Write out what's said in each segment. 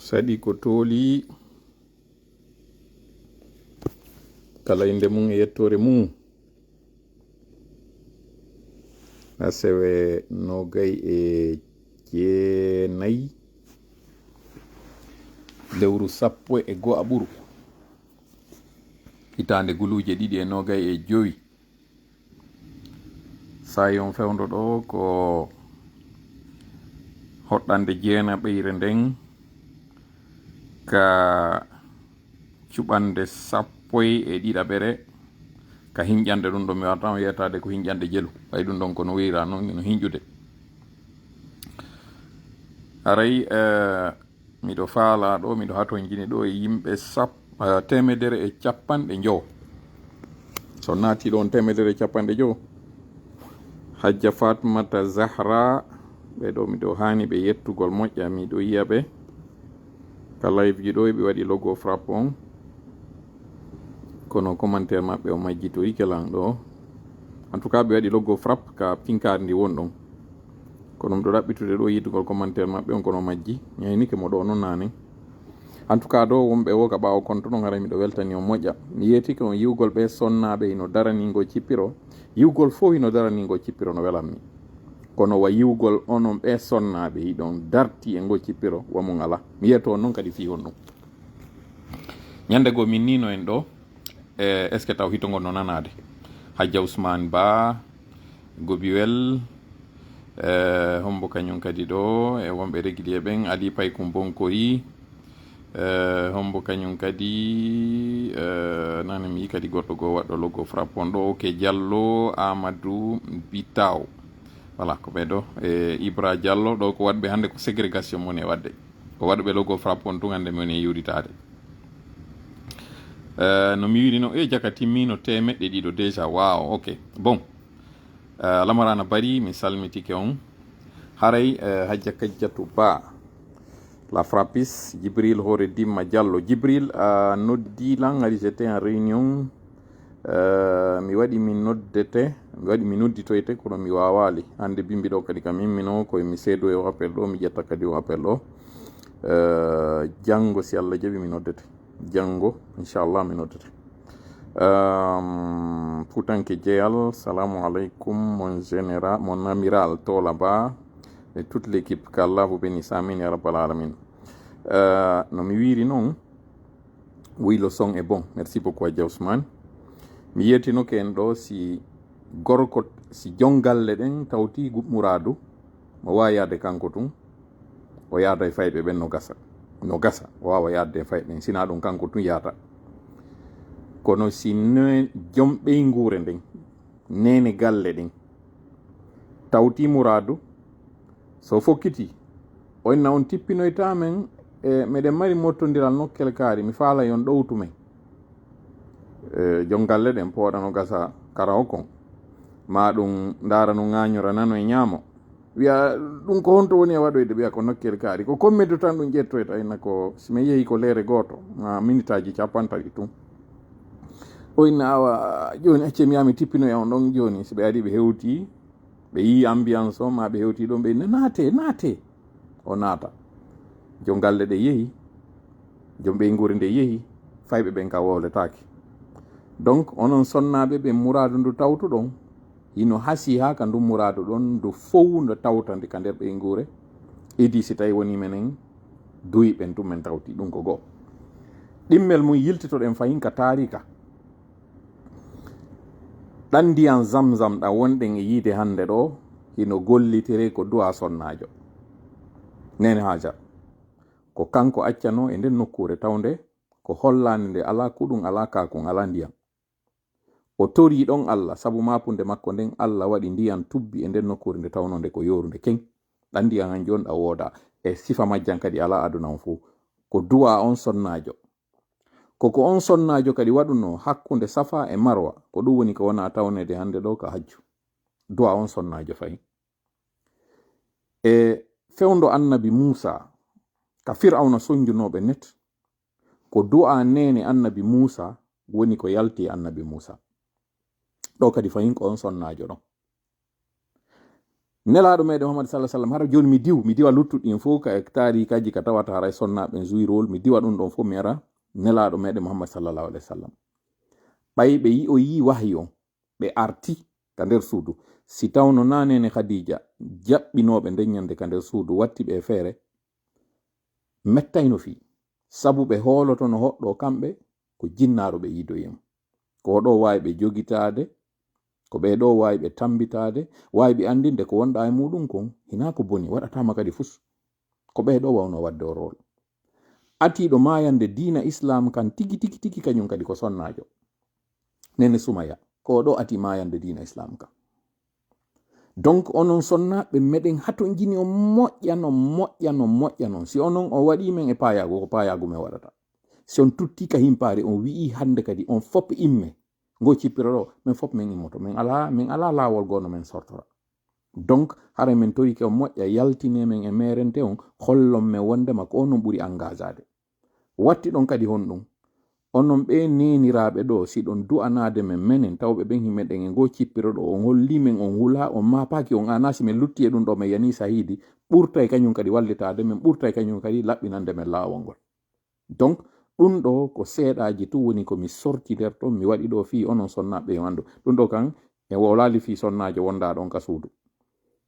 saɗi ko tooli kala inde mum e yettore mum asewe nogay e jeenayi lewru sappo e go aɓuru hitande guluje ɗiɗi e nogay e joyi sayon fewndo ɗo ko hoɗɗande jeena ɓeyre nden ka cuɓande sappo e ɗiɗaɓere ka hinƴande ɗum ɗo mi wata wiyatade ko hinƴande jelu ɓay ɗum ɗon kono wira noon no hinƴude haray miɗo faala ɗo miɗo haton jini ɗo e yimɓe temedere e capanɗe jow so naati ɗon temedere e capanɗe jow hajja fatmata zahra ɓe ɗo miɗo hani ɓe yettugol moƴƴa miɗo yiya ɓe ka live ji ɗo ɓe waɗi logo frappe on kono commentaire maɓɓe o majji to ikelan ɗo en tout cas ɓe waɗi logo frappe ka pinkari ndi won ɗon kono miɗo ɗaɓɓitude ɗo yittugol commentaire maɓɓe on kono majji ñaynike mo ɗo noon nane en tout cas ɗo wonɓe wo ka ɓawo konto ɗon hara miɗo weltani on moƴƴa mi yetike on yiwgol ɓe sonnaɓe hino daraningo cippiro yiwgol fof hino daraningo cippiro no welanmi kono wa yiwgol onon ɓe sonnaɓe hiɗon darti e ngo cippiro wamum ala mi yiyata on noon kadi fi on ɗum ñande goo min nino en ɗo est ce que taw hitogol no nanade hajja ousmane ba gobiwel hombo kañum kadi ɗo e wonɓe régulier ɓen ali paykum bonkori hombo kañum kadi nane mi yi kadi goɗɗo goo waɗɗo logo frappe on ɗo ok diallo amadou bitaw voilà ko ɓeɗo e ibra diallo ɗo ko waɗɓe hannde ko ségrégation moni e wadde ko waɗɓe logo frappe on tun hannde moni e yuritade no mi wiɗi no jaka timmino temeɗɗe ɗiɗo déjà wow ok bon lamarana bari mi salmitike on haray hajja kajjatu ba la frappis Djibril hoore dimma diallo Djibril noddi lan ari j'étais en réunion mi waɗi mi nodditoyte kono mi wawali hande bimbi ɗo kadi kam immino koye mi seedo e o appel ɗo mi ƴetta kadi o appel ɗo janggo si Allah jaɓi mi noddete janggo inchallah mi noddete futanke jeyal salamu aleykum mon général mon amiral Tola Ba et toute l'équipe qu'Allah bénisse amin ya rabbal alamin no mi wiri noon oui le son est bon merci beaucoup Adja Ousmane mi yettinoke en ɗo si gorko si jongalle ɗen tawti muradu mo wawi yaade kanko tun o yaada e fayɓe ɓen no gasa o wawa yaadde e fayɓe sina ɗum kanko tun yaata kono si joom ɓeygure nden nene galle ɗen tawti muradu so fokkiti onna on tippinoytamen meɗen mari mottodiral nokkel kaari mi faala yon ɗowtumen jongalle ɗen pooɗano gasa kara o kon ma ɗum ndara no ŋañora nano e ñaamo wiya ɗum ko honto woni e waɗoyde wiya ko nokkel kaari ko kommeddo tan ɗum ƴettoyta ina ko simi yeehi ko leere goto ma minitaji capantaɗi tun o inna awa joni acce mi yami tippino e on ɗon joni so ɓe ari ɓe hewti ɓe yi ambiance o ma ɓe hewti ɗon ɓe inna naate o naata jongalle ɗe yeehi joom ɓeygure nde yeehi fayɓe ɓen ka wowletake donc onon sonnaɓe ɓe muradu ndu tawtuɗon hino hasi ha ka ndu muradu ɗon ndu fow ndu tawtandi ka nder ɓeygure idi si tawi woni menen duyi ɓen tum men tawti ɗum ko goo ɗimmel mum yiltitoɗen fayin ka taarika ɗan ndiyan zamzam ɗa wonɗen e yiide hande ɗo hino gollitire ko duwa sonnajo nene haja ko kanko accano e nden nokkure tawde ko hollande nde ala kuɗum ala kakum ala ndiyam o tori ɗon Allah sabu mapunde makko nden Allah waɗi ndiyan tubbi e nden nokkure nde tawnode ko yorude ken ɗan ndiyan han jon ɗa wooda e sifa majjan kadi ala aduna on fuu ko duwa on sonnajo koko on sonnajo kadi waɗuno hakkunde safa e marwa ko ɗum woni ko wona tawnede hande ɗo ka hajju duwa on sonnajo fayi e fewndo annabi Musa ka fir'auna sonjunoɓe net ko du'a nene annabi Musa woni ko yalti annabi Musa ɗo kadi fayin ko on sonnajo ɗon nelaɗo meɗen Muhammad sallallahu alaihi wasallam hara joni mi diwa luttuɗin fof ka hectare kaji ka tawata haray sonnaɓe juirol mi diwa ɗum ɗon fof mi ara nelaɗo meɗen Muhammad sallallahu alaihi wasallam ɓay ɓe yi o yi wahyi on ɓe arti ka nder suudu si tawno nanene Khadija jaɓɓinoɓe nden nyande ka nder suudu watti ɓe feere mettayno fi sabu ɓe holoto no hoɗɗo kamɓe ko jinnaɗo ɓe yidoyem ko ɗo wawi ɓe jogitade ko ɓe ɗo wawi ɓe tambitade wawi ɓe andinde ko wonɗa e muɗum kon hina ko boni waɗatama kadi fus ko ɓe ɗo wawno wadde o rol atiɗo mayande dina islam kan tigi kañum kadi ko sonnajo nene Sumaya ko ɗo ati mayande dina islam kan donc onon sonnaɓe meɗen hato jini on moƴƴanon si onon o waɗi men e payago ko payago men waɗata si on tutti ka himpare on wi'i hande kadi on fop imme ngo cippira ɗo min fop min immoto min ala lawol gono men sortora donc hara min tori ke on moƴƴa yaltine men e merente on hollon men wondema ko onon ɓuri engagade watti ɗon kadi honɗum onon ɓe neniraɓe ɗo si ɗon du'anade men menen tawɓe ɓen himeɗen e ngo cippira ɗo on holli men on hula on mapaki on anasi min lutti e ɗum ɗo min yani sahidi ɓurtay kañum kadi wallitade men ɓurtay kañum kadi laɓɓinande men lawol ngol donc ɗum ɗo ko seeɗaji tu woni komi sorti nder ton mi waɗi ɗo fi onon sonnaɓe yo andu ɗum ɗo kan e wolali fi sonnajo wonda ɗon ka suudu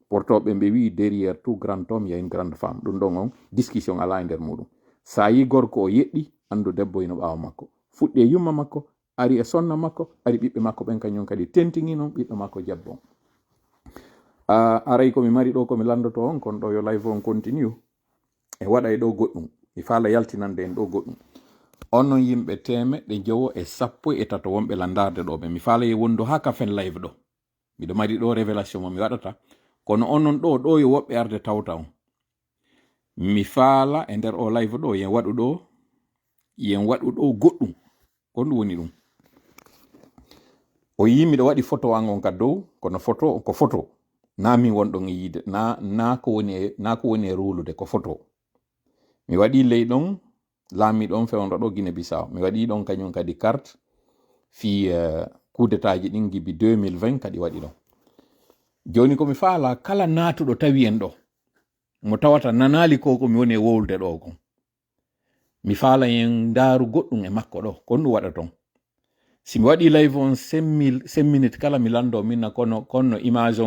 portoɓe ɓe wi derrière tout grand homme y a une grande femme ɗum ɗon on discussion ala e nder muɗum sa yi gorko o yeɗɗi andu debbo ino ɓawa makko fuɗɗi e yumma makko ari e sonna makko ari ɓiɓɓe makko ɓen kañum kadi tentigi noon ɓiɗɗo makko jebbo aray komi mari ɗo komi landoto on kono ɗo yo live on continue e waɗa e ɗo goɗɗum mi faala yaltinande en ɗo goɗɗum onon yimɓe temeɗɗe jowo e 13 wonɓe landarde ɗo ɓe mi faala e wondo ha kafen live ɗo miɗo mari ɗo révélation mo mi waɗata kono onon ɗo yo woɓɓe arde tawta on mi faala e nder o live ɗo yen waɗu ɗo goɗɗum ko ɗum woni ɗum o yi miɗo waɗi photo an on ka dow kono photo ko photo na min wonɗon e yiide na ko woni e rulude ko photo mi waɗi ley ɗon laamiɗo on fewndo ɗo Guinée Bissau mi waɗi ɗon kañum kadi carte fi coup d'état ji ɗin gibi 2020 kadi waɗi ɗon joni komi faala kala natuɗo tawi en ɗo mo tawata nanali ko mi woni e wowlde ɗo kon mi faala en ndaaru goɗɗum e makko ɗo kon ɗum waɗa ton si mi waɗi live on 5 minutes kala mi lando minna konno image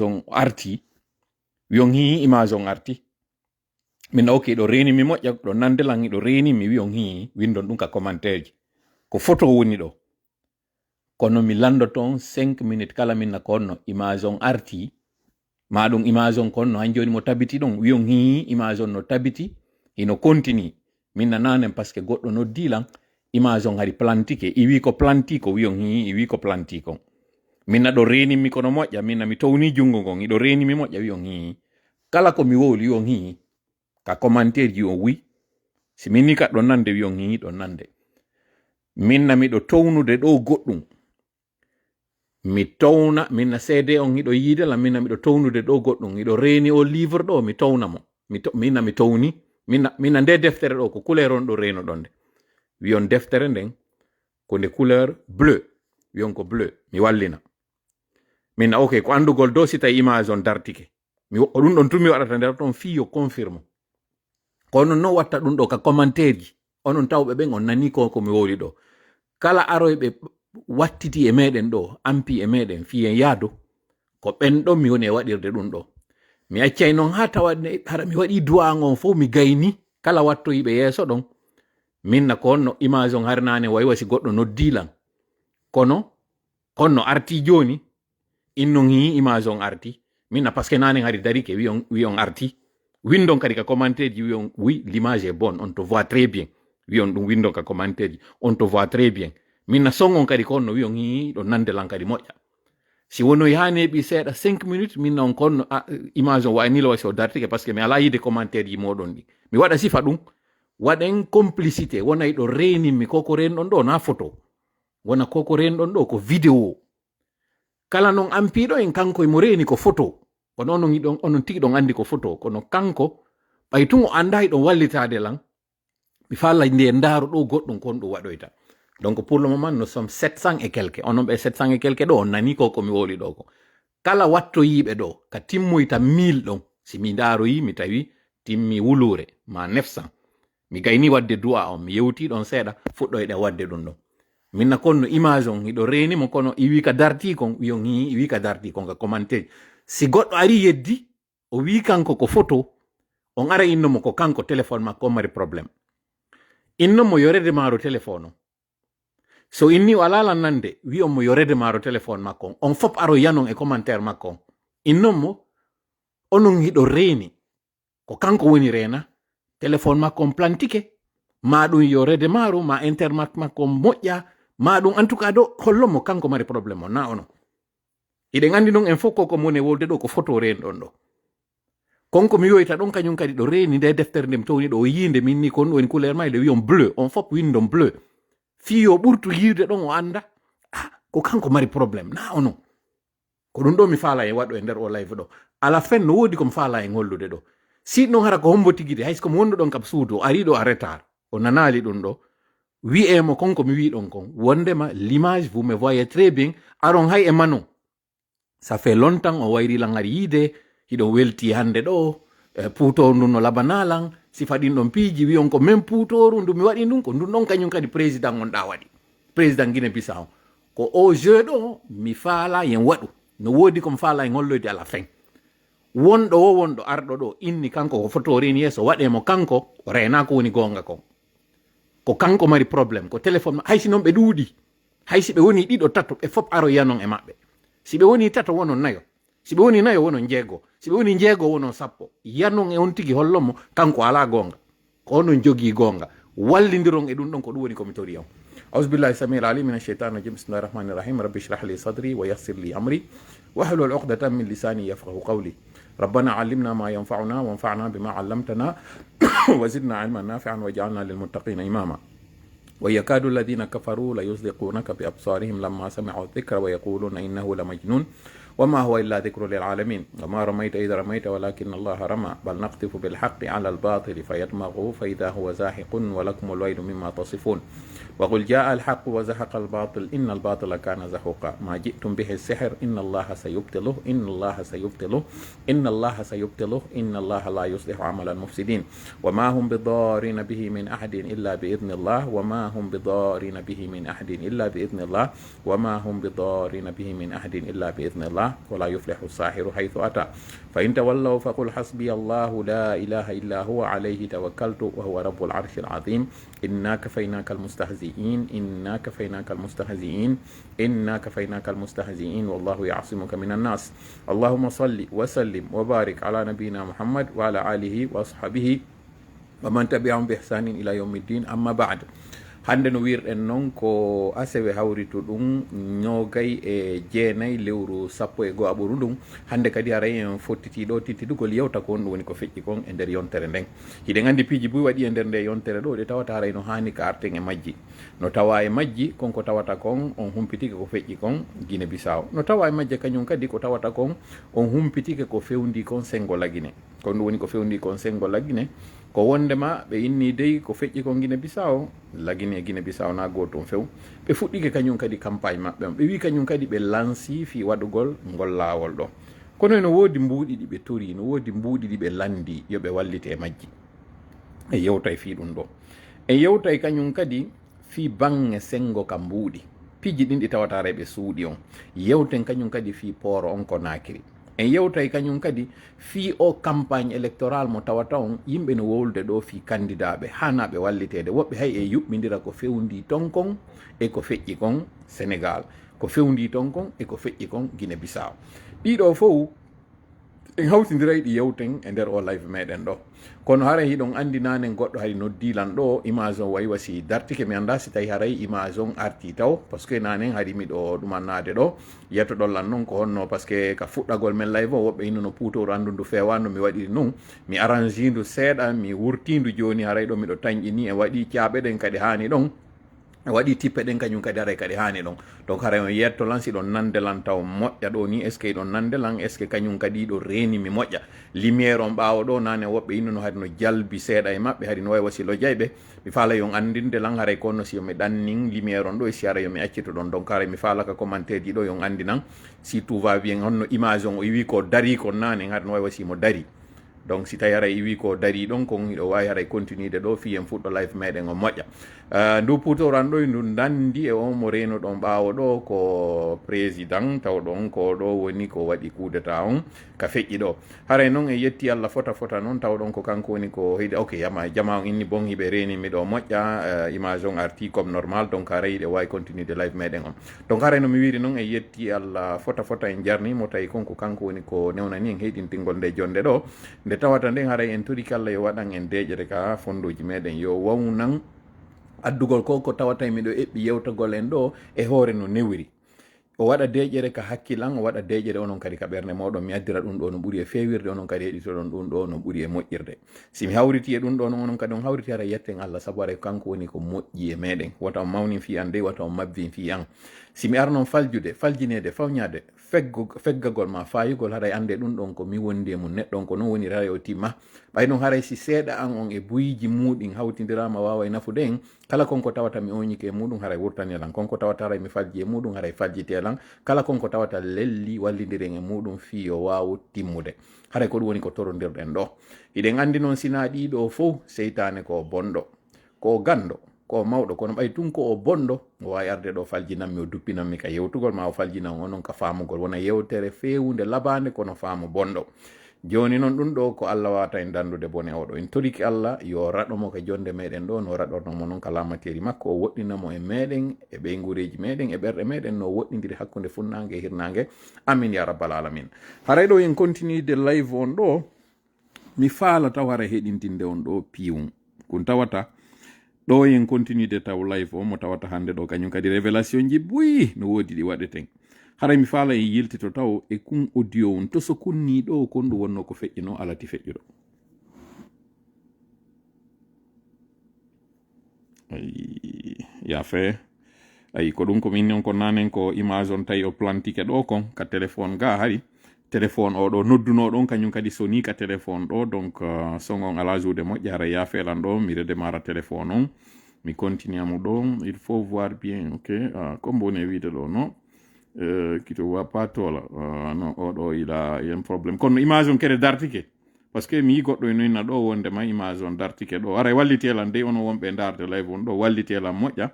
on arti wiyon hi image on arti minna ok ɗo reni mi moƴƴa ɗo nandelan ɗo reni mi wiyon hi windon ɗum ka commentaire ji ko photo woni ɗo kono mi lando ton 5 minutes kala minna konno image on arti ma ɗum image on konno han joni mo tabiti ɗon wiyon hi image on no tabiti ino continue minna nanen par ce que goɗɗo no dilan image on hari plantike iwi ko planti ko wiyon hi iwi ko planti kon minna ɗo reni mi kono moƴƴa minna mi towni jungo gon iɗo reni mi moƴƴa wiyon hi kala ko mi wowli wiyon hi ka commentaire ji on wi si minni ka ɗon nande wiyon hi ɗon nande minna miɗo townude ɗo goɗɗum mi towna minna CD on hiɗo yiidela minna miɗo townude ɗo goɗɗum iɗo reni o livre ɗo mi townamo minna mi towni minna nde deftere ɗo ko couleur on ɗo reno ɗon nde wiyon deftere nden ko nde couleur bleu wiyon ko bleu mi wallina minna ok ko andugol do si tawi image on dartike ɗum ɗon tumi waɗata nder ɗon fiyo confirme kono no watta ɗum ɗo ka commentaire ji onon tawɓe ɓen on nani ko mi wowli ɗo kala aroyɓe wattiti e meɗen ɗo ampi e meɗen fiyen yaado ko ɓen ɗon mi woni e waɗirde ɗum ɗo mi accay noon ha tawaɗne hara mi waɗi du'an on fof mi gayni kala wattoyiɓe yeeso ɗon minna ko onno image on harnane way wasi goɗɗo noddilan kono konno arti joni innon hi image on arti minna parce que nane hari darike wiyon arti windon kadi ka commentaire ji wiyon oui l'image est bonne on te voit très bien wiyon ɗum windon ka commentaire ji on te voit très bien minna songon kadi konno wiyon hi ɗo nandelan kadi moƴƴa si wonoy ha neeɓi seeɗa 5 minutes minna on konno image on waynilo wasi o dartike parce que mi ala yide commentaire ji moɗon ɗi mi waɗa sifa ɗum waɗen complicité wonay ɗo renimi koko renɗon ɗo na photo wona koko renɗon ɗo ko vidéo kala non ampiɗo en kanko mo reni ko photo kono onon tigi ɗon andi ko photo kono kanko ɓay tun o andayi ɗon wallitade lan mi falla nde ndaaru ɗo goɗɗum kon ɗum waɗoyta donc pour le moment nous sommes 700 et quelques onon ɓe 700 et quelques ɗo on nani ko komi woli ɗo ko kala wattoyiɓe ɗo ka timmoyta 1000 ɗon si mi ndaroyi mi tawi timmi wulure ma 900 mi gayni wadde du'a on mi yewti ɗon seeɗa fuɗɗoyɗe wadde ɗum ɗon minna konno image on hiɗo renimo kono iwi ka darti kon wiyon hi iwi ka darti kon ka commenté si goɗɗo ari yeddi o wi kanko ko photo on ara innomo ko kanko téléphone makko mari probléme innomo yorede maro téléphone on so inni o alala nande wi on mo yorede maro téléphone makko on fop aro yanon e commentaire makko on innomo onon hiɗo reeni ko kanko woni reena téléphone makko on plantike ma ɗum yorede maro ma internet makko moƴƴa ma ɗum en tout cas ɗo hollomo kanko mari probléme on na ono iɗen andi ɗon en fof koko mone wolde ɗo ko photo reen ɗon ɗo konko mi yoyta ɗon kañum kadi ɗo reeni nde deftere nde mi towni ɗo o yinde min ni kon woni couleur ma ɓe wi on bleu on fop windon bleu fi o ɓurtu yirde ɗon o anda ko kanko mari probléme na ono ko ɗum ɗo mi faala e waɗo e nder o live ɗo ala fin no wodi komi faala en hollude ɗo si ɗon hara ko hombo tigide hayso komi wonno ɗon kam suudu o ari ɗo a retard o nanali ɗum ɗo wi'emo konko mi wi ɗon kon wondema l'image vous me voyez très bien aron hay e manon ça fait longtemps o wayri lan ari yiide hiɗon welti hande ɗo puutoru ndun no labanalan si faɗin ɗon piiji wiyon ko même puutoru ndu mi waɗi ɗum ko ndun ɗon kañum kadi président on ɗa waɗi président Guinée Bissau ko o jeu ɗo mi faala yen waɗu no woodi komi faala en holloyde à la fin wonɗo o wonɗo arɗo ɗo inni kanko ko fotorini yeeso waɗemo kanko o rena ko woni gonga kon ko kanko mari probléme ko téléphone haysi noon ɓe ɗuuɗi haysi ɓe woni ɗiɗo tato ɓe fop aro yanon e maɓɓe si ɓe woni tato wonon nayo si ɓe woni nayo wonon jeego si ɓe woni jeego wonon sappo yanon e on tigi hollomo kanko ala gonga ko onon jogii gonga wallidiron e ɗum ɗon ko ɗum woni komi tori on أعوذ بالله السميع العليم من الشيطان الرجيم بسم الله الرحمن الرحيم رب اشرح لي صدري ويسر لي أمري واحلل عقدة من لساني يفقهوا قولي ربنا علمنا ما ينفعنا وانفعنا بما علمتنا وزدنا علما نافعا واجعلنا للمتقين إماما ويكاد الذين كفروا ليزلقونك بأبصارهم لما سمعوا الذكر ويقولون إنه لمجنون وما هو إلا ذكر للعالمين وما رميت إذ رميت ولكن الله رمى بل نقذف بالحق على الباطل فيدمغه فإذا هو زاهق ولكم الويل مما تصفون وقل جاء الحق وزهق الباطل إن الباطل كان زهوقا ما جئتم به السحر إن الله سيبطله إن الله سيبطله إن الله سيبطله إن الله لا يصلح عمل المفسدين وما هم بضارين به من أحد إلا بإذن الله وما هم بضارين به من أحد إلا بإذن الله وما هم بضارين به من أحد إلا بإذن الله ولا يفلح الساحر حيث أتى فإن تولوا فقل حسبي الله لا إله إلا هو عليه توكلت وهو رب العرش العظيم إنا كفيناك المستهزئين إنا كفيناك المستهزئين إنا كفيناك المستهزئين والله يعصمك من الناس اللهم صل وسلم وبارك على نبينا محمد وعلى آله وأصحابه ومن تبعهم بإحسان إلى يوم الدين أما بعد hande no wirɗen noon ko asewe hawritu ɗum ñogay e jeenayi lewru 11 aɓoru ɗum hande kadi aray en fottitiɗo tittidugol yewta ko on ɗum woni ko feƴƴi kon e nder yontere nden hiɗen andi piiji buy waɗi e nder nde yontere ɗo ɗe tawata haray no hani ka arten e majji no tawa e majji konko tawata kon on humpitike ko feƴƴi kon Guinée Bissau no tawa e majje kañum kadi ko tawata kon on humpitike ko fewndi kon sengo lagine kon ɗum woni ko fewndi kon sengo lagine ko wondema ɓe inni dey ko feƴƴi kon Guinée Bissau lagine e Guinée Bissau na goto on few ɓe fuɗɗike kañum kadi campagne maɓɓe on ɓe wi kañum kadi ɓe lansi fi waɗugol ngol lawol ɗo kono no woodi mbuuɗi ɗi ɓe tori no woodi mbuuɗi ɗi ɓe landi yoɓe wallite e majji e yewtay fi ɗum ɗo e yewtay kañum kadi fi bange sengo ka mbuuɗi piiji ɗin ɗi tawata reɓe suuɗi on yewten kañum kadi fi poro on ko nakiri en yewtay kañum kadi fi o campagne électoral mo tawata on yimɓe no wowlde ɗo fi candidat ɓe hanaɓe wallitede woɓɓe hay e yuɓɓidira ko fewndi ton kon e ko feƴƴi kon Sénégal ko fewndi ton kon e ko feƴƴi kon Guinée Bissau ɗiɗo fof en hawtidiray ɗi yewten e nder o live meɗen ɗo kono haray hiɗon andi nanen goɗɗo hay noddilan ɗo image on wayi wasi dartike mi anda si tawi haray image on arti taw par ce que nanen haɗi miɗo ɗumannade ɗo yetto ɗollan noon ko honno par ce que ka fuɗɗagol men live o woɓɓe innono puutoru andundu fewano mi waɗiri noon mi arrangindu seeɗa mi wurtindu joni haray ɗo miɗo tañƴini e waɗi caaɓe ɗen kadi hani ɗon waɗi tippe ɗen kañum kadi haray kadi hani ɗon donc haray on yetto lan si ɗon nande lan taw moƴƴa ɗo ni est ce que ɗon nande lan est ce que kañum kadi ɗo reni mi moƴƴa lumiére on ɓaawa ɗo nane woɓɓe innuno hade no jalbi seeɗa e maɓɓe hadi no wawi wasilo jayɓe mi faala yon andinde lan haray kono si yomi ɗannin lumiére on ɗo e si ara yomi accito ɗon donc haray mi faala ka commentaire ji ɗo yon andi nan si tout va bien honno image on o wi ko dari ko nane hade no wawi wasimo dari donc si tawi haray wi ko dari ɗon kon iɗo wawi haray continuide ɗo fi en fuɗɗo live meɗen o moƴƴa ndu putoran ɗo ndu dandi e on mo reno ɗon ɓaawo ɗo ko président taw ɗon ko ɗo woni ko waɗi coup d'état on ka feƴƴi ɗo haray noon e yetti Allah fota noon taw ɗon ko kanko woni ko heydi ok jama on inni bon hiɓe renimi ɗo moƴƴa image on arti comme normal donc haray ɗe wawi continuide live meɗen on donc haray no mi wiri noon e yetti Allah fota en jarnimo tawi konko kanko woni ko newnani en heɗintingol nde jonde ɗo nde tawata nden haray en toriki Allah yo waɗan en deƴere ka fondoji meɗen yo wawnan addugol ko tawata miɗo eɓɓi yewtagol en ɗo e hoore no newiri o waɗa deƴere ka hakkilan o waɗa deƴere onon kadi ka ɓernde moɗon mi addira ɗum ɗo no ɓuuri e fewirde onon kadi heɗitoɗon ɗum ɗo no ɓuuri e moƴƴirde si mi hawriti e ɗum ɗo onon kadi on hawriti hara yetten Allah saabu aray kanko woni ko moƴƴi e meɗen wata on mawnin fi an de wata on mabbin fi an si mi arnon faljinede fawñade feggagol ma fayugol haray ande ɗum ɗon ko mi wondi e mum neɗɗon ko noon woni haray o timma ɓay noon haray si seeɗa an on e buyiji muɗin hawtidirama wawa e nafude en kala konko tawata mi oñike e muɗum haray wurtanelan konko tawata haray mi falji e muɗum haray faljitelan kala konko tawata lelli wallidiren e muɗum fi o wawa timmude haray ko ɗum woni ko torodirɗen ɗo iɗen andi noon sina ɗiɗo fof seytane ko bonɗo ko gando ko mawɗo kono ɓay tun ko o bonɗo o wawi arde ɗo faljinanmi o duppinanmi ka yewtugol ma o faljinan onon ka famugol wona yewtere fewunde labande kono faamu bonɗo joni noon ɗum ɗo ko Allah wata en dandude bone oɗo en toriki Allah yo raɗomo ka jonde meɗen ɗo no raɗornomo noon ka lamateri makko o woɗɗinamo e meɗen e ɓeygureji meɗen e ɓerɗe meɗen no woɗɗidiri hakkude funnangue e hirnangue amin ya rabbal alamin haray ɗo en continue de live on ɗo mi faala taw hara heɗintinde on ɗo piwum kun tawata ɗo en continue de taw live o mo tawata hande ɗo kañum kadi révélation ji buyi no woodi ɗi waɗeten haray mi faala en yiltito taw e kun audio on to so kunni ɗo kon ɗum wonno ko feƴƴino alati feƴƴuɗo yafe ayi ko ɗum ko min on ko nanen ko image on tawi o plantike ɗo kon ka téléphone ga hari téléphone oɗo noddunoɗon kañum kadi soni ka téléphone ɗo donc songon ala juude moƴƴe hara yafelan ɗo mi redémarra téléphone on mi continue amu ɗo il faut voir bien ok comme woni wiide ɗo no qui te voit pas tola non oɗo il a un problème kono image on kede dartike parce que mi yi goɗɗo e noyna ɗo wondema image on dartike ɗo ara wallitelan de ono wonɓe darde live on ɗo wallitelan moƴƴa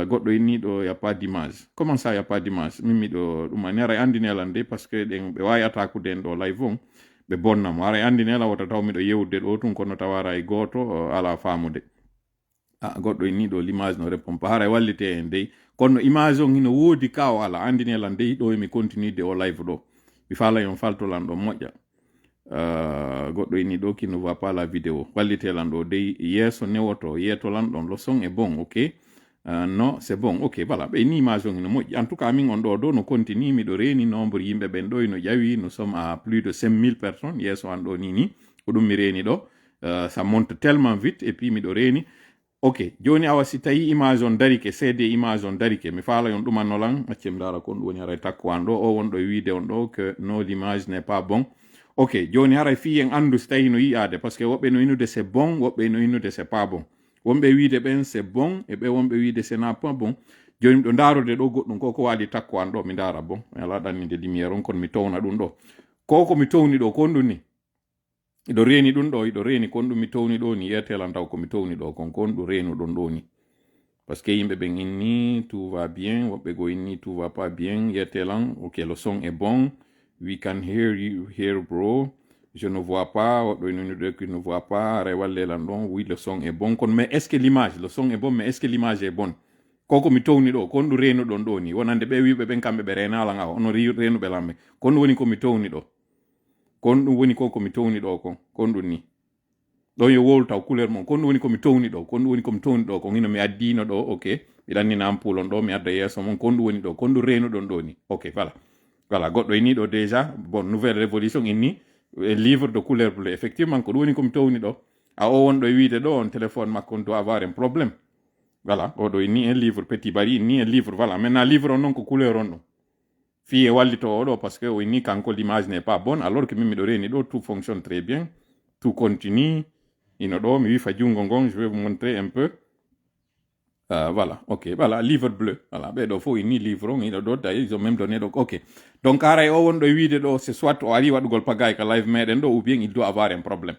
goɗɗo inni ɗo y a pas d'image comment ça y a pas d'image min miɗo ɗum ani ara andinelan de par ce que ɗen ɓe wawi attaquede en ɗo live on ɓe bonnamo ara andinela wota taw miɗo yewde ɗo tun kono tawara e goto ala famude goɗɗo inni ɗo l'image no répond pas haray wallite en dey kono image on hino woodi ka o ala andinelan dey ɗo emi continue de o live ɗo mi faala yon faltolan ɗo moƴƴa goɗɗo inni ɗo qui ne voit pas la vidéo wallitelan ɗo dey yeeso newoto yetolan ɗon le son est bon ok non c'est bon ok voilà ɓe ni image on hino moƴƴi en tout cas min on ɗo ɗo no continue miɗo reni nombre yimɓe ɓen ɗo ino ƴawi nous sommes à plus de 5000 personnes yeeso an ɗo ni ko ɗum mi reni ɗo ça monte tellement vite et puis miɗo reni ok joni awa si tawi image on darike cd image on darike mi faala yon ɗumannolan accem dara kon ɗum woni haray takkuwan ɗo o wonɗo wiide on ɗo que non l'image n'est pas bon ok joni haray fi en andu si tawi no yiyade par ce que woɓɓe no innude c'est bon woɓɓe no innude c'est pas bon wonɓe wiide ɓen c'est bon e ɓe wonɓe wiide c'est n'a pas bon joni miɗo ndarude ɗo goɗɗum ko waali takkuwan ɗo mi ndara bon mi ala ɗannide lumiére on kono mi towna ɗum ɗo ko mi towni ɗo kon ɗum ni iɗo reni ɗum ɗo iɗo reni kon ɗum mi towni ɗo ni yetelan taw ko mi towni ɗo kon ɗum renu ɗon ɗo ni par ce que yimɓe ɓen inni tout va bien woɓɓe go inni tout va pas bien yetelan ok le son est bon we can hear you here bro je ne vois pas woɓɓe noni qui ne voit pas aray wallelan ɗon oui le son est bon kono mais est ce que l'image le son est bon mais est ce que l'image est bonne koko mi towni ɗo kon ɗum renu ɗon ɗo ni wonande ɓe wiɓe ɓen kamɓe ɓe renalan a ono renuɓe lamme kon ɗum woni komi towni ɗo kon ɗum woni ko komi towni ɗo kon ɗum ni ɗon yo wowlu taw couleur mon kon ɗum woni komi towni ɗo kon ɗum woni komi towni ɗo kon hino mi addino ɗo ok mi ɗannina ampoule on ɗo mi adda yeeso mon kon ɗum woni ɗo kon ɗum renu ɗon ɗo ni ok voilà goɗɗo inni ɗo déjà bon nouvelle révolution inni livre de couleur bleu effectivement ko ɗum woni komi towni ɗo a o wonɗo wiide ɗo on téléphone makko on doit avoir un problème voilà oɗo ni un livre petit bari ni un livre voilà maintenant livre on non ko couleur on ɗum fi e wallito oɗo parce que o ni kanko l'image n'est pas bonne alors que min miɗo reni ɗo tout fonctionne très bien tout continue ino ɗo mi wi fa jungo ngon je vais vous montrer un peu voilà ok voilà livre bleu voilà ɓeɗo fo ni livre on ino ɗo tawi ils ont même donné donc ok donc aray o wonɗo wiide ɗo c'est soit o ari waɗugol pagay ka live meɗen ɗo ou bien il doit avoir un problème.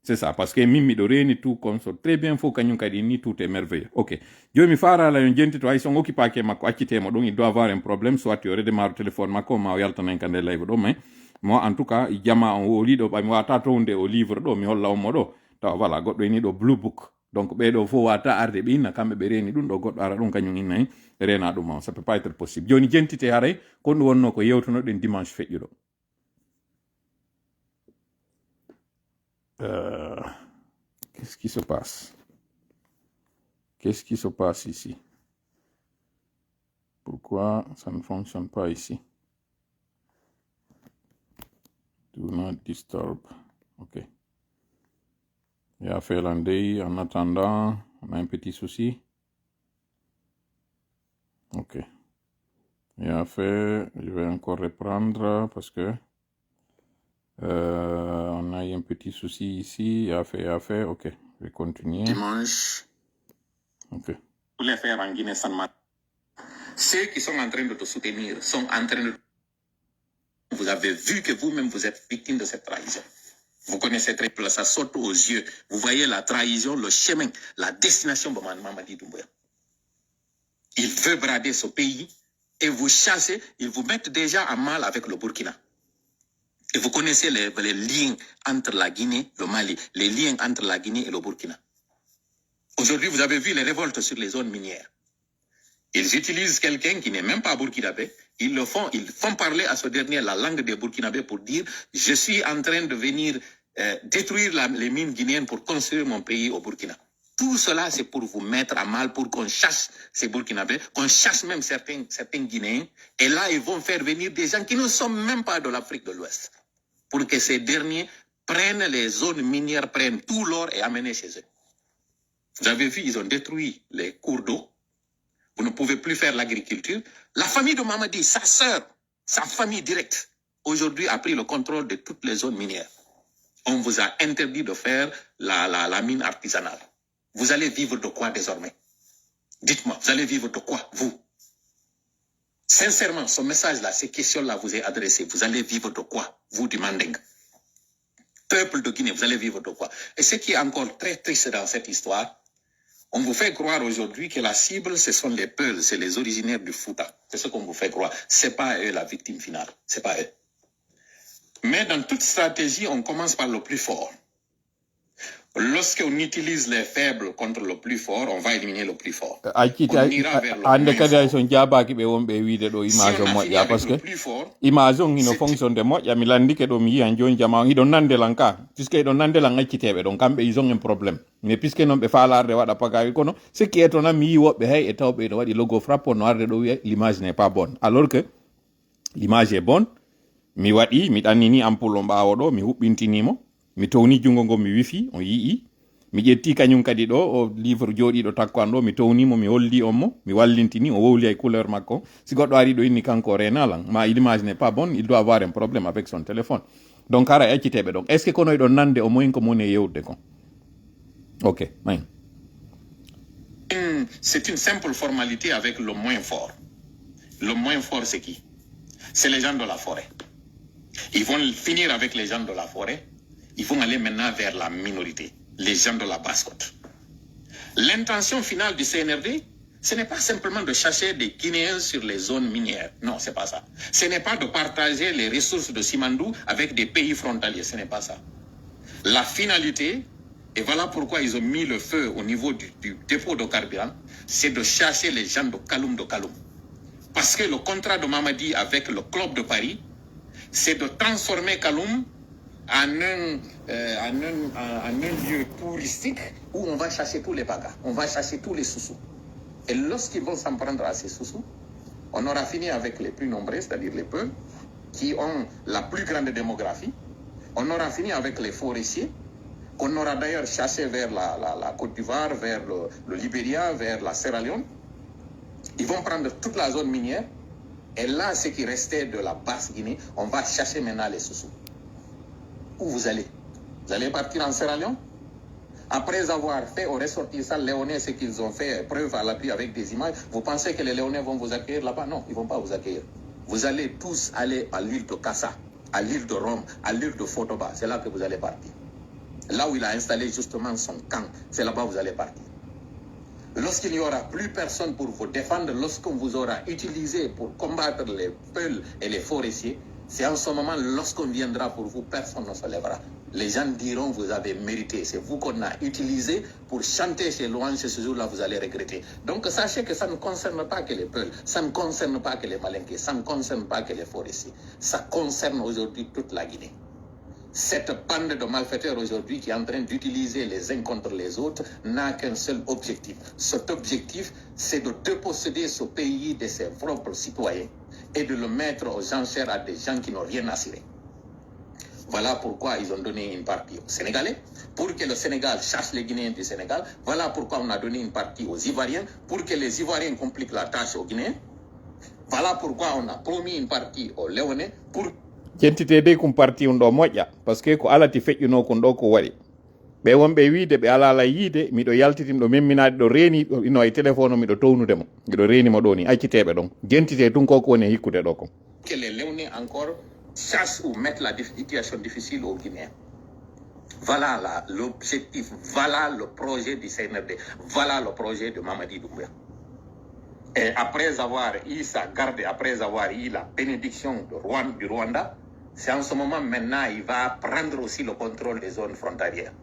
C'est ça, parce que min miɗo reni tout console très bien fo kañum kadi ni tout est merveilleux. Ok, joni mi farala yon jenti to hay son occupake makko accitemo ɗum il doit avoir un problème soit yo redémarre téléphone makko ma o yaltanen ka nde live ɗo mais moi en tout cas jama on woli ɗo ɓami wata towde o livre ɗo mi holla onmo ɗo tawa voilà goɗɗo ini ɗo blue book donc ɓeɗo fo wata arde ɓe inna kamɓe ɓe reni ɗum ɗo goɗɗo ara ɗum kañum innayi rena ɗum ça peut pas être possible. Joni jentite haray kon ɗum wonno ko yewtunoɗen dimanche feƴƴuɗo. Qu'est-ce qui se passe? Qu'est-ce qui se passe ici? Pourquoi ça ne fonctionne pas ici? Do not disturb. Ok. Il a fait l'andei. En attendant, on a un petit souci. Ok. Il a fait. Je vais encore reprendre parce que on a eu un petit souci ici. Il a fait. Ok. Je vais continuer. Dimanche. Ok. Pour les faire en Guinée, ceux qui sont en train de te soutenir sont en train de... Vous avez vu que vous-même, vous êtes victime de cette trahison. Vous connaissez très bien, ça saute aux yeux. Vous voyez la trahison, le chemin, la destination de Mamadi Doumbouya. Il veut brader ce pays et vous chassez, ils vous mettent déjà en mal avec le Burkina. Et vous connaissez les liens entre la Guinée et le Mali, les liens entre la Guinée et le Burkina. Aujourd'hui, vous avez vu les révoltes sur les zones minières. Ils utilisent quelqu'un qui n'est même pas burkinabé. Ils font parler à ce dernier la langue des burkinabés pour dire « Je suis en train de venir détruire les mines guinéennes pour construire mon pays au Burkina ». Tout cela, c'est pour vous mettre à mal, pour qu'on chasse ces burkinabés, qu'on chasse même certains Guinéens. Et là, ils vont faire venir des gens qui ne sont même pas de l'Afrique de l'Ouest, pour que ces derniers prennent les zones minières, prennent tout l'or et amènent chez eux. Vous avez vu, ils ont détruit les cours d'eau. Vous ne pouvez plus faire l'agriculture. La famille de Mamadi, sa sœur, sa famille directe, aujourd'hui a pris le contrôle de toutes les zones minières. On vous a interdit de faire la mine artisanale. Vous allez vivre de quoi désormais? Dites-moi, vous allez vivre de quoi, vous? Sincèrement, ce message-là, ces questions-là vous est adressé. Vous allez vivre de quoi, vous du Manding? Peuple de Guinée, vous allez vivre de quoi? Et ce qui est encore très triste dans cette histoire, on vous fait croire aujourd'hui que la cible, ce sont les Peuls, c'est les originaires du Fouta. C'est ce qu'on vous fait croire. C'est pas eux la victime finale. C'est pas eux. Mais dans toute stratégie, on commence par le plus fort. Lorsqu'on utilise les faibles contre le plus fort, on va éliminer le plus fort. On ira vers le ande kadi moins ay son jabaki ɓe wonɓe wiide ɗo image o moƴƴa par ce que image on hino fonctionne moƴƴa mi landike ɗo mi yiyan joni jama on hiɗon nandelan ka puisque hiɗon nandelan acciteɓe ɗon kamɓe ils ont un problème mais puisque noon ɓe falarde waɗa pagawi kono ce qui est tonan mi yi woɓɓe hay e tawɓe no waɗi logo frappe on no arde ɗo wiya l'image n'est pas bonne alors que l'image est bonne. Mi waɗi mi ɗannini ampoule o ɓawo ɗo mi huɓɓintinimo mi towni jungo ngo mi wifi on yii mi ƴetti kañum kadi ɗo o livre jooɗiɗo takko an ɗo mi townimo mi holli on mo mi wallintini o wowli ay couleur makko si goɗɗo ari ɗo inni kanko renalan ma l'image n'est pas bonne il doit avoir un problème avec son téléphone donc ara e acciteɓe ɗon est ce que kono ɗon nande o moyen ko moni e yewde kon ok mayi. C'est une simple formalité avec le moins fort. Le moins fort, c'est qui? C'est les gens de la forêt. Ils vont finir avec les gens de la forêt. Ils vont aller maintenant vers la minorité, les gens de la basse-côte. L'intention finale du CNRD, ce n'est pas simplement de chercher des Guinéens sur les zones minières. Non, c'est pas ça. Ce n'est pas de partager les ressources de Simandou avec des pays frontaliers. Ce n'est pas ça. La finalité, et voilà pourquoi ils ont mis le feu au niveau du dépôt de carburant, c'est de chercher les gens de Kaloum. Parce que le contrat de Mamadi avec le Club de Paris, c'est de transformer Kaloum en un lieu touristique où on va chercher tous les bagas, on va chercher tous les sous-sous. Et lorsqu'ils vont s'en prendre à ces sous-sous, on aura fini avec les plus nombreux, c'est-à-dire les peuples, qui ont la plus grande démographie. On aura fini avec les forestiers, qu'on aura d'ailleurs chassé vers la Côte d'Ivoire, vers le Libéria, vers la Sierra Leone. Ils vont prendre toute la zone minière. Et là, ce qui restait de la basse Guinée, on va chercher maintenant les sous-sous. Où vous allez? Vous allez partir en Sierra Leone? Après avoir fait aux ressortissants léonais ce qu'ils ont fait, preuve à l'appui avec des images, vous pensez que les léonais vont vous accueillir là-bas? Non, ils ne vont pas vous accueillir. Vous allez tous aller à l'île de Kassa, à l'île de Rome, à l'île de Fotoba. C'est là que vous allez partir. Là où il a installé justement son camp, c'est là-bas que vous allez partir. Lorsqu'il n'y aura plus personne pour vous défendre, lorsqu'on vous aura utilisé pour combattre les peuls et les forestiers, c'est en ce moment, lorsqu'on viendra pour vous, personne ne se lèvera. Les gens diront, vous avez mérité. C'est vous qu'on a utilisé pour chanter chez louanges. Ce jour-là, vous allez regretter. Donc, sachez que ça ne concerne pas que les peuls, ça ne concerne pas que les malinqués, ça ne concerne pas que les forestiers. Ça concerne aujourd'hui toute la Guinée. Cette bande de malfaiteurs aujourd'hui qui est en train d'utiliser les uns contre les autres n'a qu'un seul objectif. Cet objectif, c'est de déposséder ce pays de ses propres citoyens et de le mettre aux enchères à des gens qui n'ont rien assuré. Voilà pourquoi ils ont donné une partie aux Sénégalais, pour que le Sénégal chasse les Guinéens du Sénégal. Voilà pourquoi on a donné une partie aux Ivoiriens, pour que les Ivoiriens compliquent la tâche aux Guinéens. Voilà pourquoi on a promis une partie aux Léonais, pour jentite de kum parti on ɗo moƴƴa par ce que ko alati feƴƴuno kon ɗo ko waɗi ɓe wonɓe wiide ɓe ala ala yiide miɗo yaltitim ɗo memminade ɗo reeni ino e téléphone o miɗo townudemo miɗo reenimo ɗo ni acciteɓe ɗon jentite tun koko woni e hikkude ɗo kon que les Léonais encore chassent ou mettent la situation difficile aux Guinéens. Voilà l'objectif, voilà le projet du CNRD, voilà le projet de Mamadi Doumbouya. Et après avoir eu sa garde, après avoir eu la bénédiction du Rwanda, c'est en ce moment maintenant il va prendre aussi le contrôle des zones frontalières.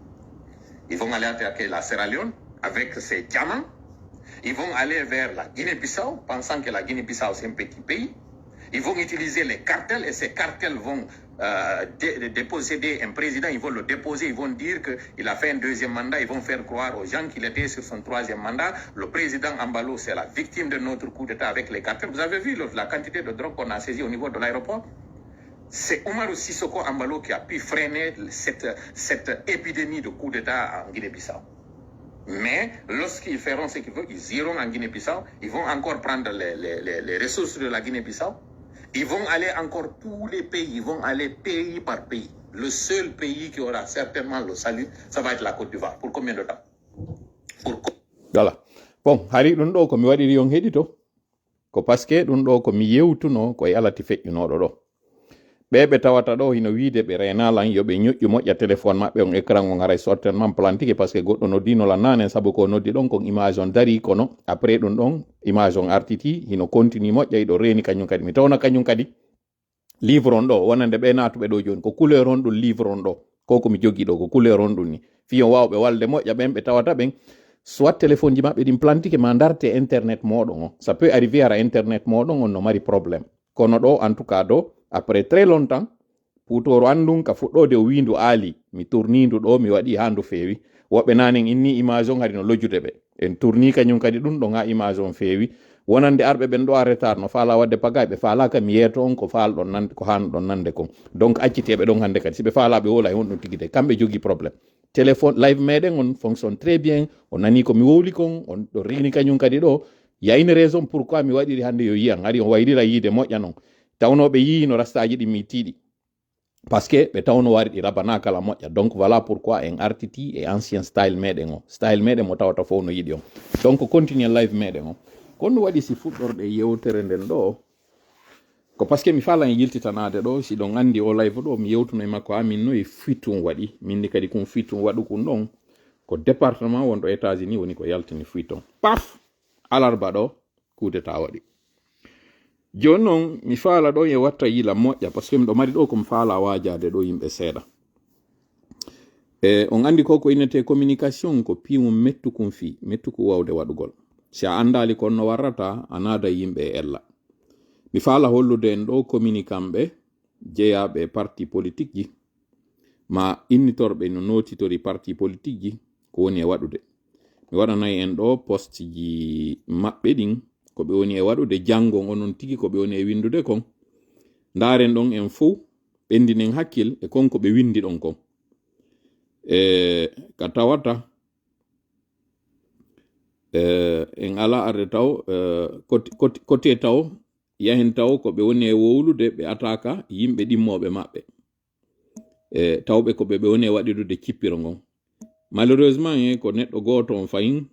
Ils vont aller attaquer la Sierra Leone avec ses diamants. Ils vont aller vers la Guinée-Bissau, pensant que la Guinée-Bissau c'est un petit pays. Ils vont utiliser les cartels et ces cartels vont déposséder un président, ils vont le déposer, ils vont dire qu'il a fait un deuxième mandat, ils vont faire croire aux gens qu'il était sur son troisième mandat. Le président Ambalo, c'est la victime de notre coup d'État avec les cartels. Vous avez vu la quantité de drogue qu'on a saisie au niveau de l'aéroport? C'est Omarou Sissoko Ambalo qui a pu freiner cette épidémie de coup d'État en Guinée-Bissau. Mais lorsqu'ils feront ce qu'ils veulent, ils iront en Guinée-Bissau, ils vont encore prendre les ressources de la Guinée-Bissau. Ils vont aller encore tous les pays, ils vont aller pays par pays. Le seul pays qui aura certainement le salut, ça va être la Côte d'Ivoire. Pour combien de temps? Voilà. Bon, hari ɗum ɗo komi waɗiri yon heɗito ko par ce que ɗum ɗo komi yewtuno ko alati feƴƴunoɗo ɗo ɓe tawata ɗo hino wiide ɓe renalan yoɓe ñoƴƴu moƴƴa téléphone maɓɓe on écran on haray certainement plantike par ce que goɗɗo noddinola nane saabu ko noddi ɗon kon image on dari kono après ɗum ɗon image on artiti hino continue moƴƴa iɗo reeni kañum kadi mi tawna kañum kadi livre on ɗo wonande ɓe natuɓe ɗo joni ko couleur on ɗum livre on ɗo ko komi jogi ɗo ko couleur on ɗum ni fiyon wawɓe walde moƴƴa ɓen ɓe tawata ɓen soit téléphone ji maɓɓe ɗin plantike ma darte internet moɗon on ça peut arriver ara internet moɗon on no mari probléme kono ɗo en tout cas ɗo après très longtemps putoro andun ka fuɗɗode o windu aali mi tournindu ɗo mi waɗi ha ndu feewi woɓɓe nanen inni image on hadi no lojjude ɓe en tourni kañum kadi ɗum ɗon ha image on feewi wonande arɓe ɓen ɗo a retard no faala wadde pagay ɓe faalaka mi yeeto on ko faalɗon nande ko hanɗon nande kon donc acciteɓe ɗon hande kadi siɓe faala ɓe wola e honɗum tigide kamɓe jogui probléme téléphone live meɗen on fonctionne très bien on nani ko mi wowli kon on ɗo rini kañum kadi ɗo ya une raison pourquoi mi waɗiri hande yo yiyan ari on wayrira yiide moƴƴa non tawnoɓe yii no rastaji ɗi mi tiiɗi par ce que ɓe tawno wari ɗi rabana kala moƴƴa donc voilà pourquoi en artiti e ancien style meɗen o style meɗen mo tawata fof no yiɗi on donc continue live meɗen o kono waɗi si fuɗɗorɗe yewtere nden ɗo ko par ce que mi falan e yiltitanade ɗo si ɗon andi o live ɗo mi yewtuno e makko ha min no e fitum waɗi minni kadi kum fitum waɗu kum ɗon ko département wonɗo États-Unis woni ko yaltini fiton paf alarba ɗo coup d'état waɗi joni noon mi faala ɗo e watta yila moƴƴa par ce que miɗo mari ɗo komi faala wajade ɗo yimɓe seeɗa on andi ko innete communication ko piimum mettukum fi mettuku wawde waɗugol si a andali kon no warrata a naada yimɓe e ella mi faala hollude en ɗo communicant ɓe jeeyaɓe parti politique ji ma innitorɓe no notitori parti politique ji ko woni e waɗude mi waɗanayi en ɗo poste ji maɓɓe ɗin ko ɓe woni e waɗude janngon onon tigi ko ɓe woni e windude kon ndaren ɗon en fou ɓendinen hakkil e konko ɓe windi ɗon kon ka tawata en ala arde taw côté taw yahen taw ko ɓe woni e wowlude ɓe ataka yimɓe ɗimmoɓe maɓɓe tawɓe ko ɓe woni e waɗidude cippiro ngon malheureusement ko neɗɗo goto on fayin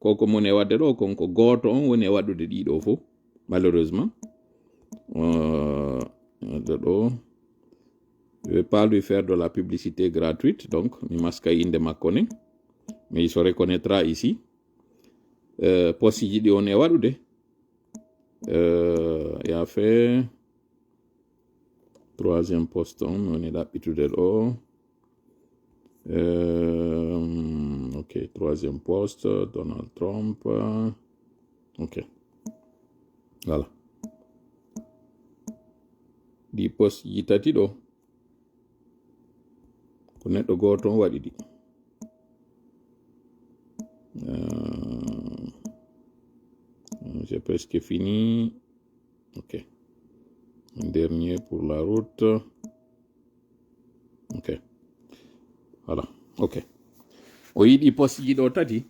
koko moni e wadde ɗo konko goto on woni e waɗude ɗiɗo fof malheureusement ɗo je vais pas lui faire de la publicité gratuite, donc mi maska inde makko ne, mais il se reconnaîtra ici. Poste jiɗi on e waɗude il a fait 3e poste on woni ɗaɓɓitude ɗo. Ok, 3e poste, Donald Trump. Ok, voilà. Ɗi poste ji tati ɗo ko neɗɗo goto on waɗi ɗi. J'ai presque fini. Ok. Un dernier pour la route. Ok. Voilà. Ok. O yiɗi poste ji ɗo tati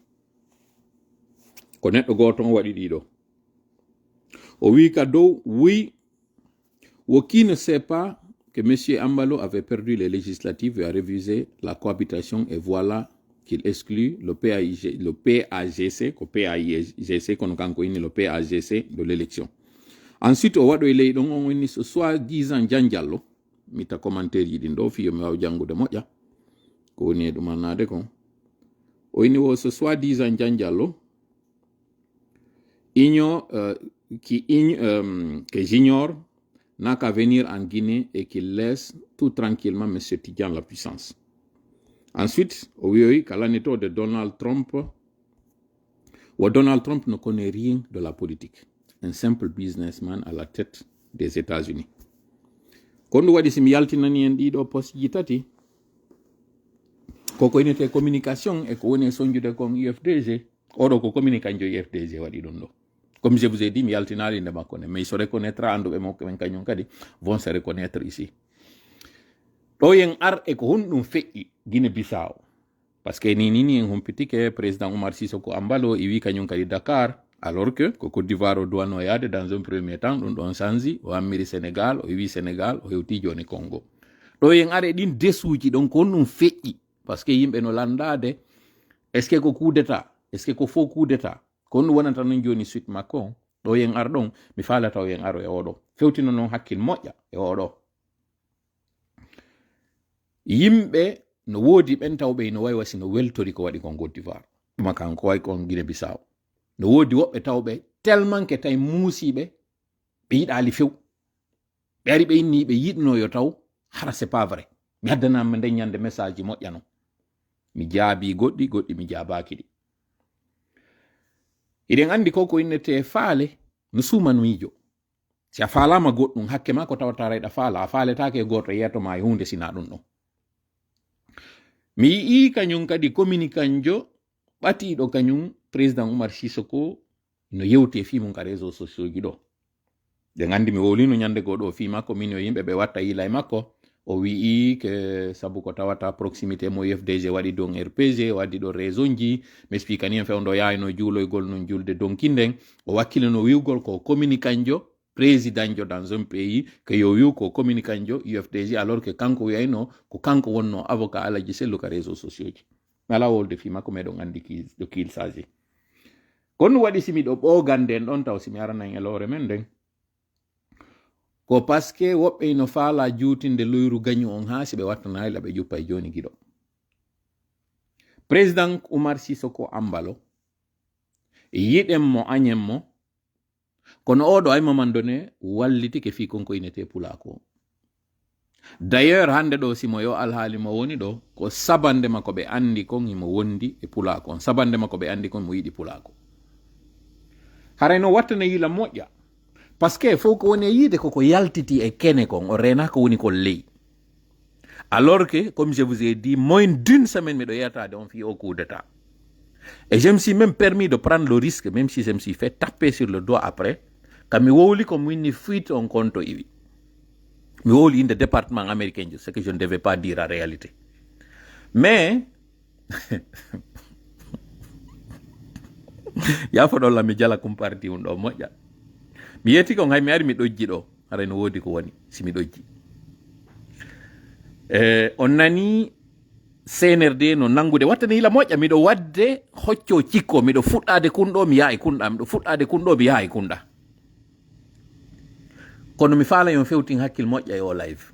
ko neɗɗo goto on waɗi ɗiɗo. O wi ka dow oui, qui ne sait pas que M. Ambalo avait perdu les législatives et a révisé la cohabitation, et voilà qu'il exclut le PAGC, le PAGC de l'élection. Ensuite, au wado ile don on woni so soi-disant janjallo, mita commentaire yi din do fi yo mi waw jangude moƴƴa ko woni e ɗumanade kon. O woni wo so soi-disant janjallo que j'ignore n'a qu'à venir en Guinée et qu'il laisse tout tranquillement M. Tidjan la puissance. Ensuite, oui, Kalaneto de Donald Trump. Donald Trump ne connaît rien de la politique. Un simple businessman à la tête des États-Unis. Quand on voit des yaltinani en dido post jitati, koko inete communication et ko woni sonjude kon UFDG, odo ko communicanjo UFDG wadi don do. Comme je vous ai dit, mais il se reconnaîtra vont se reconnaître ici. Doyen ar e ko hundum fe'i Guinée-Bissau. Parce que ni en humpiti que président Omar Sissoko Ambalo iwi kanyum kadi Dakar, alors que Côte d'Ivoire doit noyade dans un premier temps, on sanzi, o amiri Sénégal, o iwi Sénégal, o hewti joni Congo. Doyen ar e din desuji donc hundum fe'i parce que yimbe no landade est-ce que ko coup d'état, est-ce que ko faux coup d'état? Kon wonata non joni suite makko do yen ar don mi falata o yen aro e odo fewtino non hakkil moƴƴa e odo yimɓe no woodi ɓen tawɓe no way wasi no weltori ko waɗi kon Côte d'Ivoire ɗuma kanko way kon Guinée-Bissau no woodi woɓɓe tawɓe tellement ke tay muusiɓe ɓe yiɗali few ɓe ari ɓe inni ɓe yiɗno yo taw hara c'est pas vrai mi haddanama nde ñande message ji moƴƴa non mi jaabi goɗɗi mi jaabaki ɗi. Iɗen andi koko innete faale no sumanuijo. Si a faalama goɗɗum hakke ma ko tawata rayɗa faala, a faaletake e goto yetoma e hunde sina ɗum ɗon. Mi yii kañum kadi communicanjo ɓatiɗo kañum président Oumar Sissoko no yewti e fimum ka réseaux sociaux ji ɗo. Ɗen andi mi wowlino ñande goɗo fi makko min yo yimɓe ɓe watta yila e makko o wii que sabu ko tawata proximité mo UFDG waɗi don RPG waɗi ɗo réseau ji mi expliquani en fewndo yayno juuloygol non julde donkinden o wakkilino wiwgol ko communicanjo président jo dans un pays que yo wiw ko communicanjo UFDG alors que kanko wiyayno ko kanko wonno avocat alaji sellu ka réseaux sociaux ji ala wolde fi makko meɗon andi ɗo kilsaji kono waɗi simi ɗo ɓoganden ɗon taw simi aranan e lore men nden ko parce que woɓɓe no faala juutinde loyru gañu on ha si ɓe wattanayla ɓe juppa e joni giɗo. Président Oumar Sissoko Ambalo yiɗen mo añen mo kono oɗo ay mamandone walliti ke fi konko inete pulako. D'ailleurs hande ɗo simo yo alhaali mo woni ɗo ko sabande makko ɓe andi kon himo wondi e pulako sabande makko ɓe andi kon mo yiɗi pulako. Haray no wattana yila moƴƴa parce que faut ko woni yide koko yaltiti e kene kon o rena ko woni ko ley. Alors que comme je vous ai dit moins d'une semaine mi ɗo yetade on fi au coup d'état. Et je me suis même permis de prendre le risque même si je me suis fait taper sur le doigt après quand mi wowli ko winni fuite on compte iwi. Mi wowli inde département américain ce que je ne devais pas dire en réalité. mais yafo ɗon la mi jala comparti un ɗo moƴƴa mi yetti ko hay mi ari mi ɗojji ɗo ara no wodi ko woni si mi ɗojji on nani CNRD no nangude wattani hila moƴƴa miɗo wadde hocco cikko miɗo fuɗɗade kunɗo mi yaha e kunɗa miɗo fuɗɗade kunɗo mi yaha e kunɗa kono mi faala yon fewtin hakkil moƴƴa e o live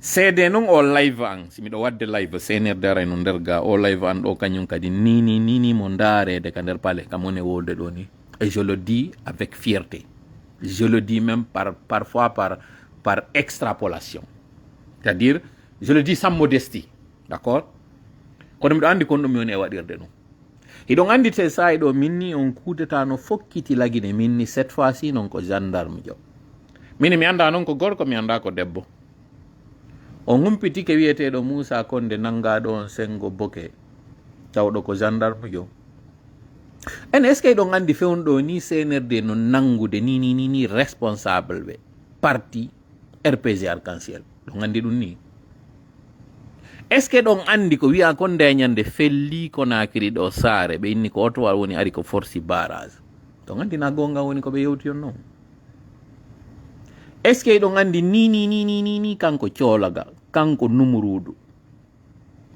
seede noon o live an si miɗo wadde live CNRD ara no nder ga o live an ɗo kañum kadi nini mo ndaarede ka nder pale kam woni wolde ɗo ni et je le dis avec fierté je le dis même parfois par extrapolation c'est-à-dire je le dis sans modestie d'accord kono miɗo andi kon ɗum mi woni e waɗirde ɗum hiɗon andi te sahi ɗo minni on kudeta no fokkiti lagine minni cette fois ci noon ko gendarme jo mini mi anda noon ko gorko mi anda ko debbo on humpitike wiyeteɗo Moussa Konde nangaɗo on sengo boke tawɗo ko gendarme jo en est ce que ɗon andi fewnɗo ni CNRD no nangude ni responsable ɓe parti RPG Arc-en-Ciel ɗon andi ɗum ni est ce que ɗon andi ko wiya kon ndeñande felli Konakiri ɗo saare ɓe inni ko otowa woni ari ko forci barrage ɗon andi na gonga woni ko ɓe yewti on noon est ce que ɗon andi ni kanko coolaga kanko numurudu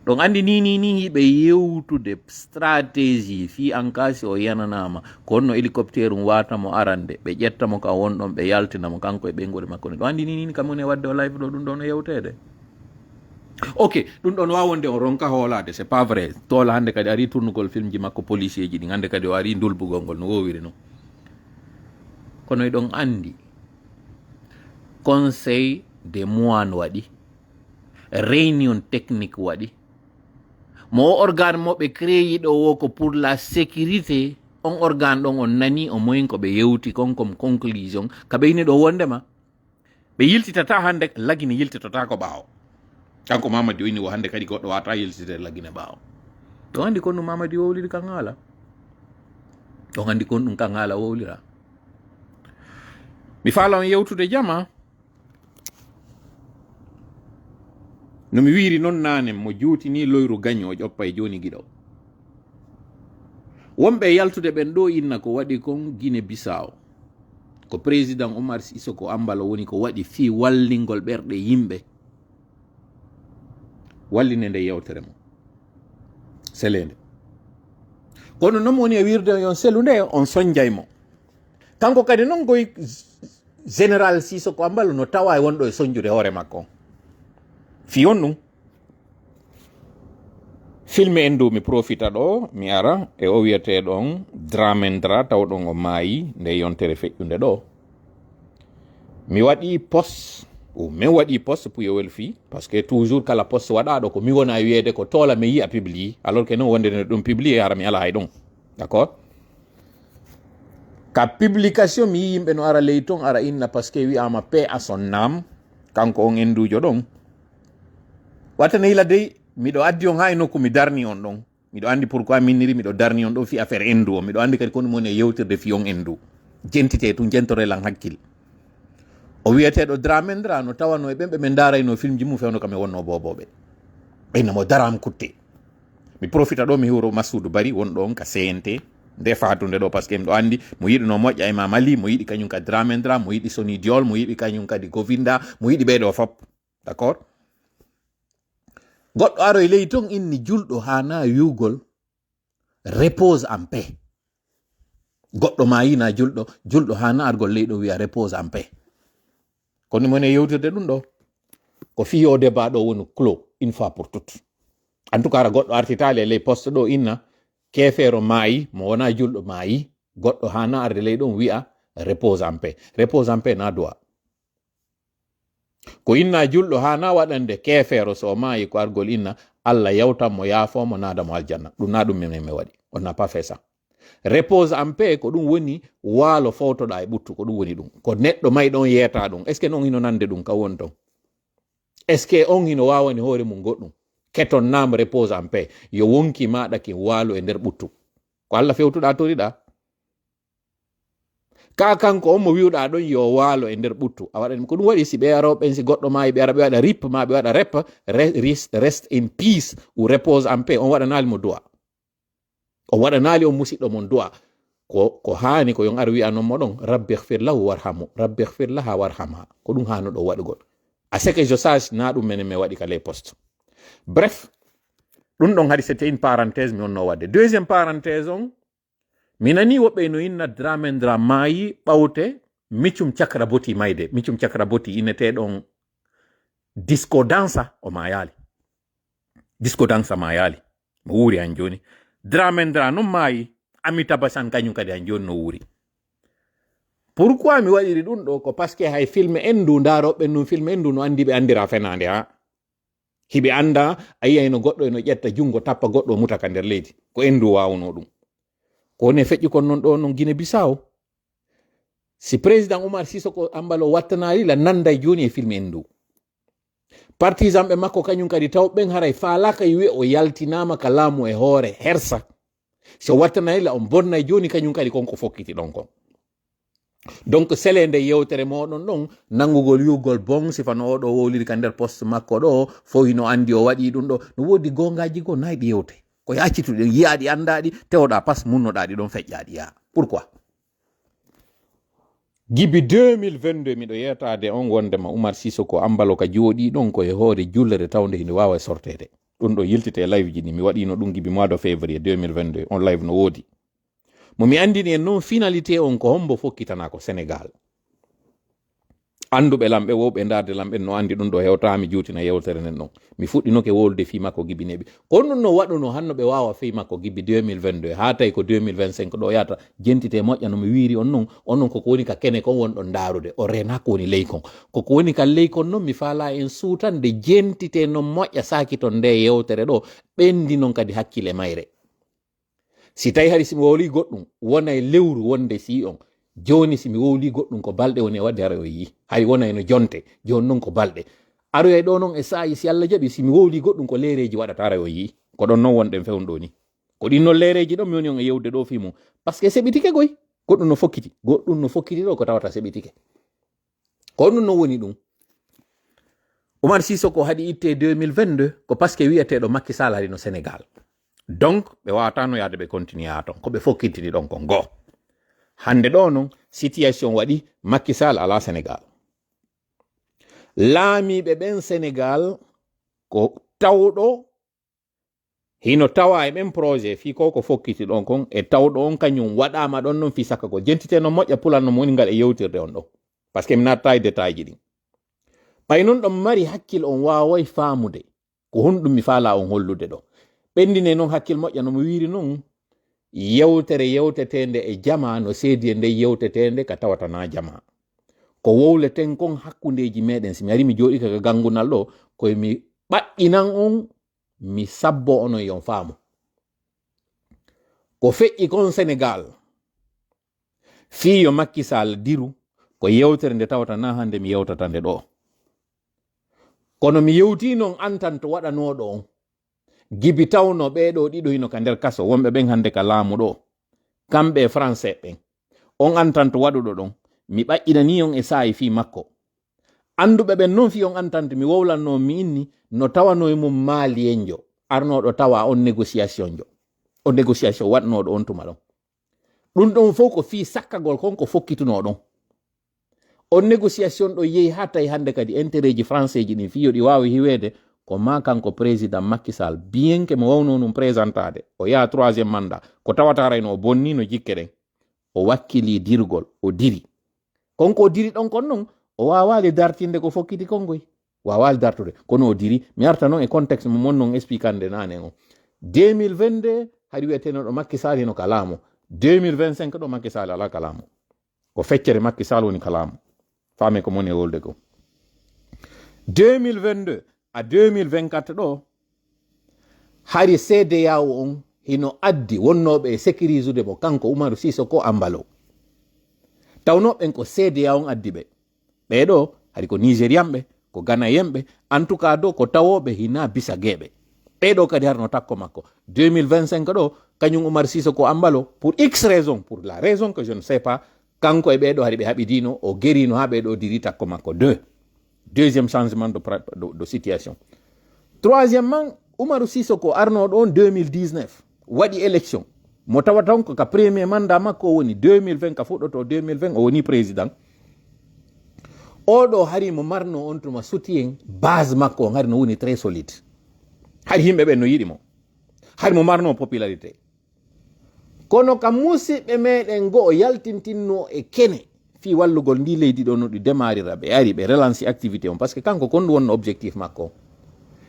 ɗon andi ni ɓe yewtude stratégie fi en kasi o yananama ko honno hélicoptère watamo arande ɓe ƴettamo ka wonɗon ɓe yaltinamo kanko e ɓeygore makko ni ɗon andi ni kam woni wadde o live ɗo ɗum ɗon no yewtede ok ɗum ɗon wawonde o ronka hoolade c'est pas vrai toola hande kadi ari tournugol film ji makko policier ji ɗi hande kadi o ari ndulbugol ngol no wowiri no kono eɗon andi conseil des moines waɗi réunion technique waɗi mo organe moɓe créyi ɗo wo ko pour la sécurité on organe ɗon on nani o moyin ko ɓe yewti kon comme conclusion ka ɓeyni ɗo wondema ɓe yiltitata hande lagine yiltitata ko ɓaawo kanko Mamadi o inni o hande kadi goɗɗo wata yiltitede lagine ɓaawo ɗon andi kon ɗum Mamadi wowliri kan haala ɗon andi kon ɗum kan haala wowlira mi faala on yewtude jama no mi wiiri noon nane mo juutini loyru gagne o ƴoppa e joni giɗo wonɓe yaltude ɓen ɗo inna ko waɗi kon Guinée Bissau ko président Omar Sissoko Ambalo woni ko waɗi fi wallingol ɓerɗe yimɓe walline nde yewtere mo selende kono noon woni e wirde yon selu nde on soñjay mo kanko kadi noon koye général Sissoko Ambalo no tawa e wonɗo e soñjude hoore makko fi on ɗum filme en du mi profita ɗo mi ara e o wiyeteɗon Dramendra tawɗon o maayi nde yontere feƴƴunde ɗo mi waɗi poste min waɗi poste puyowel fi par ce que toujours kala poste waɗaɗo ko mi wona wiyede ko toola mi yiya publie alors que non wonde ne ɗum publie ara mi ala hay ɗon d' accord ka publication mi yi yimɓe no ara ley ton ara inna par ce que wiyama paix à son âme kanko on endujo ɗon wattane hila dey miɗo addi on ha e nokku mi darni on ɗon miɗo andi pourquoi minniri miɗo darni on ɗon fi affaire endu o miɗo andi kadi kono moni e yewtirde fi on endu jentite tum jentorelan hakkille o wiyeteɗo Dramendra no tawano e ɓenɓe min darayno film ji mum fewno kam e wonno boboɓe ɓeynamo daram kutte mi profita ɗo mi hiwro Massoudou Bari wonɗo on ka CNT nde fatunde ɗo par ce que miɗo andi mo yiɗi no moƴƴa e Mamali mo yiɗi kañum kadi Dramendra mo yiɗi Sony Diol mo yiɗi kañum kadi Govinda mo yiɗi ɓeɗo fop d' accord goɗɗo aro e ley ton inni julɗo hana wiwgol repose en paix goɗɗo ma yina julɗo hana argol ley ɗo wiya repose en paix kono mone yewtirde ɗum ɗo ko fi o débat ɗo woni clos une fois pour toute en tout cas ara goɗɗo artitali e ley poste ɗo inna kefeero maayi mo wona julɗo maayi goɗɗo hana arde ley ɗon wiya repose en paix na dowa ko inna julɗo hana waɗande kefeero so maayi ko argol inna Allah yawtan mo yaafomo nadamo aljanna ɗum na ɗum minen mi waɗi on n'a pas fait ça repose en paix ko ɗum woni waalo fawtoɗa e ɓuttu ko ɗum woni ɗum ko neɗɗo may ɗon yeeta ɗum est ce que non hino nande ɗum ka woni ton est ce que on hino wawani hoore mum goɗɗum keton nam repose en paix yo wonki maɗa ki waalo e nder ɓuttu ko Allah fewtuɗa toriɗa ka kanko on mo wiwɗa ɗon yo waalo e nder ɓuttu a waɗani ko ɗum waɗi si ɓe aroɓen si goɗɗo maayi ɓe ara ɓe waɗa rip ma ɓe waɗa rep rest in peace ou repose en paix on waɗanali mo du'a on waɗanali on musidɗo mon du'a ko hani ko yon ar wi'a non moɗon rabbi ighfir lahu warhamu rabbi ighfir laha warhamha ko ɗum hano ɗo waɗugol a ce que je sache na ɗum menen mi waɗi ka les poste bref ɗum ɗon hadi c'était une parenthèse mi wonno wadde deuxième parenthèse on mi nani woɓɓe no inna Dramendra maayi ɓawte Miccum Chakraborty mayde Miccum Chakraborty inneteɗon disco dansa o mayali disco dansa mayali mo wuuri han joni Dramendra non maayi Amitabh Bachchan kañum kadi han joni no wuuri pourquoi mi waɗiri ɗum ɗo ko parce que hay filme endu daroɓe num filme endu no andi ɓe andira fenande ha hiɓe anda a yiyay no goɗɗo eno ƴetta jungo tappa goɗɗo mutaka nder leydi ko endu wawno ɗum ko woni feƴƴi kon non ɗo non Guinée Bissau si président Oumar Sissoko Ambalo wattanali la nanday joni e filme endu partisan ɓe makko kañum kadi taw ɓen haray falaka yiwi o yaltinama ka laamu e hoore hersa so wattanali la on bonnay joni kañum kadi konko fokkiti ɗon kon donc sele nde yewtere moɗon ɗon nangugol yugol bon sifano oɗo wowliri ka nder poste makko ɗo fo hino andi o waɗi ɗum ɗo no wodi gongaji go nayɗi yewte ko yaccituɗe yiyaɗi andaɗi tewoɗa pas munnoɗaɗi ɗon feƴƴaɗi ya pourquoi gibi 2022 miɗo yetade on wondema Oumar Sissoko Ambalo ka jooɗi ɗon ko e hoore jullere tawde hino wawa sortede ɗum ɗo yiltite live ji ni mi waɗino ɗum gibi mois de février 2022 on live no woodi mo mi andini en noon finalité on ko hombo fokkitana ko Sénégal anduɓe lamɓe wowɓe darde lamɓe no andi ɗum ɗo hewtami juutina yewtere nden ɗon mi fuɗɗinoke wolde fi makko gibi neɓi kono ɗum no waɗuno hanno ɓe wawa fi makko gibi 2022 ha tawi ko 2025 ɗo yata jentite moƴƴa no mi wiri on non koko woni ka kene kon wonɗon darude o rena ko woni ley kon koko woni ka ley kon noon mi faala en suutande jentite no moƴƴa sakiton nde yewtere ɗo ɓendi noon kadi hakkille mayre si tawi hari simi wowli goɗɗum wonay lewru wonde si on joni simi wowli goɗɗum ko balɗe woni e wadde ara o yi hay wonay no jonte joni noon ko balɗe aroyay ɗo noon e saayi si Allah jaɓi simi wowli goɗɗum ko lereji waɗata ara o yi ko ɗon noon wonɗen fewnɗo ni ko ɗin noon lereji ɗon mi woni on e yewde ɗo fimum par ce que seɓitike goy goɗɗum no fokkiti ɗo ko tawata seɓitike ko ɗum noon woni ɗum Oumar Sissoko haɗi itte 2022 ko par ce que wiyeteɗo Macky Sall haɗi no Sénégal donc ɓe wawatano yaade ɓe continue ha ton ko ɓe fokkitini ɗon kon goo hande ɗo noon situation waɗi Macky Sall ala Sénégal laamiɓe ɓen Sénégal ko tawɗo hino tawa e ɓen projet fi ko fokkiti ɗon kon e tawɗo on kañum waɗama ɗon noon fi sakka ko jentite no moƴƴa pulanno mo woni ngal e yewtirde on ɗo par ce que mi natta e détail ji ɗin ɓay noon ɗon mari hakkille on waway faamude ko honɗum mi faala on hollude ɗo ɓendine noon hakkille moƴƴa nomo wiri noon yewtere yewtetende e jama no seedi e nde yewtetende ka tawatana jama ko wowleten kon hakkundeji meɗen si mi ari mi jooɗi kaka gangunal ɗo koye mi ɓaƴƴinan on mi sabbo onon yon faamu ko feƴƴi kon Sénégal fiyo Macky Sall diru ko yewtere nde tawatana hande mi yewtata nde ɗo kono mi yewti noon antan to waɗanoɗo on gibi tawno ɓeɗo ɗiɗo hino ka nder kaso wonɓe ɓen hande ka laamu ɗo kamɓe français ɓen on antanto waɗuɗo ɗon mi ɓaƴƴinani on e saayi fi makko anduɓe ɓen noon fi on antante mi wowlanno mi inni no tawano e mum malien jo arnoɗo tawa on négociation jo o négociation waɗnoɗo on tuma ɗon ɗum ɗon fof ko fi sakkagol kon ko fokkituno ɗon on négociation ɗo yehi ha tawi hande kadi intérêt ji français ji ɗin fiyo ɗi wawi hiwede ko ma kanko président Macky Sall bien que mo wawno num présentade o yaha 3e mandat ko tawata rayno o bonni no jikke ɗen o wakkili dirgol o diri konko o diri ɗon kon noon o wawali dartinde ko fokkiti kongoy wawali dartude kono o diri mi arta noon e contexte mo mon noon expliquande nane on 2022 haɗi wiyeteno ɗo Macky Sall hino kalamo 2025 ɗo Macky Sall ala kalamo ko feccere Macky Sall woni kalamo fame ko moni e wolde ko 2022 a 2024 ɗo hari CEDEAO on hino addi wonnoɓe e sécuriser mo kanko Oumar Sissoko Ambalo tawnoɓen ko CEDEAO on addi ɓe ɓeɗo hari ko nigérian ɓe ko ganayen ɓe en tout cas do ko tawoɓe hina bisa gueɓe ɓeɗo kadi harno takko makko 2025 ɗo kañum Oumar Sissoko Ambalo pour x raison pour la raison que je ne sais pas kanko e ɓeɗo hari ɓe haɓidino o gerino ha ɓeɗo diri takko makko. Deuxième changement de situation. Troisièmement, Umaru Sisoko arnoɗo on 2019 waɗi élection mo tawa tan ko ka premier mandat makko o woni 2020 ka fuɗɗoto 2020 o woni président. Oɗo hari mo marno on tuma soutien base makko on hari no woni très solide, hari yimɓe ɓe no yiɗi mo, hari mo marno popularité. Kono kam musidɓe meɗen go o yaltintinno e kene fi wallugol ndi leydi ɗo no ɗi démarrira, ɓe ari ɓe relance activité on, par ce que kanko kon ɗum wonno objectif makko.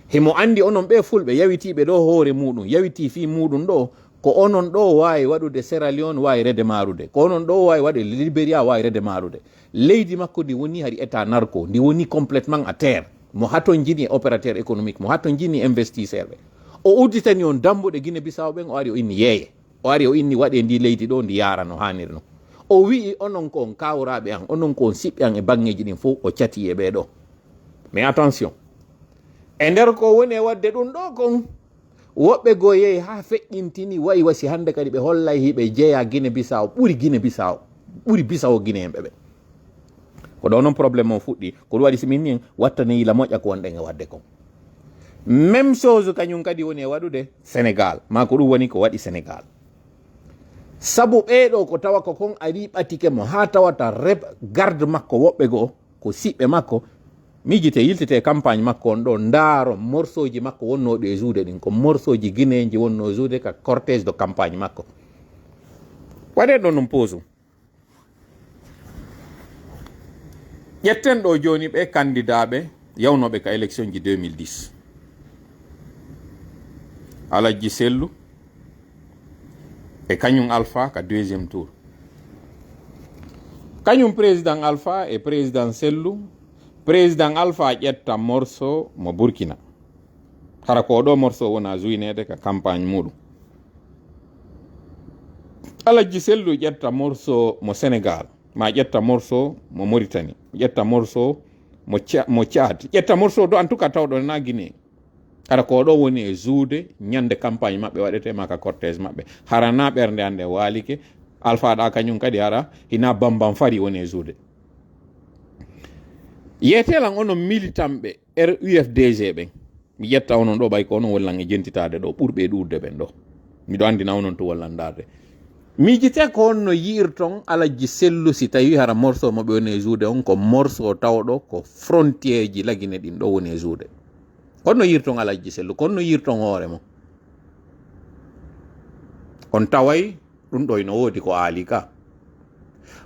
Himo andi onon ɓe fulɓe yawitiɓe ɗo hoore muɗum, yawiti fi muɗum ɗo ko onon ɗo wawi waɗude Sierra Leone wawi redemarude, ko onon ɗo wawi waɗude Libéria wawi redemarude. Leydi makko ndi woni hari état narco, ndi woni complètement à terre. Mo haton jini opérateur économique, mo haton jini investisseur ɓe. O udditani on dambuɗe Guinée Bissau ɓen, o ari o inni yeeye, o ari o inni waɗe ndi leydi ɗo ndi yara no hannirno. O wi'i onon ko on kawraɓe an, onon ko on siɓɓe an e bangeji ɗin fof o cati e ɓeɗo. Mais attention, e nder ko woni e wadde ɗum ɗo kon, woɓɓe go yehi ha feƴƴintini wayi wasi hande kadi ɓe hollay hiɓe jeeya Guinée Bissau ɓuri Guinée Bissau, ɓuri Bissau Guinée hemɓe ɓe. Ko ɗo noon probléme o fuɗɗi, ko ɗum waɗi simin ni wattani yila moƴƴa ko wonɗen e wadde kon. Même chose kañum kadi woni e waɗude Sénégal, ma ko ɗum woni ko waɗi Sénégal. Sabu ɓeɗo ko tawa ko kon ari ɓatike mo ha tawata garde makko woɓɓe go ko siɓɓe makko, mijite yiltite campagne makko on ɗo ndaaro morceau ji makko wonnoɗo e juude ɗin ko morceau ji guinéji wonno e juude ka cortège de campagne makko. Waɗe ɗo ɗum pose. Ƴetten ɗo joni ɓe candidat ɓe yawnoɓe ka élection ji 2010. Aladji Sellu e kañum Alpha ka deuxième tour. Kañum président Alpha e président Sellu, président Alpha ƴetta morceau mo Burkina, hara ko ɗo morceau wona juinede ka campagne muɗum. Aladji Sellu ƴetta morceau mo Sénégal, ma ƴetta morceau mo Mauritanie, ƴetta morceau mo Tchad, ƴetta morceau do en tout cas tawɗo na Guinée. Hara ko ɗo woni e juude ñande campagne maɓɓe waɗetema ka cortège maɓɓe, hara na ɓernde hande walike. Alpha ɗa kañum kadi hara hina bambam fari woni e juude. Yetelan onon militant ɓe RUFDG ɓen, mi ƴetta onon ɗo ɓay ko onon wallan e jentitade ɗo ɓurɓe ɗurde ɓen ɗo, miɗo andina onon to wallandarde. Mijite ko on no yirton Aladji Sellu si tawi hara morceau maɓe woni e juude on ko morceau tawɗo ko frontiére ji lagine ɗin ɗo woni e juude. Konno yirton Aladji Sellu, konno yirton hoore mo. On taway ɗum ɗo no woodi ko aali ka.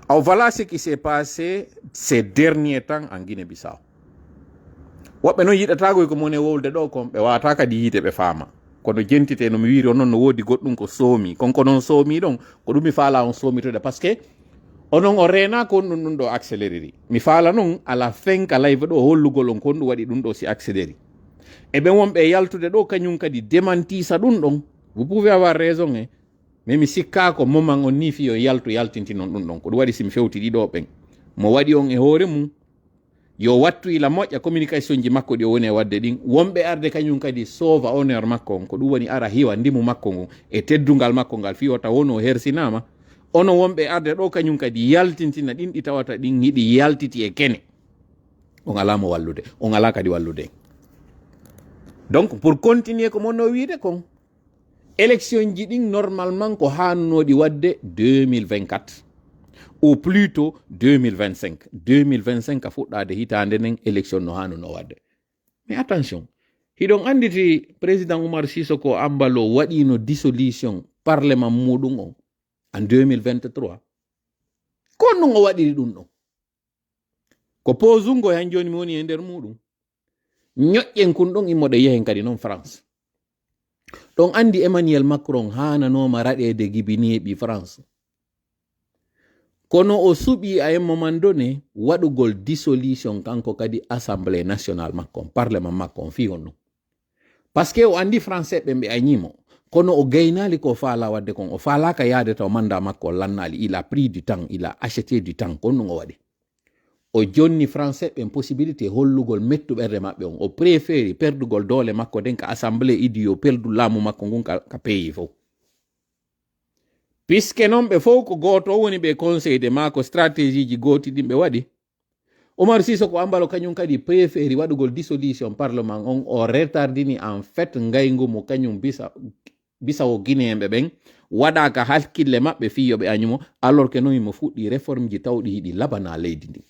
Alors voilà ce qui s'est passé ces derniers temps en Guinée-Bissau. Woɓɓe noon yiɗatagoy ko moni wolde ɗo kon ɓe wata kadi yiide ɓe faama. Kono jentite no mi wiri onon no woodi goɗɗum ko soomi. Konko noon soomi ɗon ko ɗum mi faala on soomitode par ce que onon o rena ko on ɗum ɗo accéléreri. Mi faala noon à la fin ka live ɗo hollugol on kon ɗum waɗi ɗum ɗo si accéléri. E ɓen wonɓe yaltude ɗo kañum kadi démentisa ɗum ɗon. Vous pouvez avoir raison hein. Mais mi sikka ko moment on ni fi o yaltintinon ɗum ɗon ko ɗum waɗi simi fewti ɗiɗo ɓen mo waɗi on e hoore mum yo wattu ila moƴƴa communication ji makko ɗi o woni e wadde ɗin, wonɓe arde kañum kadi sauva honneur makko on ko ɗum woni ara hiwa ndimu makko ngun e teddungal makko ngal fi o taw wono hersinama, ono wonɓe arde ɗo kañum kadi yaltintina ɗin ɗi tawata ɗin yiɗi yaltiti e kene, on ala mo wallude, on ala kadi wallude. Donc pour continuer ko monno wiide kon, élection ji ɗin normalement ko hannoɗi wadde 2024 ou plutôt 2025. 2025 a fuɗɗade hitande nden élection no hannuno wadde. Mais attention, hiɗon anditi président Oumar Sissoko Ambalo waɗino dissolution parlement muɗum o en 2023. Kon ɗum o waɗiri ɗum ɗon ko posungo han joni mi woni e nder muɗum ñoƴƴen kun ɗon immoɗe yehen kadi noon France. Ɗon andi Emmanuel Macron hananoma raɗede gibineɓi France, kono o suɓi a moment donné waɗugol dissolution kanko kadi assemblée nationale makko, parlement makko fi on ɗum, parce que o andi français ɓe ɓe añimo, kono o gaynali ko faala wadde kon, o faalaka yaade taw mandat makko lannali, il a pris du temps, il a acheté du temps, kon ɗum o waɗi. O jonni français ɓen possibilité hollugol mettuɓerde maɓɓe on, o préféri perdugol doole makko den ka assemblée idi yo perdu laamu makko ngun ka pays fof. piske noon ɓe fof ko gooto woni ɓe conseil de ma ko stratégie ji gootiɗin ɓe waɗi. Oumar Sissoko Embalo kañum kadi préféri waɗugol dissolution parlement on o retardini en fait ngaygu mo kañum bisawo guinéenɓe ɓen waɗaka hakkille maɓɓe fiyoɓe añumo alors que noon mo fuɗɗi réforme ji tawɗi hiɗi labana leydi ndi.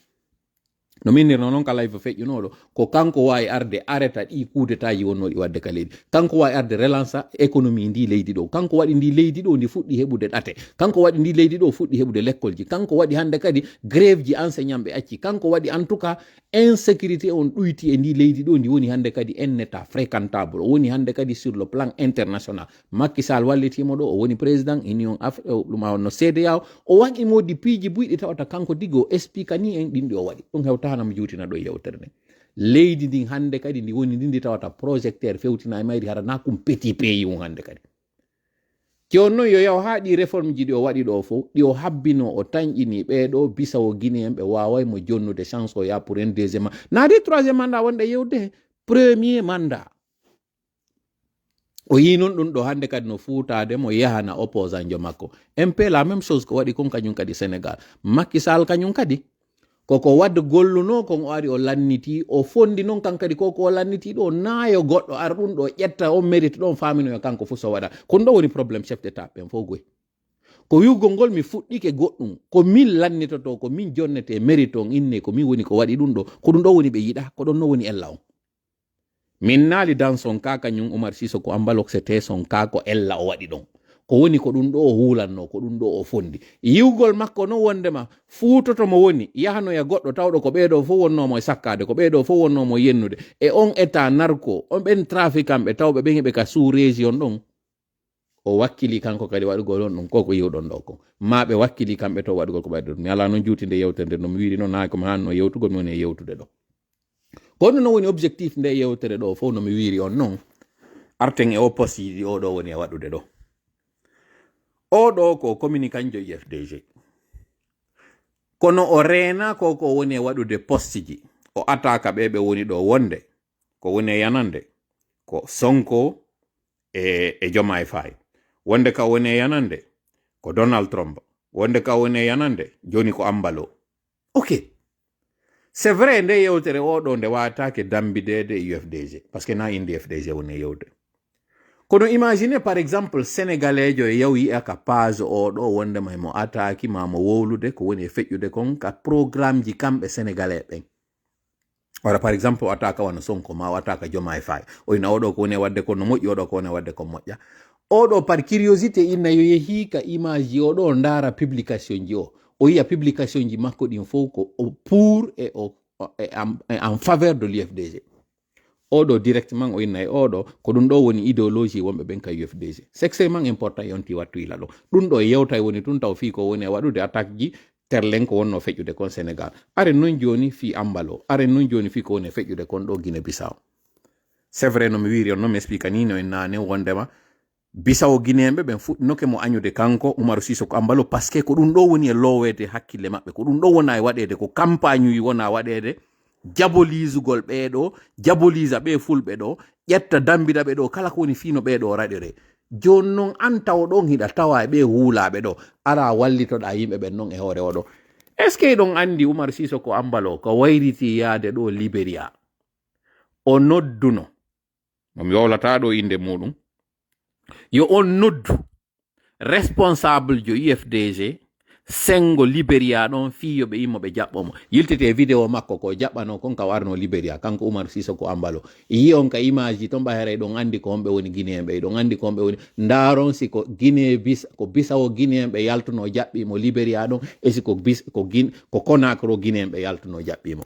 no minnirno noon kala fo feƴƴunoɗo ko kanko wawi arde arrêta ɗi kudetaji wonnoɗi wadde ka leydi, kanko wawi arde relance économie ndi leydi ɗo, kanko waɗi ndi leydi ɗo ndi fuɗɗi heɓude ɗate, kanko waɗi ndi leydi ɗo fuɗɗi heɓude l'école ji, kanko waɗi hande kadi grève ji enseignant ɓe acci, kanko waɗi en tout cas insécurité on ɗuyti e ndi leydi ɗo ndi woni hande kadi en état fréquentable, o woni hande kadi sur le plan international. Macky Sall wallitimo ɗo, o woni président union ɗum no CEDEAO, o waɗi modi piiji buyɗi tawata kanko digo explique ni en ɗinɗi o waɗi ɗum hewtanamo juutina ɗo yewtere nde. Leydi ndin hande kadi ndi woni ndi tawata projecteur fewtina e mayri hara na kum petit pays on hande kadi. Jon noon yo yaw ha ɗi réforme ji ɗi o waɗi ɗo fof ɗi o habbino o tañƴini ɓeɗo bisawo guinéen ɓe waway mo jonnude chance o ya pour un deuxiéme naadi troisiéme mandat wonɗe yewde premier mandat. O yi noon ɗum ɗo hande kadi no fuutade mo yahana opposant jo makko. MP la même chose ko waɗi kon kañum kadi Sénégal. Macky Sall kañum kadi koko wadde golluno kon o ari o lanniti o fondi noon kan kadi koko o lanniti ɗo naayo goɗɗo ar ɗum ɗo ƴetta on mérite ɗon faminoyo kanko fof so waɗa. Kono ɗo woni probléme chef d'état ɓen fof goy ko wiwgol ngol mi fuɗɗike goɗɗum ko min lannitoto ko min jonnete mérite on inne ko min woni ko waɗi ɗum ɗo ko ɗum ɗo woni ɓe yiɗa ko ɗon no woni ella on. Min naali dans son cas kañum Oumar Sissoko Embalo c'était son cas ko ella o waɗi ɗon ko woni ko ɗum ɗo o hulanno ko ɗum ɗo o fondi yiwgol makko no wondema fuutoto mo woni yahanoya goɗɗo tawɗo ko ɓeeɗo fof wonnomo e sakkade ko ɓeeɗo fof wonnomo yennude e on état narko on ɓen trafiquant ɓe tawɓe ɓen heɓe ka sous région ɗon o wakkili kanko kadi waɗugol on ɗum koko yiwɗon ɗo ko ma ɓe wakkili kamɓe to waɗugol ko ɓayde ɗum mi ala noon juutinde yewtere no mi wiiri noon ha komi hanno yewtugol mi woni e yewtude ɗo kono no woni objectif nde yewtere ɗo fof no mi wiiri on noon arten e o poste yiɗi oɗo woni e waɗude ɗo. Oɗo ko communicant jo IFDG kono o reena koko woni e waɗude poste ji o ataka ɓe woni ɗo wonde ko woni e yanande ko Sonko e Diomaye Faye, wonde ka woni e yanande ko Donald Trump, wonde ka woni e yanande joni ko Embalo. Ok, c'est vrai nde yewtere oɗo nde watake dambidede UFDG parce que na indi FDG woni e yewde. Kono imagine par exemple sénégalais jo e yawi aka page oɗo wonde may mo ataki ma mo wowlude ko woni e feƴƴude kon ka programme ji kamɓe sénégalais ɓen. Ora par exemple o ataka wana Sonko ma o ataka Diomaye Faye o ina oɗo ko woni e wadde kon no moƴƴi oɗo ko woni e wadde kon moƴƴa. Oɗo par curiosité inna yo yehi ka image ji oɗo ndara publication ji o yiya publication ji makko ɗin fof ko pour et en faveur de l'UFDG. Oɗo directement o inna e oɗo ko ɗum ɗo woni idéologie wonɓe ɓen ka UFDG. C'est extrêmement important yonti wattu ila ɗo ɗum ɗo yewta woni tun taw fi ko woni e waɗude attaque ji terlen ko wonno feƴƴude kon Sénégal. Are non joni fi Embalo, are non joni fi ko woni e feƴƴude kon ɗo Guinée Bissau. C'est vrai no mi wiri on no mi explique ni no en nane wondema Bissau Guinéenɓe ɓen fuɗɗinoke mo añude kanko Oumar Sissoko Embalo parce que ko ɗum ɗo woni e lowede hakkille maɓɓe ko ɗum ɗo wona e waɗede ko campagne uji wona waɗede jabolisugol ɓeɗo jabolisa ɓe fulɓe ɗo ƴetta dambida ɓe ɗo kala ko woni fino ɓeɗo raɗire joni noon an taw ɗon hiɗa tawa e ɓe huulaɓe ɗo ara wallitoɗa yimɓe ɓen noon e hoore oɗo. Est ce que ɗon andi Oumar Sissoko Embalo ko wayriti yaade ɗo Libéria o nodduno mi wowlata ɗo inde muɗum yo on noddu responsable jo UFDG sengo Libéria ɗon fiyoɓe immoɓe jaɓɓomo yiltete vidéo makko ko jaɓɓano kon ka warno Libéria kanko Oumar Sissoko Embalo yi on ka image ji ton ɓahera ɗon andi ko homɓe woni Guinéen ɓe ɗon andi ko homɓe woni ndaron si ko Guinée ko Bissau Guinéen ɓe yaltuno jaɓɓimo Libéria ɗon e si ko Conakry Guinéen ɓe yaltuno jaɓɓimo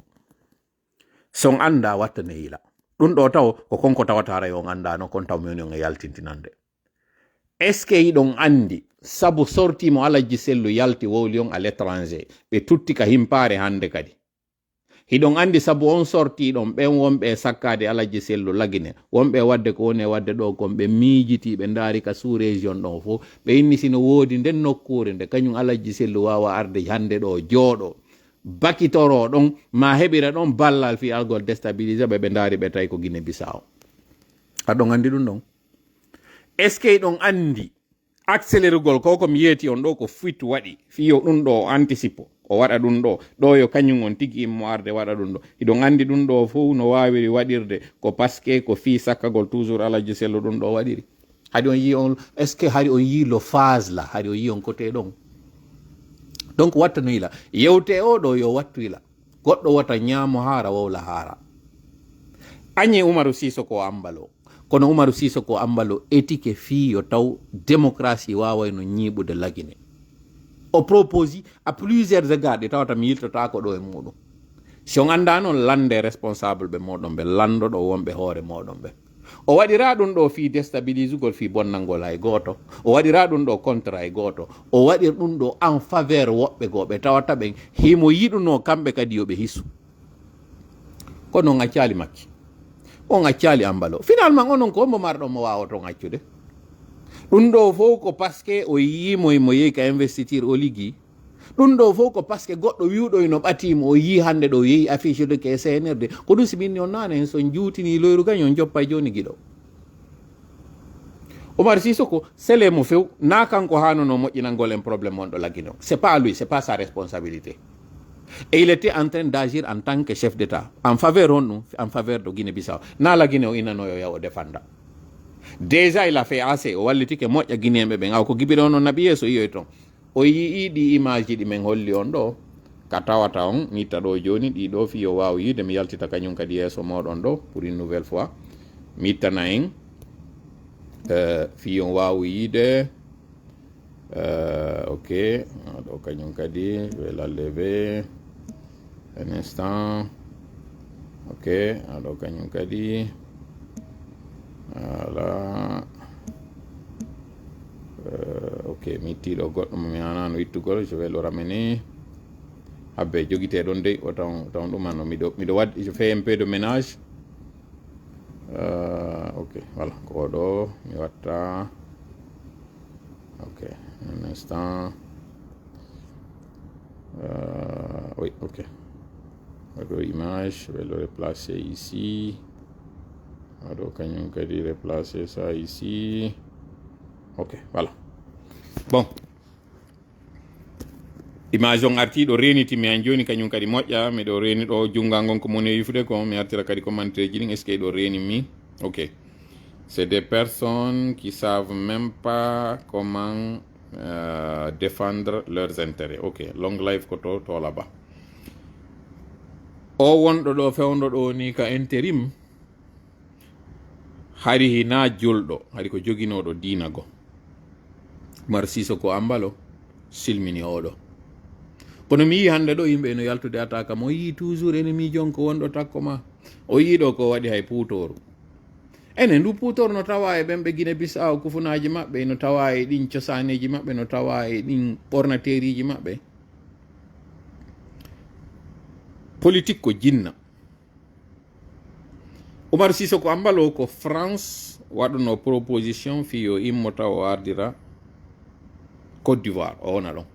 son anda wattane yila ɗum ɗo taw ko konko tawatara yo on andano kon taw mi woni on e yaltintinande. Est ce que yiɗon andi sabu sortimo Alaji Sellu yalti wowli on à l'étranger ɓe tutti ka himpare hande kadi hiɗon andi sabu on sorti ɗon ɓen wonɓe sakkade Alaji Sellu lagine wonɓe wadde ko woni wadde ɗo kon ɓe miijiti ɓe ndaari ka sous région ɗon fof ɓe inni sino woodi nden nokkure nde kañum Alaji Sellu wawa arde hande ɗo jooɗo bakitoro ɗon ma heɓira ɗon ballal fi algol déstabilisé ɓe ndaari ɓe tawi ko Guinée Bissau aɗon andi ɗum ɗon. Est ce que ɗon andi accélérugol ko mi yeeti on ɗo ko fuit waɗi fiyo ɗum ɗo anticipe o waɗa ɗum ɗo yo kañum on tigi immo arde waɗa ɗum ɗo iɗon andi ɗum ɗo fof no waawiri waɗirde ko pasque ko fi sakkagol toujours alaji sello ɗum ɗo waɗiri haɗi on yi on est ce que haɗi on yi lo phase la haɗi on yi on côté ɗon donc watta no ila yewte o ɗo yo wattu ila goɗɗo wata ñaamo haara wowla haara añe Umaru Sisoko ambalo kono Umaru Sisoko ambalo éthique fiyo taw démocratie wawayno ñiiɓude lagine o proposi à plusieurs égards ɗi tawata mi yiltotako ɗo e muɗum si on anda noon lande responsable ɓe moɗon ɓe landoɗo wonɓe hoore moɗon ɓe o waɗira ɗum ɗo fi déstabilisugol fi bonnalngol hay goto o waɗira ɗum ɗo contre hay goto o waɗir ɗum ɗo en faveur woɓɓe goo ɓe tawata ɓen himo yiɗuno kamɓe kadi yoɓe hissu kono on accali makki on accali ambalo finalement onon ko mbo marɗo mo wawaton accude ɗum ɗo fof ko pasque o yimo mo yehi ka investiture o liggi ɗum ɗo fof ko pasque goɗɗo wiwɗo no ɓatimo o yi hande ɗo yehi affiche de ke CNRD ko ɗum siminni on nane en son juutini loyru gañ on joppa joni guiɗo Omar Sisoko sele mo few na kanko hanono moƴƴinangol en probléme on ɗo laggino c'est pas lui c'est pas sa responsabilité et il était en train d'agir en tant que chef d'état en faveur on ɗum en faveur de Guinée-Bissau na la Guinée o inanoyo yaw o défenda déjà il a fait assez o wallitike moƴƴa guinéenɓe ɓen aw ko gibiɗo on nabi yeeso yiyoy ton o yii ɗi image ji ɗi men holli on ɗo ka tawata on mi itta ɗo joni ɗiɗo fiyo waw yiide mi yaltita kañum kadi yeeso moɗon ɗo pour une nouvelle fois mi ittana en fiyo waw yiide ok ɗo kañum kadi je la lever un instant ok aɗo kañum kadi voilà ok mi ittiɗo goɗɗo mi anano ittugol je vais le ramener habbe joguiteɗon dey o taw ɗumanno miɗo waddi je fais un peu de ménage ok voilà ko ɗo mi watta ok un instant oui ok aɗo image je vais le replacer ici aɗo kañum kadi replacer ça ici ok voilà bon image on arti ɗo reniti mi an joni kañum kadi moƴƴa miɗo reni ɗo jungal ngon ko moni yifude ko mi artira kadi commentaire ji ɗin est ce que ɗo reni mi ok c'est des personnes qui savent même pas comment défendre leurs intérêts ok long life ko to là-bas o wonɗo ɗo fewdo ɗo ni ka intérim hari hina julɗo hari ko joguinoɗo dinago Umar Sisoko ambalo silmini oɗo kono mi yi hande ɗo yimɓe no yaltude ataka mo yi toujours ennemi jonko wonɗo takko ma o yiɗo ko waɗi hay puutoru ene ndu puutoru no tawa e ɓen ɓe Guinée-Bissau kufunaji maɓɓe no tawa e ɗin cosaneji maɓɓe no tawa e ɗin ɓornateriji maɓɓe politique ko jinna Umar Sisoko ambalo ko France waɗuno proposition fiyo immo taw o ardira Côte d'Ivoire o wona ɗon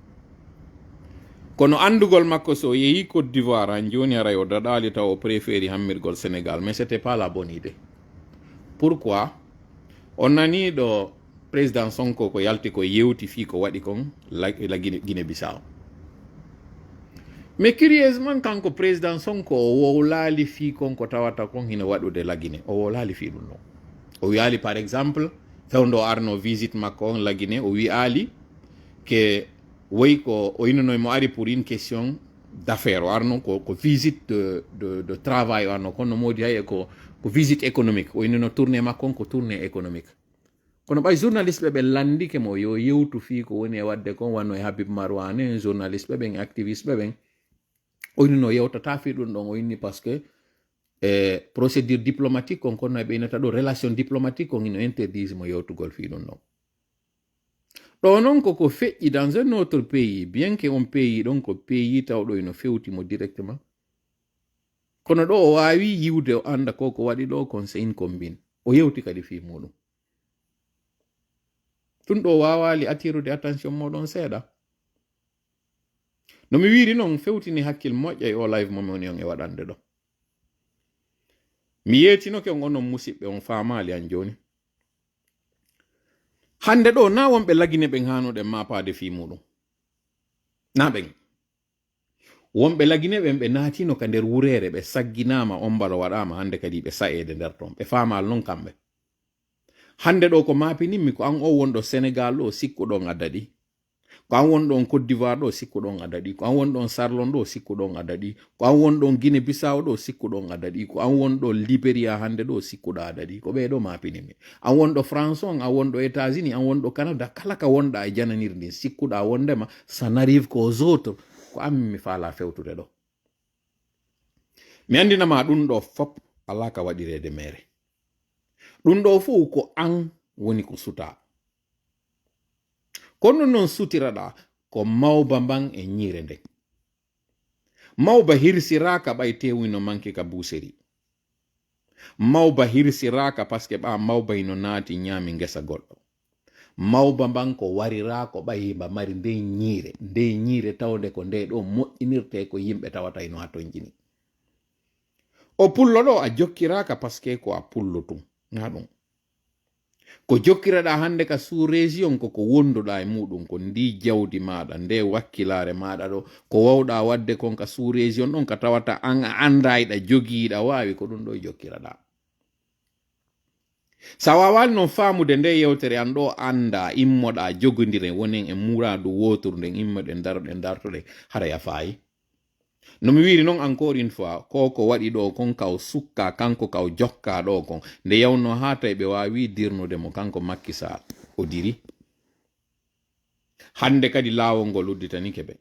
kono andugol makko so yeehi Côte d'Ivoire han joni aray o daɗali taw o préféri hammirgol Sénégal mais c'était pas la bonne idée pourquoi on nani ɗo président Sonko ko yalti ko yewti fi ko waɗi kon la Guinée-Bissau mais curieusement kanko président Sonko o wowlali fi kon ko tawata kon hina waɗude la Guinée o wowlali fi ɗum ɗon o wiyali par exemple fewndo arno visite makko on la Guinée o wiyali que woyi ko o innanoy mo ari pour une question d'affaire o arno ko visite de travail o arno kono modi hay ko visite économique o innano tourné makko on ko tourné économique kono ɓay journaliste ɓe landike mo yo yewtu fi ko woni e wadde kon wanno e Habib Marwane journaliste ɓe ɓen activiste ɓe ɓen o innino yewtata fi ɗum ɗon o inni par ce que procédure diplomatique kon kono e ɓeynata ɗo relation diplomatique kon ino interdise mo yewtugol fi ɗum ɗon ɗo noon koko feƴƴi dans un autre pays bien que on pays ɗon ko pays tawɗo ino fewtimo directement kono ɗo o wawi yiwde o anda koko waɗi ɗo kon c'est une combine o yewti kadi fi muɗum ɗum ɗo wawali attirude attention moɗon seeɗa no mi wiri noon fewtini hakkil moƴƴa e o live momi woni on e waɗande ɗo mi yeetinoke on onon musidɓe on famali an joni hande ɗo na wonɓe lagine ɓen hanuɗe mapade fi muɗum na ɓen wonɓe lagine ɓen ɓe natino ka nder wurere ɓe sagginama on balo waɗama hande kadi ɓe sa'ede nder ton ɓe famal non kamɓe hande ɗo ko mapininmi ko an o wonɗo Sénégal ɗo sikkuɗon addaɗi ko an wonɗon Côte d'Ivoire ɗo sikkuɗon addaɗi ko an wonɗon Sarlon ɗo sikkuɗon addaɗi ko an wonɗon Guinée Bissau ɗo sikkuɗon addaɗi ko an wonɗo Libéria hande ɗo sikkuɗa addaɗi ko ɓeɗo mapininmi an wonɗo France on an wonɗo États-Unis an wonɗo Canada kala ka wonɗa e jananirdi sikkuɗa wondema ça n'arrive qu'aux autres ko ammi mi faala fewtude ɗo mi andinama ɗum ɗo fop ala ka waɗirede mere ɗum ɗo fof ko an woni ko suta kono non sutiraɗa ko mawba mban e ñire nden mawba hirsiraka ɓay tewino manke ka buseri mawba hirsiraka paske ɓa mawba ino naati ñaami ngesa goɗɗo mawba mban ko warira ko ɓay himba mari nde ñire tawde ko nde ɗo moƴƴinirte ko yimɓe tawata ino ha ton jini o pullo ɗo a jokkiraka paske ko a pullo tum na ɗum ko jokkiraɗa hande ka sous région ko wonduɗa e muɗum ko ndi jawdi maɗa nde wakkilare maɗa ɗo ko wawɗa wadde kon ka sous région ɗon ka tawata an a anda iɗa jogiiɗa wawi ko ɗum ɗo jokkiraɗa sa wawani noon famude nde yewtere an ɗo anda immoɗa jogodire wonen e muradu wotoru nden immoɗe dartoɗe hara ya fayi no mi wiri noon encore une fois ko waɗi ɗo kon kaw sukka kanko kaw jokka ɗo kon nde yawno ha tawi ɓe wawi dirnude mo kanko Macky Sall o diri hande kadi lawol ngol udditanike ɓe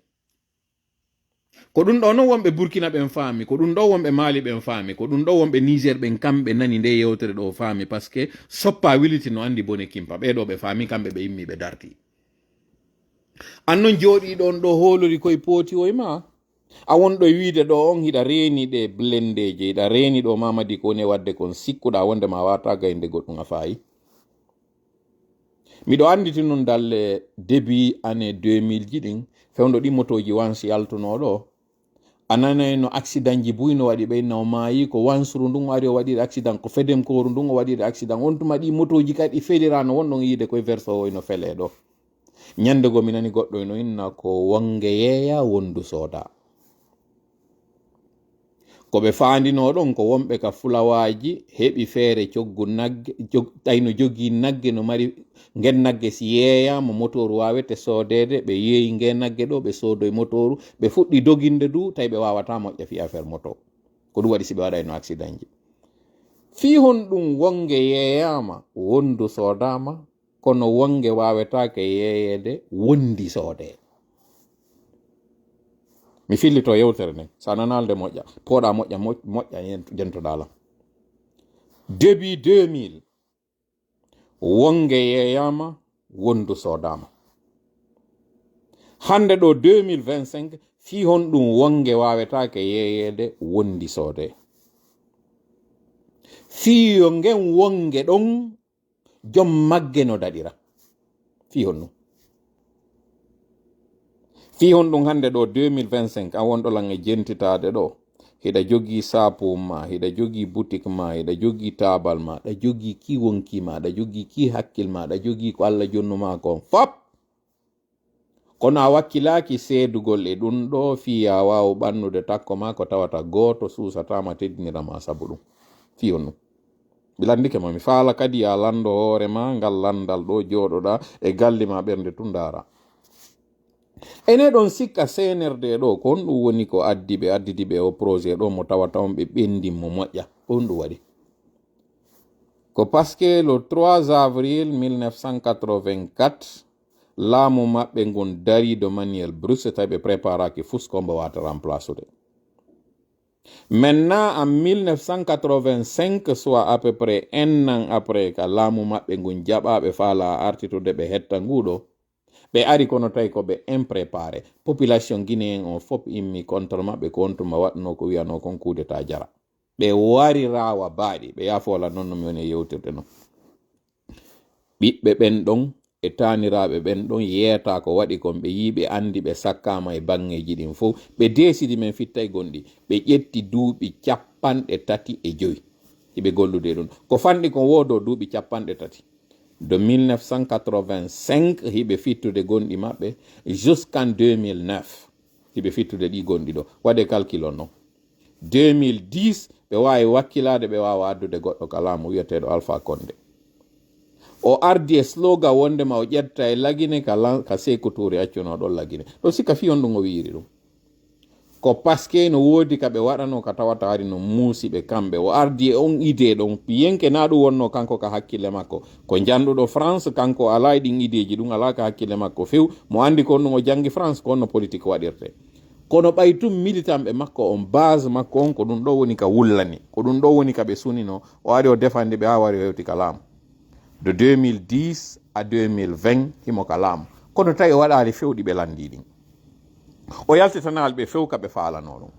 ko ɗum ɗo non wonɓe Burkina ɓen faami ko ɗum ɗo wonɓe Mali ɓen faami ko ɗum ɗo wonɓe Niger ɓen kamɓe nani nde yewtere ɗo faami par ce que soppa wiliti no andi bone kimpa ɓeɗo ɓe faami kamɓe ɓe immi ɓe darti an non jooɗi ɗon ɗo holori koye pooti oye ma a wonɗo wiide ɗo on hiɗa reeni ɗe blendeje hiɗa reeni ɗo mamadi ko woni wadde kon sikkuɗa wonde ma wata gaynde goɗɗum a fayi miɗo anditi noon dalle début année 2000 ji ɗin fewndo ɗi motoji wansi yaltunoɗo a nanay no accident ji buyno waɗi ɓeyna o maayi ko wansuru ndun ari o waɗiɗe accident ko fedem koru ndun o waɗiɗe accident on tuma ɗi motoji kadi feɗirano wonɗon yiide koye verso o ino fele ɗo ñande go mi nani goɗɗo ino inna ko wonge yeeya wondu sooda ko ɓe faandino ɗon ko wonɓe ka fulawaji heɓi feere coggu nagge tawno jogii nagge no mari ngen nagge si yeeyama motoru wawete soodede ɓe yeeyi ngen nagge ɗo ɓe soodoye motoru ɓe fuɗɗi doginde du tawi ɓe wawata moƴƴa fi affaire moto ko ɗum waɗi si ɓe waɗayno accident ji fi hon ɗum wonge yeeyama wondu soodama kono wonge wawetake yeeyede wondi soode mi fillito yewtere nden sa nanalde moƴƴa poɗa moƴƴa jentoɗalam début 2000 wonge yeeyama wondu soodama hande ɗo 2025 fi hon ɗum wonge wawetake yeeyede wondi soode fiyo ngen wonge ɗon jom magge no daɗira fi hon ɗum fi hon ɗum hande ɗo 2025 a wonɗo lan e jentitade ɗo hiɗa jogii sapum ma hiɗa jogii boutique ma hiɗa jogii tabal ma ɗa jogii ki wonki ma ɗa jogii ki hakkil ma ɗa jogii ko Allah jonnuma kon fop kono a wakkilaki seedugol e ɗum ɗo fiya wawu ɓannude takko ma ko tawata goto susatama teddinirama sabu ɗum fi on ɗum bilandike ma mi faala kadi ya lando hoore ma ngal landal ɗo joɗoɗa e galli ma ɓernde tundara ene ɗon sikka senerde ɗo ko on ɗum woni ko additiɓe o projet ɗo mo tawata on ɓe ɓendin mo moƴƴa on ɗum waɗi ko paske le 3 avril 1984 laamu maɓɓe ngon dari de manière brusque tawi ɓe préparaki fuskombo wata remplacude maintenant en 1985 soit à peu près 1 an après ka laamu maɓɓe ngon jaɓaɓe faala artitude ɓe hetta nguɗo ɓe ari kono tawi ko ɓe impréparé population guinéen on fop immi contre maɓɓe ko wontuma waɗno ko wiyano kon coup d'état jara ɓe wari rawa baaɗi ɓe yafola noon no mi woni e yewtirde noon ɓiɓɓe ɓen ɗon e taniraɓe ɓen ɗon yeeta ko waɗi kon ɓe yiɓe andi ɓe sakkama e bangeji ɗin fof ɓe desidi men fittay gonɗi ɓe ƴetti duuɓi 35 hiɓe gollude ɗum ko fanɗi kon wodo duuɓi 30 de 1985 hiɓe fittude gonɗi maɓɓe jusqu'en 2009 hiɓe fittude ɗi gonɗi ɗo. Waɗe calcul on non. 2010 ɓe wawi wakkilade, ɓe wawa addude goɗɗo kalamu wiyeteɗo Alpha Condé. O ardi e slogan wondema o ƴetta e lagine ka Sékou Touré accuno ɗon lagine ɗo sikka fi on ɗum o wiiri ɗum ko paske no woodi ka ɓe waɗano ka tawata ari no muusiɓe kamɓe. O ardi e on idée ɗon yenke na ɗum wonno kanko ka hakkille makko ko janɗuɗo France, kanko ala e ɗin ideji ɗum ala ka hakkille makko few. Mo andi ko ɗum o jangi France ko onno politique waɗirte, kono ɓaytum militant ɓe makko on base makko on ko ɗum ɗo woni ka wullani, ko ɗum ɗo woni ka ɓe sunino. O ari o defande ɓe ha wari o hewti ka laamu de 2010 à 2020 himo ka laamu, kono tawi o waɗali fewɗi ɓe landi ɗin. O yaltitanal ɓe few ka ɓe falano ɗum.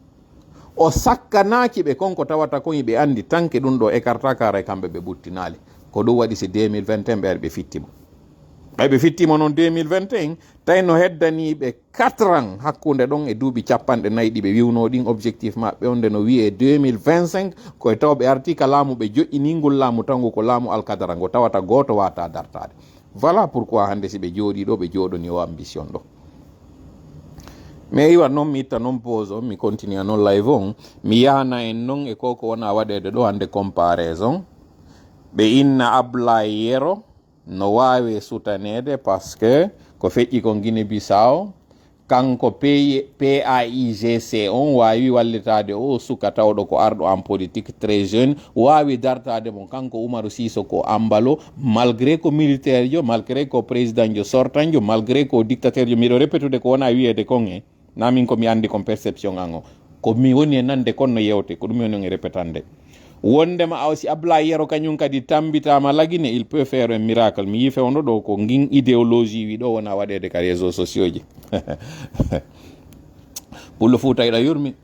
O sakkanaki ɓe konko tawata kon ɓe andi tanke ɗum ɗo écarta kara kamɓe ɓe ɓuttinali. Ko ɗum waɗi si 2021 ɓe ari ɓe fittimo. Ɓe fittimo noon 2021 tawi no heddaniɓe 4 ans hakkude ɗon e duuɓi capanɗe nayyi ɗi ɓe wiwno ɗin objectif maɓɓe on nde no wiye 2025 koye taw ɓe arti ka laamu ɓe joƴƴiningol laamu tangu ko laamu alkadara ngo tawata goto wata dartade. Voilà pourquoi hande si ɓe jooɗi ɗo ɓe jooɗoni o ambition ɗo. Mais iwa noon mi itta noon pause on, mi continue noon live on, mi yahana en noon e koko wona waɗede ɗo hande comparaison. Ɓe inna Ablaye Yero no wawi sutanede par ce que ko feƴƴi ko Guinée Bissau, kanko PAIGC on wawi wallitade o suka tawɗo ko arɗo en politique très jeune, wawi dartade mo kanko Oumarou Sissoko Ambalo, malgré ko militaire jo, malgré ko président jo sortant jo, malgré ko dictateur jo. Miɗo répétude ko wona wiyede kon e namin komi andi kon perception an o, ko mi woni e nande kon no yewte, ko ɗum woni e répétande. Wondema awsi Ablaye Yero kañum kadi tambitama lagine, il peut faire un miracle. Mi yife ono ɗo ko ngin idéologie wi ɗo wona waɗede ka réseaux sociaux ji. Pullo Fouta iɗa yurmi,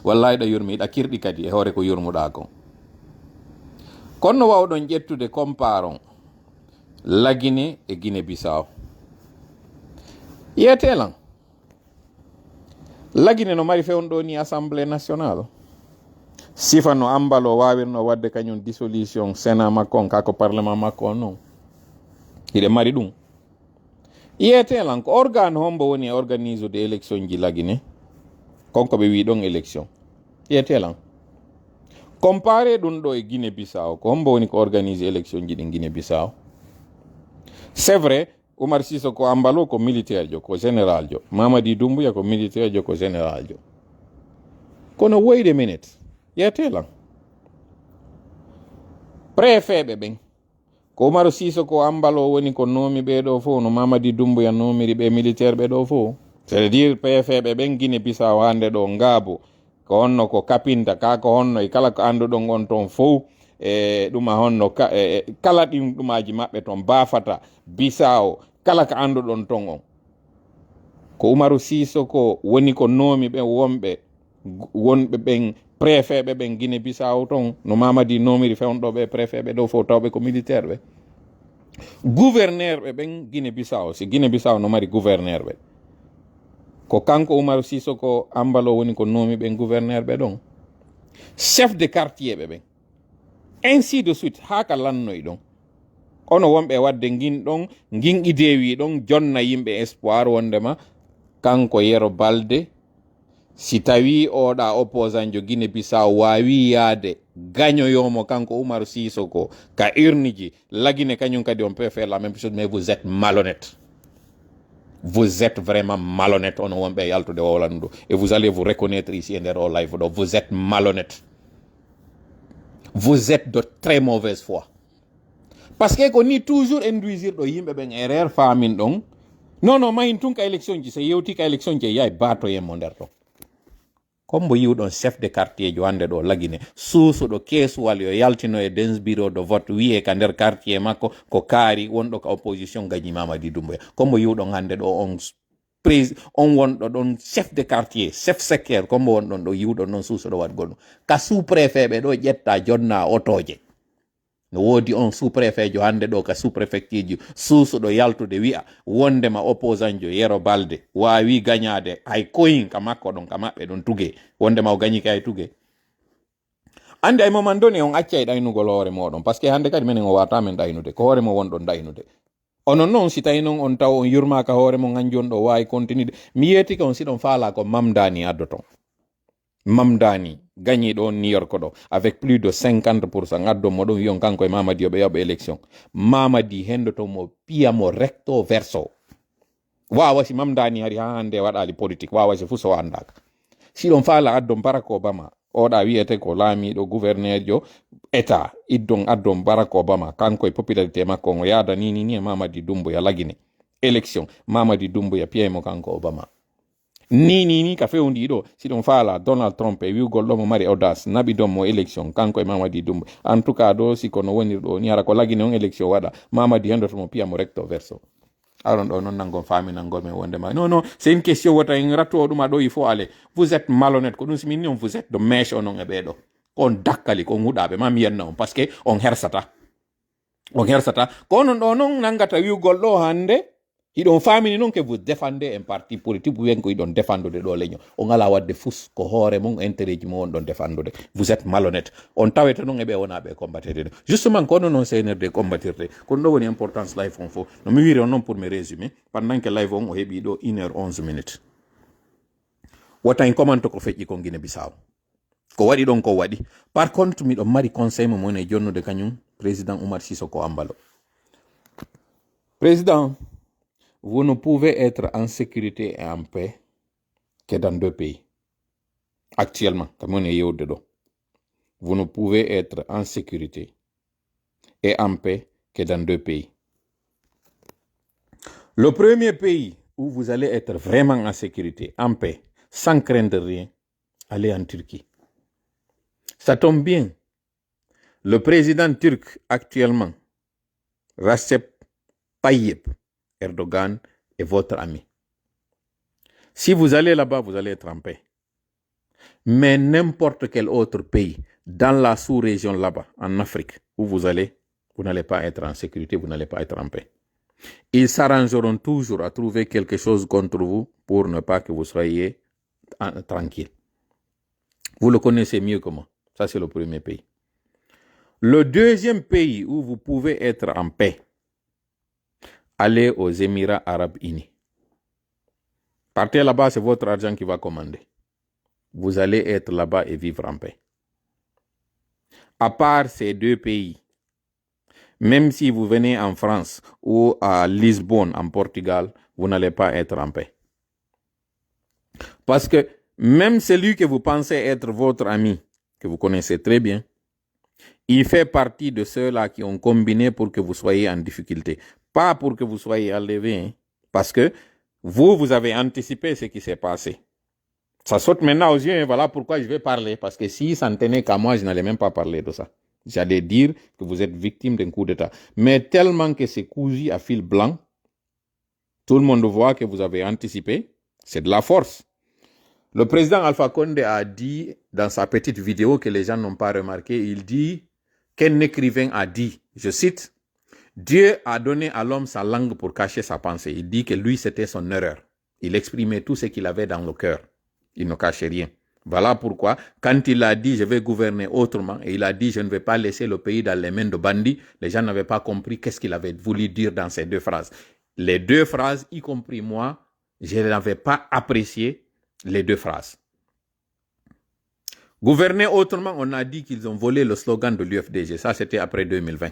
wallahi iɗa yurmi, iɗa kirɗi kadi e hoore ko yurmuɗa kon. Kono wawɗon ƴettude comparon lagine e Guinée Bissau. Yetelan lagine no mari fewnɗo ni assemblée nationale, sifa no Ambalo wawirno wadde kañum dissolution sénat makko on, kako parlement makko on noon hiɗe mari ɗum. Yetelan ko organe hombo woni e organise de élection ji lagine, konko ɓe wi ɗon élection. Yetelan comparé ɗum ɗo e Guinée Bissau, ko hombo woni ko organise élection ji ɗin Guinée Bissau. C'est vrai Oumar Sissoko Ambalo ko militaire jo, ko général jo, Mamadi Doumbouya ko militaire jo, ko général jo. Kono wait a minute, yetelan préfet ɓe ɓen ko Oumar Sissoko Ambalo woni ko nomi ɓeɗo fo, no Mamadi Doumbouya nomiri ɓe militaire ɓeɗo fo. C'est à dire préfet ɓe ɓen Guinée Bissau hande ɗo Ngabo ko honno ko kapinta ka ko honno e kala ko anduɗon on ton fof e ɗuma honno kala ɗin ɗumaji maɓɓe ton Bafata, Bissau, kala ko anduɗon ton on ko Oumarou Sissoko woni ko nomi ɓen wonɓe ɓen préfet ɓe ɓen Guinée Bissau ton, no Mamadi nomiri fewnɗo ɓe préfet ɓe ɗo fof tawɓe ko militaire ɓe. Gouverneur ɓe ɓen Guinée Bissau, si Guinée Bissau no mari gouverneur ɓe, ko kanko Oumarou Sissoko Ambalo woni ko nomi ɓen gouverneur ɓe ɗon. Chef de quartier ɓe ɓen, ainsi de suite ha ka lannoy ɗon. Ono wonɓe wadde ngin ɗon, ngin idewi ɗon jonna yimɓe espoir wondema kanko Yero Balde si tawi oɗa opposant jo Guinée Bissau wawi yaade gagnyoyomo kanko Oumarou Sissoko ka urniji lagine kañum kadi on peut faire la même chose, mais vous êtes malhonnête. Vous êtes vraiment malhonnête, on wonɓe yaltude wolandu, et vous allez vous reconnaître ici e nder o live ɗo. Vous êtes malhonnête, vous êtes de très mauvaise foi, parce que ko ni toujours induisirɗo yimɓe ɓen erreur famin ɗon. Non mahin tun ka élection ji, so yewti ka élection ji yay batoyenmo nder ɗon. Kombo yiwɗon chef de quartier jo hande ɗo lagine suusuɗo keesuwal yo yaltino e dens bureau de vote wiye ka nder quartier makko ko kaari wonɗo ka opposition gañi Mamadi Doumbouya. Kombo yiwɗon hande ɗo on wonɗo ɗon chef de quartier, chef secteur, kombo wonɗon ɗo yiwɗon noon suusuɗo wat goɗɗum. Ka sous préfet ɓe ɗo ƴetta jonna otoje, no woodi on sous préfet jo hande ɗo ka sous préfecture ji suusuɗo yaltude wi'a wondema opposant jo Yero Balde wawi gagnade hay koyin ka makko ɗon ka maɓɓe ɗon tugue, wondema o gañi ka hay tugue. ande ay moment donné on acca e ɗaynugol hoore moɗon par ce que hande kadi minen o wata men ɗaynude ko hoore mo wonɗon ɗaynude onon noon si tawi noon on taw on yurmaka hoore mo ganjon ɗo wawi continude mi yetike on siɗon faala ko mamdani addoton mamdani gagné ɗo New York ɗo avec plus de 50% addon mo ɗum wiyon kanko e Mamadi yoɓe yoɓe élection Mamadi hendoto mo piyamo recto verso wawa si mamdani hari ha hande waɗali politique wawa si fuu so andaka siɗon faala addon Barack Obama oɗa wiyete ko laamiɗo gouverneur jo état iddon addon Barack Obama kanko e popularité makko o yaada ni e Mamadi Doumbouya lagine élection Mamadi Doumbouya piyaymo kanko Obama ni ka fewndi ɗo siɗon faala Donald Trump e wiwgol ɗo mo mari audace naɓi ɗon mo élection kanko e Mamadi Doumbouya en tout cas ɗo siko no woniri ɗo ni hara ko lagine on élection waɗa Mamadi hendoto mo piyamo recto verso aron ɗo noon nangon faminangol men wondema non c'est une question wota en ratto ɗuma ɗo il faut aller vous êtes malhonnête ko ɗum simini on vous êtes de mèche onon e ɓeɗo on dakkali ko huɗaɓe ma miyanna on par ce que on hersata ko onon ɗo noon nangata wiwgol ɗo hande hiɗon famini noon que vous défendez un parti politique wiyen ko yiɗon défendude ɗo leño on ala wadde fus ko hoore mon intérêt ji mo wonɗon défendude vous êtes malhonnête on tawete noon eɓe wona ɓe combattirde justement ko noon CNRD combattirde kono ɗo woni importance live on fof no mi wiri on noon pour me résumé pendant que live on o heeɓi ɗo 1h11 wota en commente ko feƴƴi ko Guinée Bissau ko waɗi ɗon ko waɗi par contre miɗon mari conseil mo mon e jonnude kañum président Oumar Sissoko Ambalo président. Vous ne pouvez être en sécurité et en paix que dans deux pays. Actuellement, comme on est dedans. Vous ne pouvez être en sécurité et en paix que dans deux pays. Le premier pays où vous allez être vraiment en sécurité, en paix, sans craindre rien, allez en Turquie. Ça tombe bien. Le président turc actuellement, Recep Tayyip Erdogan est votre ami. Si vous allez là-bas, vous allez être en paix. Mais n'importe quel autre pays, dans la sous-région là-bas, en Afrique, où vous allez, vous n'allez pas être en sécurité, vous n'allez pas être en paix. Ils s'arrangeront toujours à trouver quelque chose contre vous pour ne pas que vous soyez tranquille. Vous le connaissez mieux que moi. Ça, c'est le premier pays. Le deuxième pays où vous pouvez être en paix, allez aux Émirats Arabes Unis. Partez là-bas, c'est votre argent qui va commander. Vous allez être là-bas et vivre en paix. À part ces deux pays, même si vous venez en France ou à Lisbonne, en Portugal, vous n'allez pas être en paix. Parce que même celui que vous pensez être votre ami, que vous connaissez très bien, il fait partie de ceux-là qui ont combiné pour que vous soyez en difficulté. Pas pour que vous soyez enlevé, hein, parce que vous avez anticipé ce qui s'est passé. Ça saute maintenant aux yeux, et voilà pourquoi je vais parler. Parce que si ça ne tenait qu'à moi, je n'allais même pas parler de ça. J'allais dire que vous êtes victime d'un coup d'État. Mais tellement que c'est cousu à fil blanc, tout le monde voit que vous avez anticipé. C'est de la force. Le président Alpha Condé a dit dans sa petite vidéo que les gens n'ont pas remarqué, il dit qu'un écrivain a dit, je cite, Dieu a donné à l'homme sa langue pour cacher sa pensée. Il dit que lui, c'était son erreur. Il exprimait tout ce qu'il avait dans le cœur. Il ne cachait rien. Voilà pourquoi, quand il a dit « je vais gouverner autrement » et il a dit « je ne vais pas laisser le pays dans les mains de bandits », les gens n'avaient pas compris qu'est-ce qu'il avait voulu dire dans ces deux phrases. Les deux phrases, y compris moi, je n'avais pas apprécié les deux phrases. Gouverner autrement, on a dit qu'ils ont volé le slogan de l'UFDG. Ça, c'était après 2020.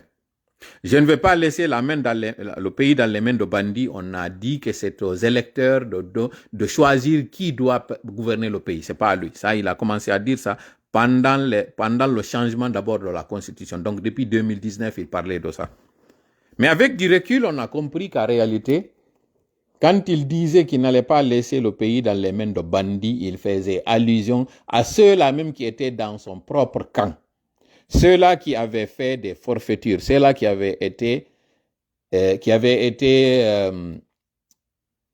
Je ne vais pas laisser le pays dans les mains de bandits. On a dit que c'est aux électeurs de choisir qui doit gouverner le pays. C'est pas à lui. Ça, il a commencé à dire ça pendant le changement d'abord de la Constitution. Donc, depuis 2019, il parlait de ça. Mais avec du recul, on a compris qu'en réalité, quand il disait qu'il n'allait pas laisser le pays dans les mains de bandits, il faisait allusion à ceux-là même qui étaient dans son propre camp. Ceux-là qui avaient fait des forfaitures, ceux-là qui avaient été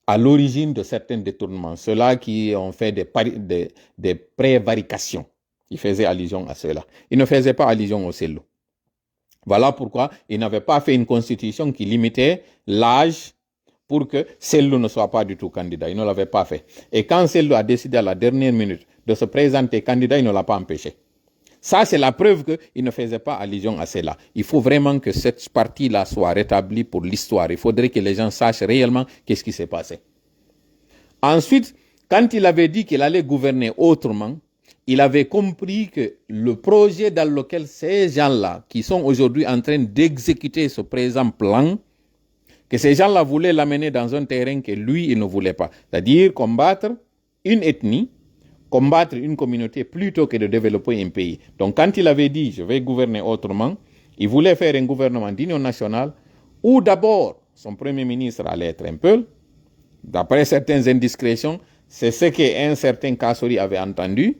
à l'origine de certains détournements, ceux-là qui ont fait des prévarications. Il faisait allusion à ceux-là. Il ne faisait pas allusion au CELO. Voilà pourquoi il n'avait pas fait une constitution qui limitait l'âge pour que CELO ne soit pas du tout candidat. Il ne l'avait pas fait. Et quand CELO a décidé à la dernière minute de se présenter candidat, il ne l'a pas empêché. Ça, c'est la preuve qu'il ne faisait pas allusion à cela. Il faut vraiment que cette partie-là soit rétablie pour l'histoire. Il faudrait que les gens sachent réellement qu'est-ce qui s'est passé. Ensuite, quand il avait dit qu'il allait gouverner autrement, il avait compris que le projet dans lequel ces gens-là, qui sont aujourd'hui en train d'exécuter ce présent plan, que ces gens-là voulaient l'amener dans un terrain que lui, il ne voulait pas. C'est-à-dire combattre une ethnie, combattre une communauté plutôt que de développer un pays. Donc quand il avait dit « je vais gouverner autrement », il voulait faire un gouvernement d'union nationale où d'abord son premier ministre allait être un peu, d'après certaines indiscrétions, c'est ce qu'un certain Kassori avait entendu.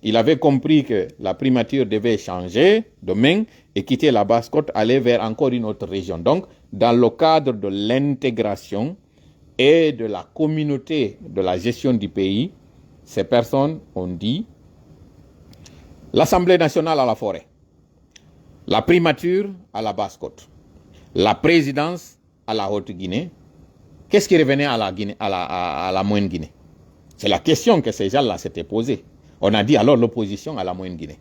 Il avait compris que la primature devait changer de main et quitter la Basse-Côte, aller vers encore une autre région. Donc, dans le cadre de l'intégration et de la communauté de la gestion du pays, ces personnes ont dit l'Assemblée nationale à la forêt, la primature à la Basse-Côte, la présidence à la Haute-Guinée. Qu'est-ce qui revenait à la Guinée, à la Moyenne-Guinée? C'est la question que ces gens-là s'étaient posée. On a dit alors l'opposition à la Moyenne-Guinée.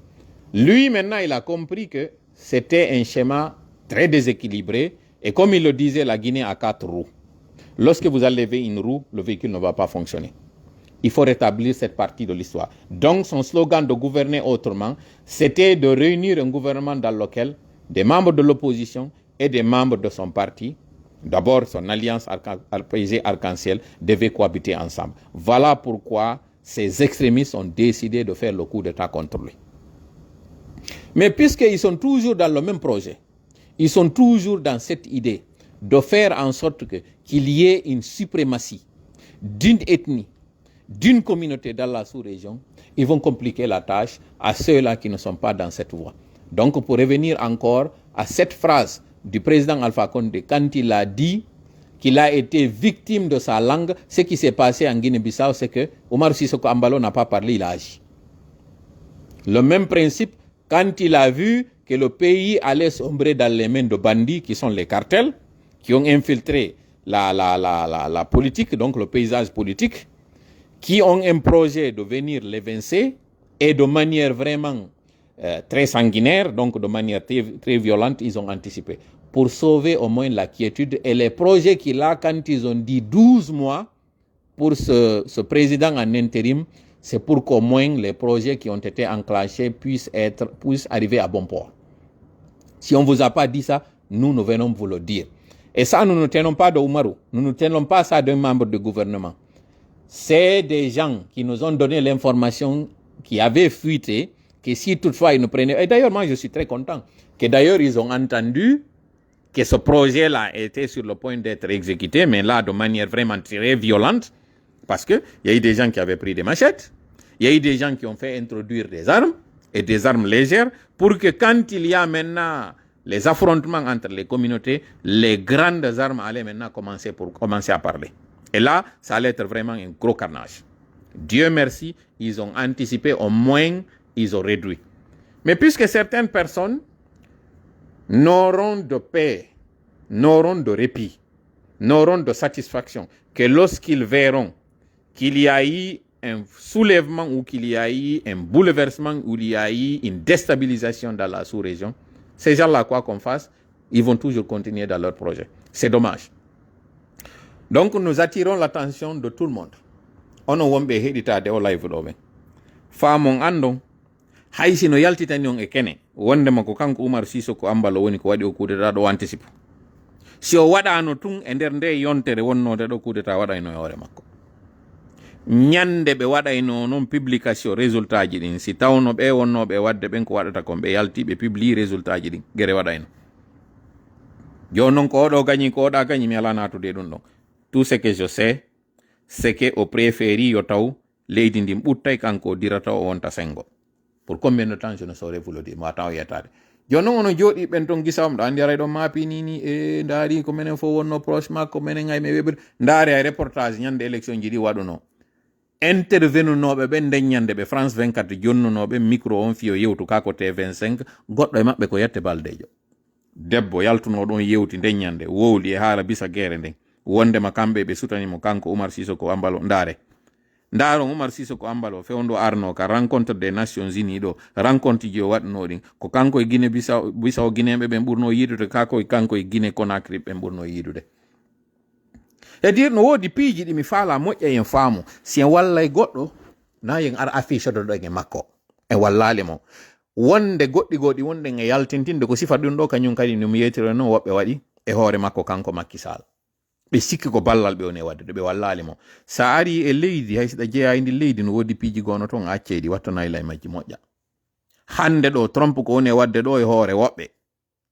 Lui, maintenant, il a compris que c'était un schéma très déséquilibré. Et comme il le disait, la Guinée a 4 roues. Lorsque vous enlevez une roue, le véhicule ne va pas fonctionner. Il faut rétablir cette partie de l'histoire. Donc, son slogan de gouverner autrement, c'était de réunir un gouvernement dans lequel des membres de l'opposition et des membres de son parti, d'abord son alliance apaisée arc-en-ciel, devaient cohabiter ensemble. Voilà pourquoi ces extrémistes ont décidé de faire le coup d'État contre lui. Mais puisqu'ils sont toujours dans le même projet, ils sont toujours dans cette idée de faire en sorte qu'il y ait une suprématie d'une ethnie, d'une communauté dans la sous-région, ils vont compliquer la tâche à ceux-là qui ne sont pas dans cette voie. Donc, pour revenir encore à cette phrase du président Alpha Condé, quand il a dit qu'il a été victime de sa langue, ce qui s'est passé en Guinée-Bissau, c'est que Omar Sissoko Ambalo n'a pas parlé, il a agi. Le même principe, quand il a vu que le pays allait sombrer dans les mains de bandits, qui sont les cartels, qui ont infiltré la politique, donc le paysage politique, qui ont un projet de venir l'évincer, et de manière vraiment très sanguinaire, donc de manière très violente, ils ont anticipé. Pour sauver au moins la quiétude et les projets qu'il a, quand ils ont dit 12 mois pour ce président en intérim, c'est pour qu'au moins les projets qui ont été enclenchés puissent arriver à bon port. Si on ne vous a pas dit ça, nous venons vous le dire. Et ça, nous ne tenons pas de Oumarou, nous ne tenons pas ça d'un membre du gouvernement. C'est des gens qui nous ont donné l'information qui avait fuité, que si toutefois ils nous prenaient... Et d'ailleurs, moi, je suis très content que d'ailleurs, ils ont entendu que ce projet-là était sur le point d'être exécuté, mais là, de manière vraiment très violente, parce qu'il y a eu des gens qui avaient pris des machettes, il y a eu des gens qui ont fait introduire des armes, et des armes légères, pour que quand il y a maintenant les affrontements entre les communautés, les grandes armes allaient maintenant commencer à parler. Et là, ça allait être vraiment un gros carnage. Dieu merci, ils ont anticipé, au moins, ils ont réduit. Mais puisque certaines personnes n'auront de paix, n'auront de répit, n'auront de satisfaction que lorsqu'ils verront qu'il y a eu un soulèvement ou qu'il y a eu un bouleversement ou il y a eu une déstabilisation dans la sous-région, ces gens-là, quoi qu'on fasse, ils vont toujours continuer dans leur projet. C'est dommage. Donc, nous attirons l'attention de tout le monde. Ono wombe hedita de o live dobe. Famon andon haisi no yaltitani on e kene wonde mako kanko Umar Sissoko Ambalo woni ko wadi o kudeta do anticipe. Si o wadano tun e nder nde yontere wonnode do kudeta wadayno e hore makko. Nyande be wadayno non publication résultat ji din si tawno be wonnobe wadde ben ko wadata ko be yalti be publie résultat ji din gere wadayno. Jonon ko do gagni ko da gagni mi ala natude dun don. Tout ce que je sais, c'est que au préféré yo taw leydi ndim buttay kanko dirata o wonta sengo. Pour combien de temps je ne saurais vous le dire, ma taw yetade. Jonon ono jodi ben ton gisam do andi do mapi nini e ndari ko menen fo wonno prochement ko menen ngay me webir ndari ay reportage nyande élection ji di waduno. Intervenunoɓe ɓe ndeññande ɓe France 24 jonnunoɓe micro on fiyo yewtu kako T25 goɗɗo e maɓɓe ko yette baldejo debbo yaltuno ɗon yewti ndeññande wowli e haala bisa guerre nden wondema kamɓe ɓe sutanimo kanko Umar Sissoko Ambalo ndaare ndaro Umar Sisoko Ambalo fewndo arno ka rencontre des Nations Unies ɗo rencontre ji o waɗno ɗin ko kanko e Guinée Bissau Guinéɓe ɓen ɓurno yidude kanko e Guinée Conakry ɓen ɓurno yidude e dir no woodi piiji ɗi mi faala moƴƴa en faamu si en wallay goɗɗo na yen ar affiche ɗo e makko e wallali mo wonde goɗɗi wonde e yaltintinde ko sifa ɗum ɗo kañum kadi no mi yeytiro no woɓɓe waɗi e hoore makko kanko Macky Sall ɓe sikki ko ballal ɓe woni wadde ɓe wallali mo sa ari e leydi hay siɗa jeeya e ndi leydi no woodi piiji gono toon acceyɗi wattanayi lay majji moƴƴa hande ɗo Trump ko woni wadde ɗo e hoore woɓɓe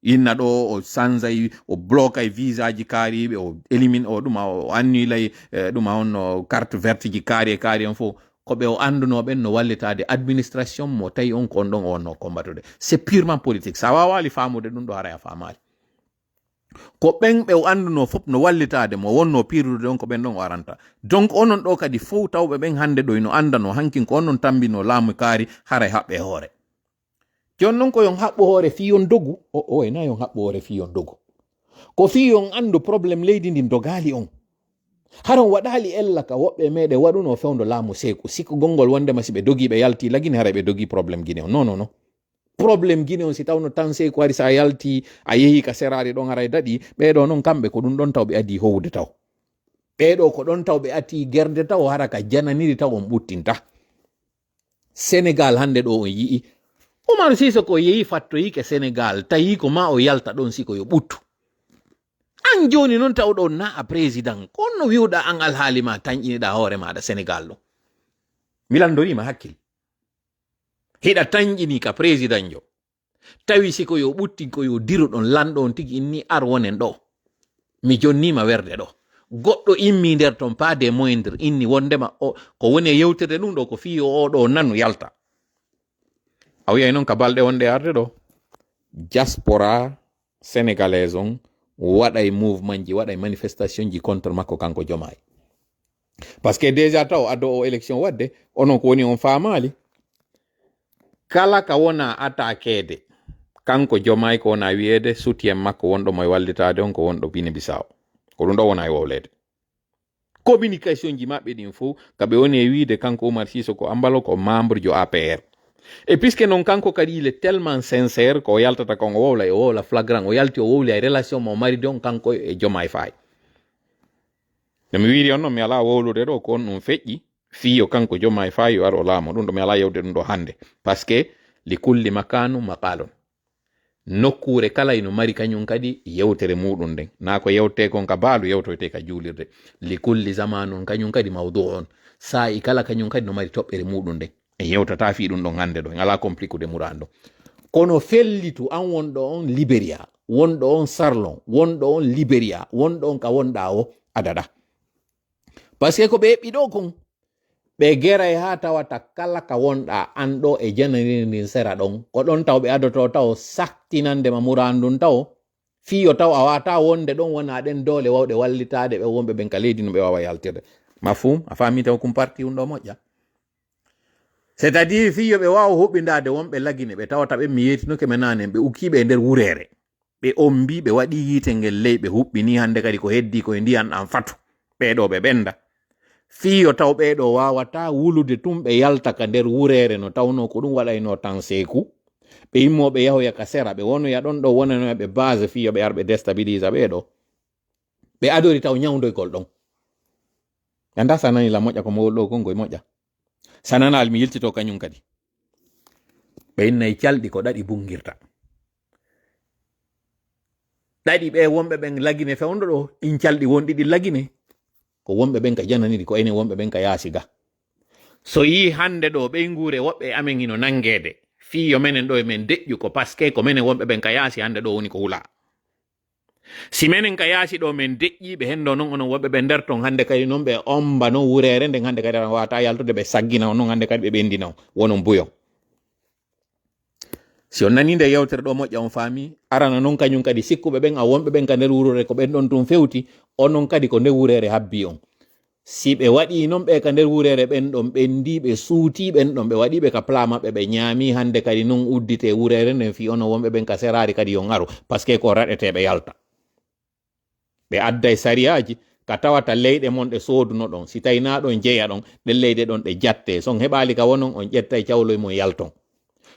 inna ɗo o sansay o bloqué e visa ji kaariɓe o élimine o ɗuma o annulay ɗuma on carte verte ji kaari en fof ko ɓe o andunoɓen no wallitade administration mo tawi on kon ɗon o wonno combatude c'est purement politique sa wawali famude ɗum ɗo haray a famali ko ɓen ɓe o anduno fof no wallitade mo wonno pirude on ko ɓen ɗon o aranta donc onon ɗo kadi fof tawɓe ɓen hande ɗo no andano hankin ko onon tambino laamu kaari haray haɓɓe hoore jon non ko yon haɓɓo hoore fi yon dogu ena yon haɓɓo hoore fi yon dogu ko fi yon andu probléme leydi ndin dogali on haron waɗali ella ka woɓɓe meɗe waɗuno fewndo laamu seeku sikko gongol wondema si ɓe dogi ɓe yalti lagine haray ɓe dogi probléme Guinée on non probléme Guinée on si tawno tan seeku hari sa yalti a yehi ka serari ɗon haray daɗi ɓeɗo non kamɓe ko ɗum ɗon taw ɓe adi howde taw ɓeɗo ko ɗon taw ɓe ati gerde taw hara ka jananiri taw on ɓuttinta Sénégal hande ɗo on yii Umar Sisoko yehi fattoyike Sénégal tawi ko ma o yalta ɗon siko yo ɓuttu an joni noon taw ɗo na a président konno wiwɗa an alhaali ma tañƴiniɗa hoore maɗa Sénégal ɗo milandorima hakkil hiɗa tañƴini ka président jo tawi siko yo ɓutti ko yo diru ɗon lanɗo on tigi inni ar wonen ɗo mi jonnima werde ɗo goɗɗo immi nder ton pas de moindre inni wondema ko woni e yewtere ɗum ɗo ko fiyo oɗo nanu yalta a wiyay noon ka balɗe wonde arde ɗo diaspora sénégalaise on waɗay mouvement ji waɗay manifestation ji contre makko kanko Diomaye par ce que déjà taw addo o élection wadde onon ko woni on faamali kala ka wona attaquede kanko Diomaye ko wona wiyede soutien makko wonɗo moye wallitade on ko wonɗo Guinée Bissau ko ɗum ɗo wona e wowlede communication ji maɓɓe ɗin fof kaɓe woni e wiide kanko Umar Sisoko Ambalo ko membre jo APR et puisque non kanko kadi il est tellement sincère ko yaltata kon o wowla flagrant o yalti o wowli ay relation mo mari don kanko e Diomaye Faye no mi wiiri on noon mi ala wowlude ɗo ko on ɗum feƴƴi fiyo kanko Diomaye Faye yo ar o laamo ɗum ɗo mi ala yewde ɗum ɗo hande par ce que li kulli makanu maqalon nokkure kala ino mari kañum kadi yewtere muɗum nden na ko yewte kon ka baalu yewtoyte ka juulirde li kulli zamanun kañum kadi mawdu on sa i kala kañum kadi no mari toɓɓere muɗum nden e yewtata fi ɗum ɗon hande ɗo en ala compliqué de murando kono fellitu an wonɗo on Libéria wonɗo on Sarlon wonɗo on Libéria wonɗo on ka wonɗa o adada par ce que ko ɓe heɓɓi ɗo kon ɓe geray ha tawata kala ka wonɗa an ɗo e jananiri ndin sera ɗon ko ɗon taw ɓe adoto taw saktinandema murandun taw fiyo taw a wata wonde ɗon wona ɗen dole wawɗe wallitade ɓe wonɓe ɓen ka leydi no ɓe wawa yaltirde mafhum a fami taw kum parti ɗum ɗo moƴƴa c'est à dire fiyo ɓe wawa huɓɓindade wonɓe lagine ɓe tawata ɓe mi yetinoke me nanen ɓe ukkiɓe e nder wurere ɓe ombi ɓe waɗi yite ngel ley ɓe huɓɓini hande kadi ko heddi koye ndiyan an fatu ɓeɗo ɓe ɓenda fiyo taw ɓeɗo wawata wulude tum ɓe yalta ka nder wurere no tawno ko ɗum waɗayno tan seeku ɓe yimmoɓe yahoya ka sera ɓe wonoya ɗon ɗo wonanoya ɓe base fiyo ɓe arɓe déstabilisa ɓeɗo ɓe adori taw ñawdoygol ɗon anda sa nani la moƴƴa ko mowol ɗo kongoye moƴƴa sananal mi yiltito kañum kadi ɓe innayi calɗi ko ɗaɗi bungirta ɗaɗi ɓe wonɓe ɓen lagine fewndo ɗo in calɗi wonɗiɗi lagine ko wonɓe ɓen ka jananiri ko enen wonɓe ɓen ka yaasiga so yi hande ɗo ɓey ngure woɓɓe amen ino nangede fiyo menen ɗo e men deƴƴu ko paske ko menen wonɓe ɓen ka yaasi hande ɗo woni ko hula si menen ka yaasi ɗo men deƴƴiɓe hendo noon onon wonɓe ɓe nder ton hande kadi noon ɓe omba no wurere nden hande kadi wata yaltude ɓe saggina on noon hande kadi ɓe ɓendina on wonon buyon si on nani nde yewtere ɗo moƴƴa on faami arana noon kañum kadi sikkuɓe ɓen a wonɓe ɓen ka nder wurere ko ɓen ɗon tum fewti onon kadi ko nder wurere habbi on si ɓe waɗi noon ɓe ka nder wurere ɓen ɗon ɓendi ɓe suuti ɓen ɗon ɓe waɗiɓe ka pla maɓɓe ɓe ñaami hande kadi noon uddite wurere nden fi onon wonɓe ɓen ka serari kadi yo ngaru par ce que ko raɗeteɓe yalta ɓe adday sariyaji ka tawata leyɗe mon ɗe sooduno ɗon si tawi na ɗon jeeya ɗon ɗe leyɗe ɗon ɗe jatte son heɓali ka wonon on ƴetta e cawloye mon yalton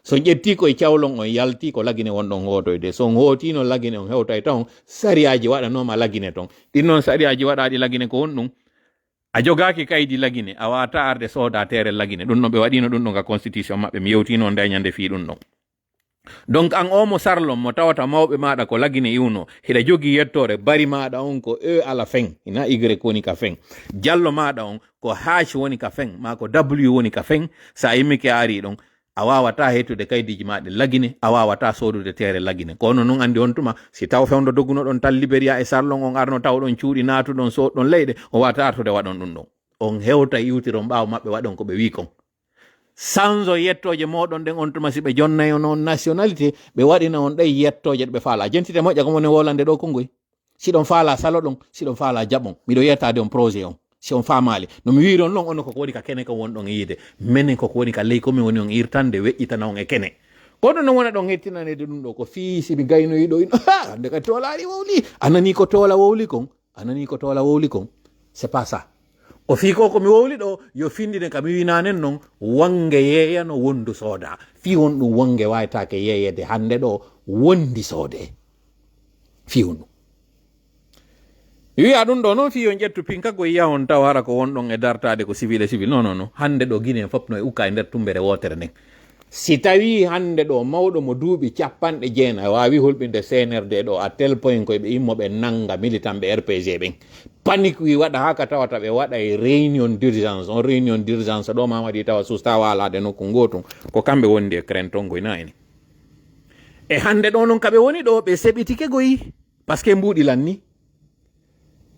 so ƴetti koye cawlon on yalti ko lagine wonɗon hotoyde son hootino lagine on hewtay taw sariyaji waɗanoma lagine ton ɗin noon sariyaji waɗaɗi lagine ko won ɗum a jogaki kaydi lagine a wata arde sooda tere lagine ɗum no ɓe waɗino ɗum ɗon ka constitution maɓɓe mi yewtino nde ñande fi ɗum ɗon donc an omo sarlon mo tawata mawɓe maɗa ko lagine iwno hiɗa jogi yettore bari maɗa on ko e ala fen ina y woni ka fen jallo maɗa on ko h woni ka fen ma ko w woni ka fen sa yimmike ari ɗon a wawata hettude kaydiji maɗe lagine a wawata sodude tere lagine kono noon andi on tuma si taw fewdo dogguno ɗon tan libéria e sarlon on arno taw ɗon cuuɗi natuɗon soɗɗon leyɗe o wata artude waɗon ɗum ɗon on hewta iwtiron ɓawo maɓɓe waɗon ko ɓe wi kon sanzo yettoje moɗon ɗen on tuma si ɓe jonnayi on nationalité ɓe waɗina on ɗay yettoje ɗe ɓe faala jentite moƴƴa ko mone wolande ɗo kongoy siɗon faala salo ɗon siɗon faala jaɓon miɗo yettade on projet on si on famali no mi wiron non on koko woni ka kene ko wonɗon e yiide minen koko woni ka ley komin woni on irtande weƴƴitana on e kene kono no wona ɗon hettinanede ɗum ɗo ko fii sibi gaynoyiɗo ino ande ka toolaari wowli anani ko toola wowli kon anani ko toola wowli kon c'est pas ça o fii ko komi wowli ɗo yo findine ka mi winanen noon wange yeeyano wondu sooda fii won ɗum wange waytake yeeyede hande ɗo wondi soode fii won ɗum wiya ɗum ɗo noon fi on ƴettu pinka ko yiya on taw hara ko wonɗon e dartade ko civil e civil non hande ɗo guine fof no e ukka e nder tumbere wotere nden si tawi hande ɗo mawɗo mo duuɓi 90 wawi hulɓinde CNRD ɗo à tel point koye ɓe immoɓe nanga militant ɓe RPG ɓen panique wi waɗa haka tawata ɓe waɗa e réunion d'urgence on réunion d'urgence ɗo mamadi tawa susta walade nokku gotum ko kamɓe wondi e crainte on goyna eni e hande ɗo noon kaɓe woni ɗo ɓe seɓitike goyi par ce que mbuɗi lanni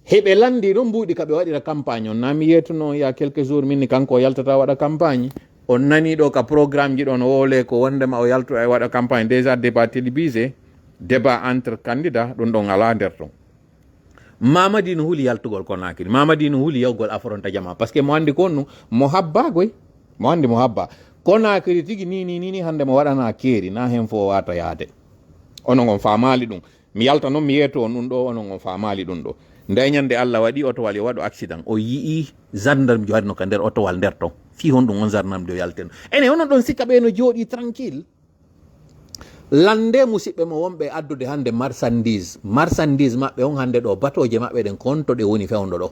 heɓe landi ɗon mbuɗi kaɓe waɗira campagne on nami yetuno ya quelques jours minni kanko o yaltata waɗa campagne on nani ɗo ka programme ji ɗon o wole ko wondema o yalto e waɗa campagne déjà débat télévisé débat entre candidat ɗum ɗon ala nder ton mamadi no huuli yaltugol Conakry mamadi no huuli yawgol affronta jama par ce que mo andi kon ɗum mo habba goy mo andi mo habba Conakry tigi ni hande mo waɗana keeri na hen fo wata yaade onon on famali ɗum mi yalta noon mi yeeto on ɗum ɗo onon on famali ɗum ɗo nde ñande Allah waɗi otowal yo waɗo accident o yii gendarme jo waɗino ka nder otowal nder ton fi hon ɗum on gendarme jo yalteno ene onon ɗon sikka ɓe no jooɗi tranquille lande musidɓe mo wonɓe addude hande marchandise maɓɓe on hande ɗo batoje maɓɓe ɗen konto ɗe woni fewdo ɗo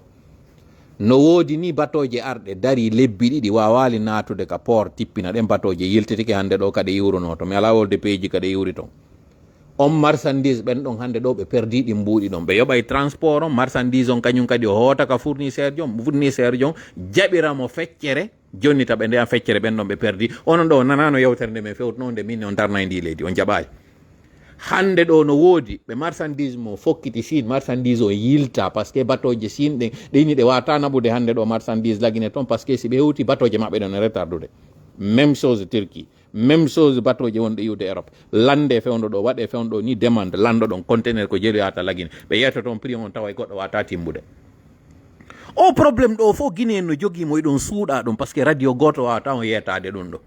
no woodi ni batoje arɗe dari lebbi ɗiɗi wawali natude ka port tippina ɗen batoje yiltitike hande ɗo kade iwruno to mi ala wolde peeji kade iwri ton on marchandise ɓen ɗon hande ɗo ɓe perdi ɗi mbuuɗi ɗon ɓe yoɓay transport on marchandise on kañum kadi o hoota ka fournisseur jon jaɓiramo feccere jonni ta ɓe ndeya feccere ɓen ɗon ɓe perdi onon ɗo nanano yewtere nde min fewtuno nde min on darnayi ndi leydi on jaɓayi hande ɗo no woodi ɓe marchandise mo fokkiti Chine marchandise o yilta par ce que batoje Chine ɗen ɗini ɗe wata naɓude hande ɗo marchandise lagine toon par ce que si ɓe hewti batoje maɓɓe ɗon e retardude même chose Turquie même chose batoje wonɗe iwde Europe lande fewdo ɗo waɗe fewdo ɗo ni demande lando ɗon conteneur ko jeeloyata lagine ɓe yetta toon prix on tawa goɗɗo wata timbude o probléme ɗo fof Guinée en no joguimo eɗon suuɗa ɗum par ce que radio goto wawata on yetade ɗum ɗo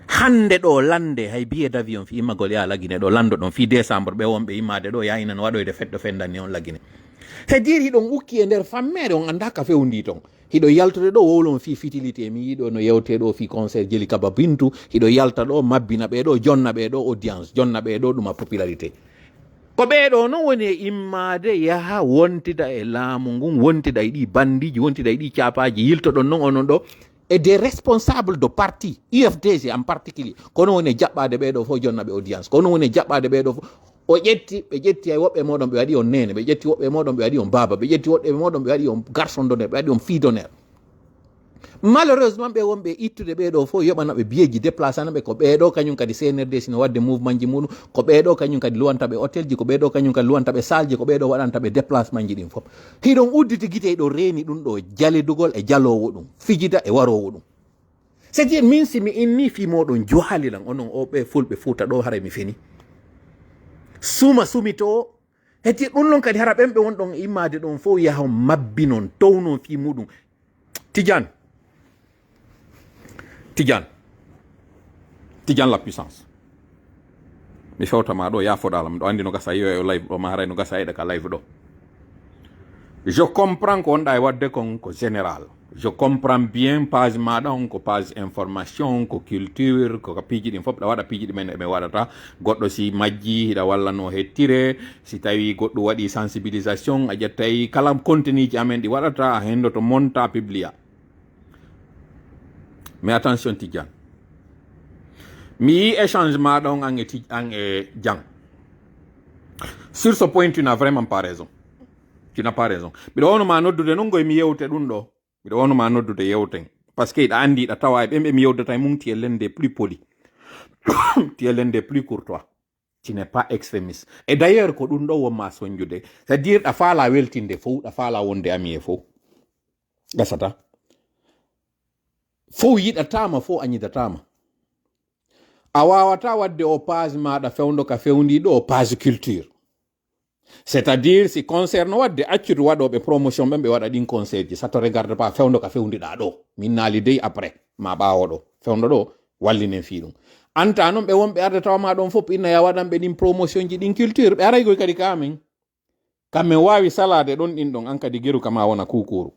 hande ɗo lande hay billet d'avion fi immagol ya lagine ɗo lando ɗon fi décembre ɓe wonɓe immade ɗo yahinan waɗoyde feɗɗo fendanni on lagine c'est-à-dire hiɗon ukki e nder fammere on anda ka fewndi ton hiɗo yaltude ɗo wowlon fi fitilité mi yiɗo no yewte ɗo fi concert Jeli Kaba Bintu hiɗo yalta ɗo mabbina ɓeɗo jonna ɓeɗo audience jonna ɓeɗo ɗuma popularité ko ɓeɗo noon woni e immade yaha wontida e laamu ngun wontida e ɗi bandiji wontida e ɗi capaji yiltoɗon noon onon ɗo et des responsables de parti UFDG en particulier kono woni jaɓɓade ɓeɗo fof jonna ɓe audience kono woni jaɓɓade ɓeɗo fof o ƴetti ɓe ƴetti ay woɓɓe moɗon ɓe waɗi on nene ɓe ƴetti woɓɓe moɗon ɓe waɗi on baba ɓe ƴetti woɓɓe moɗon ɓe waɗi on garçon d'honneur ɓe waɗi on fille d'honneur malheureusement ɓe wonɓe ittude ɓeɗo fof yoɓanaɓe biyeji déplacanaɓe ko ɓeɗo kañum kadi CNRD sino wadde mouvement ji muɗum ko ɓeɗo kañum kadi luwantaɓe hôtel ji ko ɓeɗo kañum kadi luwantaɓe salle ji ko ɓeɗo waɗantaɓe déplacement ji ɗin fof hiɗon udditi guite ɗo reeni ɗum ɗo jalidugol e jalowo ɗum fijida e warowo ɗum c'est à dire min simi inni fi moɗon johalilan onon o ɓe fulɓe Fuuta ɗo hara mi fini suma sumito heddi ɗum noon kadi hara ɓen ɓe wonɗon immade ɗon fof yaha mabbinon townon fi muɗum Tidiane la puissance mi fewtama ɗo yafoɗalam ɗo andi no gasa yiwa o live ɗo ma haray no gasa yiɗa ka live ɗo Je comprends qu'on a wadde kon ko général. Je comprends bien page madon ko page information ko culture ko piji din fop da wada piji men be wadata goddo si majji da walla no hettire si tawi goddo wadi sensibilisation a jettay kalam contenu ji amen di wadata a hendo to monta publia. Mais attention Tidjan. Mi échange madon ang e jang. Sur ce point tu n'as vraiment pas raison. Tu n'as pas raison. Bido wono ma noddude non goy mi yewte dum do. Bido wono ma noddude yewten. Parce que da andi da tawa be mi yewdata mum ti l'un des plus poli. Tu es l'un des plus courtois. Tu n'es pas extrémiste. Et d'ailleurs ko dum do wo ma sonjude. C'est-à-dire da fala weltinde fo da fala wonde ami e fo. Gasata. Fo yida tama fo anyida tama. Awawata wadde o page ma da fewndo ka fewndi do page culture. C'est-à-dire si concerne wadde accude waɗoɓe promotion ɓen ɓe waɗa ɗin conseil ji ça te regarde pas fewndo ka fewdiɗa ɗo min naali dey après ma ɓawo ɗo fewndo ɗo wallinen fi ɗum anta noon ɓe wonɓe arde tawama ɗon fof inna ya waɗanɓe ɗin promotion ji ɗin culture ɓe araygoy kadi kamin kammin wawi salade ɗon ɗin ɗon an kadi geru kama wona kukuru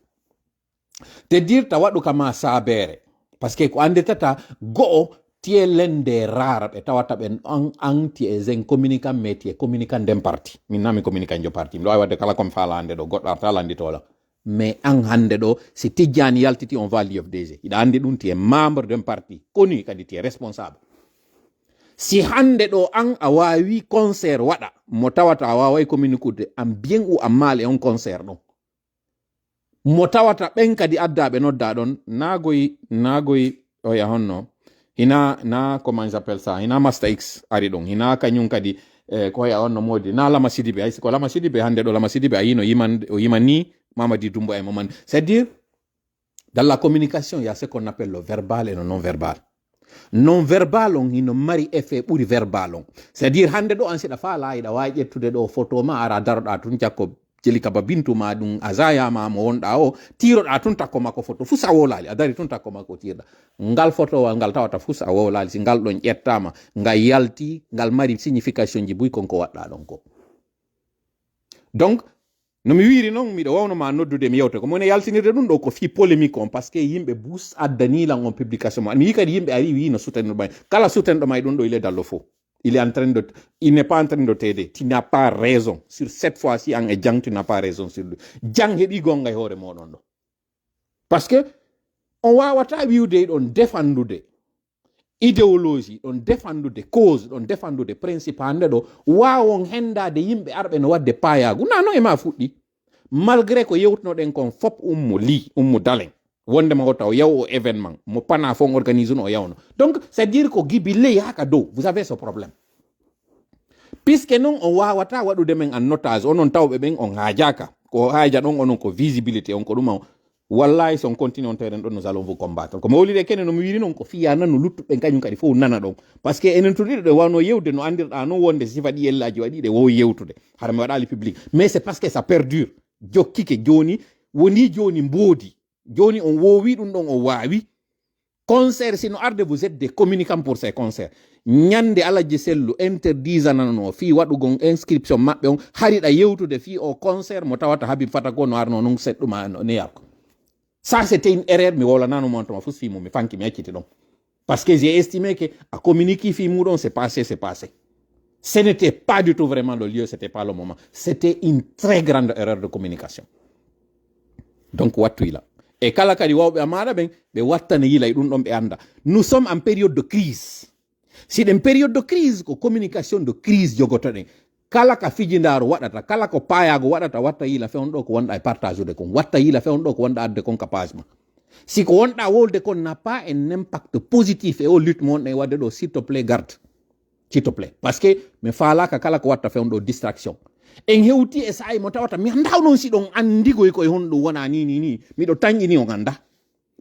te dirta waɗu kama sabere parce que ko andetata go'o tie l'ende rare be tawata ben an tie zen communicant métier communicant dem parti min nami communicant jo parti mi do wadde kala kom falande do goddo artalandi tola mais an hande do si Tidjani yaltiti on va l'IFDG ida andi dum tie membre d'un parti connu kadi tie responsable si hande do an awawi concert wada mo tawata awawai communiquer am bien ou am mal e on concert do mo tawata ben kadi addabe nodda don nagoy o ya honno hina na comment j'appelle ça hina Master X ari don hina kanyun kadi ko ya onno modi na Lama Sidibe ay ko Lama Sidibe hande do Lama Sidibe ayino yimani Mamadi Doumbouya et Momani. C'est-à-dire dans la communication il y a ce qu'on appelle le verbal et le non verbal. Non verbal on hino mari effet buri verbal on. C'est-à-dire hande do ansi da fala ida waje tude do photo ma ara darda tun jakko jeli kaba bintu ma dum azaya ma mo wonda o tiro da tun takko mako photo fusa wolali adari tun takko mako tirda ngal photo wa ngal tawata fusa wolali si ngal don ƴettama ngal yalti ngal mari signification ji buy konko wadda don ko donc no mi wiri non mi do wawno ma noddude mi yewte ko mo ne yaltinirde dum do ko fi polémique on parce que yimbe bus addani la on publication mi yikadi yimbe ari wi no soutenir bay kala soutenir may don do il est dans le faux. Il n'est pas en train de t'aider. Tu n'as pas raison. Sur cette fois-ci, en Djang, tu n'as pas raison. Sur lui. Djang, il dit gonga hore monondo. Parce que, on va wata viude, on défend des idéologies, on défend des causes, on défend des principes. Wa on henda de yimbe arbe no wadde payagu. Na no ema futi. Malgré que yewt no den kon fop ummu dalen. Wonde ma wota o yaw o événement mo pana fon organise no yawno donc c'est dire ko gibile yaka do vous avez ce problème puisque non on wawata wadude men en notage onon tawbe ben on hajaka ko haja don onon ko visibilité on ko dum wallahi son continue on terrain don nous allons vous combattre ko mawlide kenen no mi wiri non ko fiya nanu luttu be kanyum kadi fo nana don parce que enen tudide de wano yewde no andirda no wonde sifadi yellaji wadi de wo yewtude har mi wadali public mais c'est parce que ça perdure jokkike joni woni joni mbodi joni on wowi dum don o wawi concert sino arde vous êtes des communicants pour ces concerts nyande alaji sellu interdisana fi wadugo inscription mabbe on harida yewtude fi o concert mo tawata Habib Fatako no arno non sedduma ne yakko ça c'était une erreur mi wala nanu monto ma fusfi mo mi fanki mi acciti donc parce que j'ai estimé que à communiquer fi mudon c'est passé ce n'était pas du tout vraiment le lieu c'était pas le moment c'était une très grande erreur de communication donc wattu ila et kala kadi wawbe amara ben be wattane yilay dum don be anda nous sommes en période de crise si den période de crise ko communication de crise jogotoden kala ka fijindaro wadata kala ko payago wadata watta yila fe on do ko wonda e partage de kon watta yila fe on do ko wonda adde kon capacement si ko wonda wolde kon n'a pas un impact positif et au lutte mon e wadde do s'il te plaît garde s'il te plaît parce que me faala ka kala ko watta fe on do distraction en hewti e sai mo tawata mi anda non si don andigo ko e hondo wona ni mi do tangini o ganda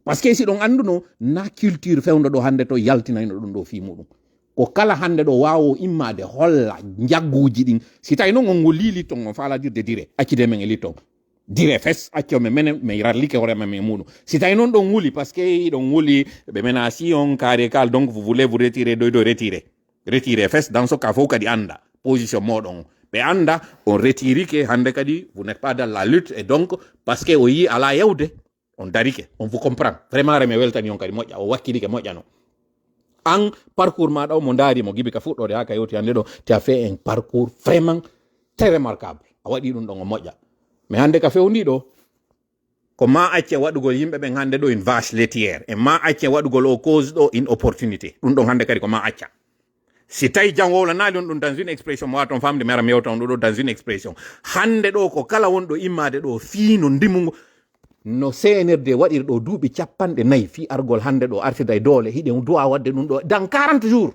parce que si don anduno na culture fewndo do hande to yaltinayno dum do fi mudum ko kala hande do wawo immade holla jagguji din si tay non on lili ton on fala dirde dire accide men elito dire fes accio me menen me rarlike hore me mudum si tay non don wuli parce que don wuli be menasi on carré cal donc vous voulez vous retirer do retirer fes dans ce cas faut kadi anda position modon ɓe anda on retirike hande kadi vous n'êtes pas dans la lutte et donc parce que o yi ala yewde on darike on vous comprend vraiment reme weltani on kadi moƴƴa o wakkilike moƴƴano an parcours maɗa o mo daari mo gibi ka fuɗɗode ha ka yewti hande ɗo tu as fait un parcours vraiment très remarquable a waɗi ɗum ɗon o moƴƴa mais hande ka fewndi ɗo ko ma acce waɗugol yimɓe ɓen hande ɗo une vache laitière e ma acce waɗugol o cause ɗo une opportunité ɗum ɗon hande kadi ko ma acca si tawi jam wowlanali on ɗum dans une expression mo waton famde mera mi yewta on ɗo dans une expression hande ɗo ko kala wonɗo immade ɗo fiino ndimugo no CNRD waɗiri ɗo duuɓi 4 fi argol hande ɗo artida e doole hiɗen duwa wadde ɗum ɗo dans 40 jours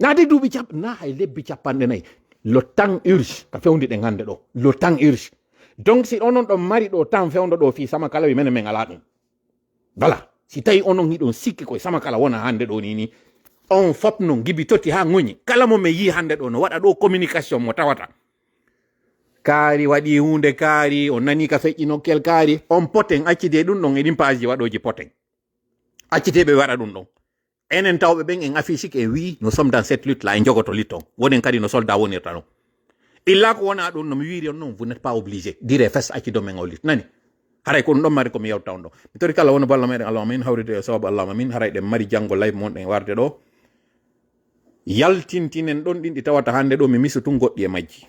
naade duuɓi na hay lebbi 4 le temps urge ka fewndi ɗen hande ɗo le temps urge donc si onon ɗon mari ɗo temps fewndo ɗo fi sama kala wi menen min ala ɗum voilà si tawi onon hiɗon sikki koye sama kala wona hande ɗo ni on fop non gibi toti ha ŋoñi kala mo me yi hande ɗo no waɗa ɗo communication mo tawata kaari waɗi hunde kaari on nani ka feƴƴino kel kaari on poten accide ɗum ɗon eɗin page waɗoji poten acciteɓe waɗa ɗum ɗon enen tawɓe ɓen en affiche e wi nous sommes dans cette lutte là en jogoto litton wonen kadi no soldat wonirta ɗon illa ko wona ɗum nomi wiiri on non vous n'êtes pas obligé dire fes accido men o lutte nani haray ko ɗum ɗon mari komi yewta on ɗo mi tori kala wona balla meɗen allahuma min hawride e sababu allahuma min haray ɗen mari janggo live mon ɗen warde ɗo yaltintinen ɗon ɗin ɗi tawata hande ɗo mi misutun goɗɗi e majji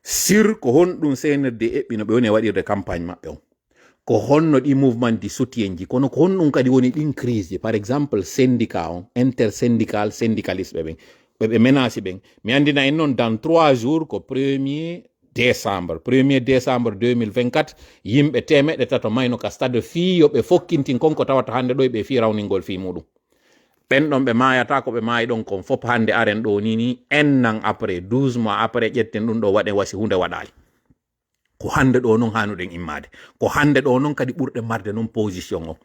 sur ko honɗum CNRD eɓɓino ɓe woni e waɗirde campagne maɓɓe on ko honno ɗi mouvement di soutien ji kono ko honɗum kadi woni ɗin crise ji par exemple syndicat on intersyndical syndicaliste ɓe ɓe menaci ɓen mi andina en noon dans 3 jours ko 1er décembre 2024 yimɓe 300 mayno ka stade fi yoɓe fokkintin konko tawata hande ɗo ɓe fi rawningol fi muɗum ɓen ɗon ɓe mayata ko ɓe maayi ɗon kon fop hande aren ɗo ni en nan après 12 mois après ƴetten ɗum ɗo waɗe wasi hunde waɗali ko hande ɗo noon hanuɗen immade ko hande ɗo noon kadi ɓurɗe marde noon position o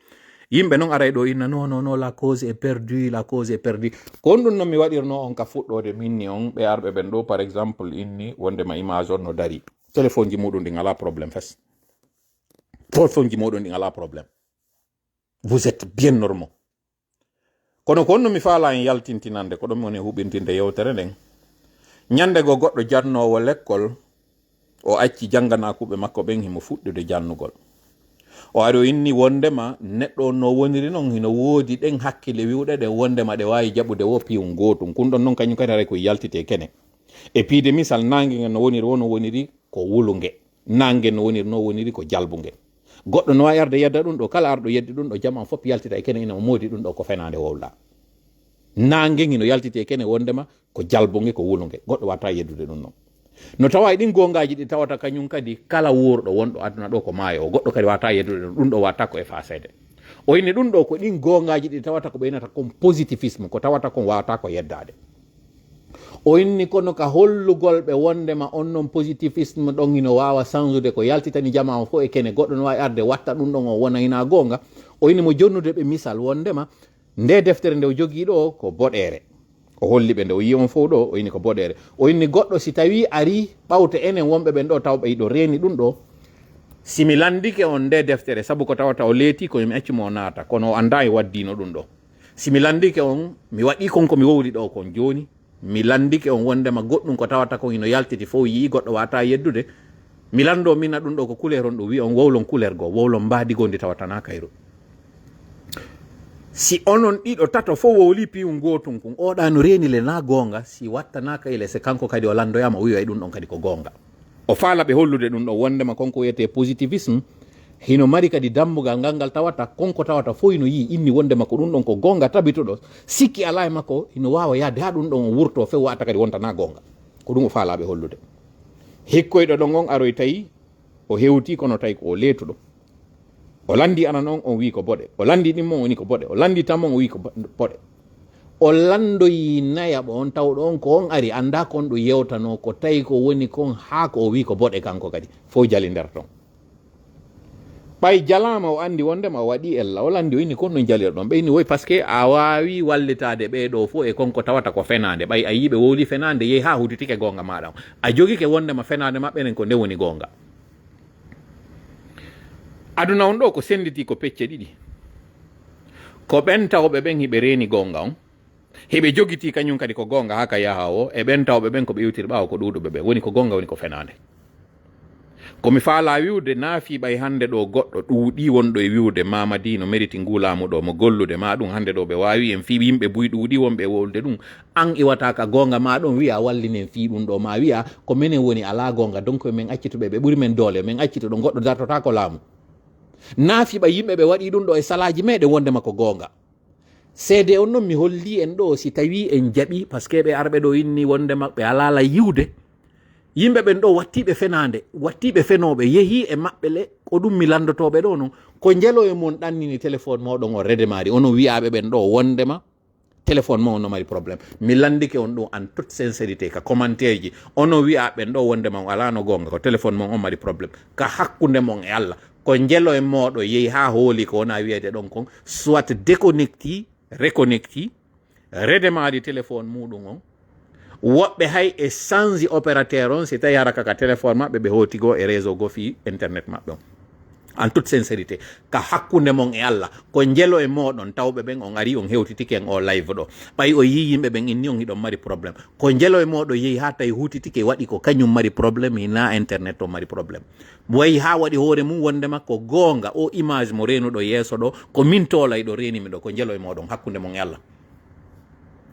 yimɓe noon aray ɗo inna non la cause est perdue ko on ɗum noon mi waɗirno on ka fuɗɗode minni on ɓe arɓe ɓen ɗo par exemple inni wondema image on no dari téléphone ji muɗum ɗin ala probléme fes téléphone ji muɗum ɗin ala probléme vous êtes bien normaux kono ko on no mi faala en yaltintinande ko ɗum woni huɓintinde yewtere nden ñande go goɗɗo jannowo l'école o acci jangganakuɓe makko ɓen himo fuɗɗude jannugol o ari o inni wondema neɗɗo no woniri noon hino woodi ɗen hakkille wiwɗe ɗe wondema ɗe wawi jaɓude wo piyum gotum kun ɗon noon kañum kadi aray koye yaltite kene e piide misal nangue nge no woniri wono woniri ko wulunge nangue no woniri ko jalbunge goɗɗo no wawi arde yedda ɗum ɗo kala arɗo yeddi ɗum ɗo jaman fof yaltita e kene ina o moodi ɗum ɗo ko fenade wowla nangue hino yaltite e kene wondema ko jalbunge ko wulunge goɗɗo wata yeddude ɗum noon no tawa ɗin gongaji ɗi tawata kañum kadi kala wurɗo wonɗo aduna ɗo ko maayo o goɗɗo kadi wata yeddude ɗum ɗo watta ko e fasede o inni ɗum ɗo ko ɗin gongaji ɗi tawata ko ɓeynata kon positivisme ko tawata kon wawata ko yeddade o inni kono ka hollugol ɓe wondema on noon positivisme ɗon hino wawa changude ko yaltitani jama o fof e kene goɗɗo no wawi arde watta ɗum ɗon o wona hina gonga o inni mo jonnude ɓe misal wondema nde deftere nde o jogui ɗo ko boɗere o holli ɓe nde o yi on fof ɗo o inni ko boɗere o inni goɗɗo si tawi ari ɓawte enen wonɓe ɓen ɗo taw ɓe yiɗo reeni ɗum ɗo simi landike on nde deftere saabu ko tawata o leeti komi accimo o naata kono o anda e waddino ɗum ɗo simi landike on mi waɗi konko mi wowli ɗo kon joni mi landike on wondema goɗɗum ko tawata kon hino yaltiti fof yi goɗɗo wata yeddude mi lando mina ɗum ɗo ko couleur on ɗo wi on wowlon couleur go wowlon mbadigo ndi tawatana kayro si onon ɗiɗo tato fof wowli piyum gotum kon oɗa no reni le na gonga si wattanaka ile se kanko kadi o landoyama o wiwa ɗum ɗon kadi ko gonga o faala ɓe hollude ɗum ɗo wondema konko wiyete positivisme hino mari kadi dammugal ngal tawata konko tawata fof hino yi inni wondema ko ɗum ɗon ko gonga tabituɗo sikki ala e makko hino wawa yahde ha ɗum ɗon o wurto few watta kadi wontana gonga ko ɗum o faalaɓe hollude hikkoyɗo ɗon on aroy tawi o hewti kono tawi ko o leetuɗo o landi anan on on wi ko boɗe o landi ɗimmon o woni ko boɗe o landi tammon o wi ko boɗe o landoyi nayaɓo on tawɗo on ko on ari anda kon ɗo yewtano ko tawi ko woni kon ha ko o wi ko boɗe kanko kadi fof jali nder ton ɓay jalama o andi wondema o waɗi ella o landi o inni kon no jalira ɗon ɓe inni woy par ce que a wawi wallitade ɓeɗo fof e konko tawata ko fenade ɓay a yiɓe wowli fenade yeehi ha huditike gonga maɗa o a jogike wondema fenade maɓɓe nen ko nde woni gonga aduna on ɗo ko senditi ko pecce ɗiɗi ko ɓen tawɓe ɓen hiɓe reeni gonga on heɓe jogiti kañum kadi ko gonga haka yaha o e ɓen tawɓe ɓen ko ɓe yewtiri ɓawa ko ɗuɗuɓe ɓe woni ko gonga woni ko fenade komi faala wiwde naafi ɓay hande ɗo goɗɗo ɗuuɗi wonɗo e wiwde Mamadi no mériti ngulamu ɗo mo gollude ma ɗum hande ɗo ɓe wawi en fi yimɓe buy ɗuuɗi wonɓe wolde ɗum an iwata ka gonga ma ɗon wiya wallinen fi ɗum ɗo ma wiya ko minen woni ala gonga donc min accituɓe ɓe ɓuuri men doole min accito ɗo goɗɗo dartota ko laamu naafi ɓay yimɓe ɓe waɗi ɗum ɗo e salaji meɗen wondema ko gonga seede on noon mi holli en ɗo si tawi en jaɓi par ce que ɓe arɓe ɗo inni wonde maɓɓe alala yiwde yimɓe ɓen ɗo wattiɓe fenade wattiɓe fenoɓe yeehi e maɓɓe le ko ɗum mi landotoɓe ɗo noon ko jelo e mon ɗannini téléphone moɗon o redemari ono wiyaɓe ɓen ɗo wondema téléphone mo on no mari probléme mi landike on ɗo en toute sincérité ka commentaire ji ono wiya ɓen ɗo wondema o ala no gonga ko téléphone mon on mari probléme ka hakkude mon e Allah ko jelo e moɗo yeehi ha hooli ko wona wiyede ɗon kon soit déconnecti reconnecti redemari téléphone muɗum on woɓɓe hay e change opérateur on si tawi hara kaka téléphone maɓɓe ɓe hotigo e réseau go fi internet maɓɓe on en toute sincérité ka hakkunde mon e Allah ko jelo e moɗon tawɓe ɓen on ari on hewtitike en o live ɗo ɓay o yi yimɓe ɓen inni on hiɗon mari probléme ko jelo e moɗo yehi ha tawi hutitike waɗi ko kañum mari probléme hina internet o mari probléme wayi ha waɗi hoore mum wondema ko gonga o image mo renuɗo yeeso ɗo ko min tolay ɗo renimi ɗo ko jelo e moɗon hakkunde mon e Allah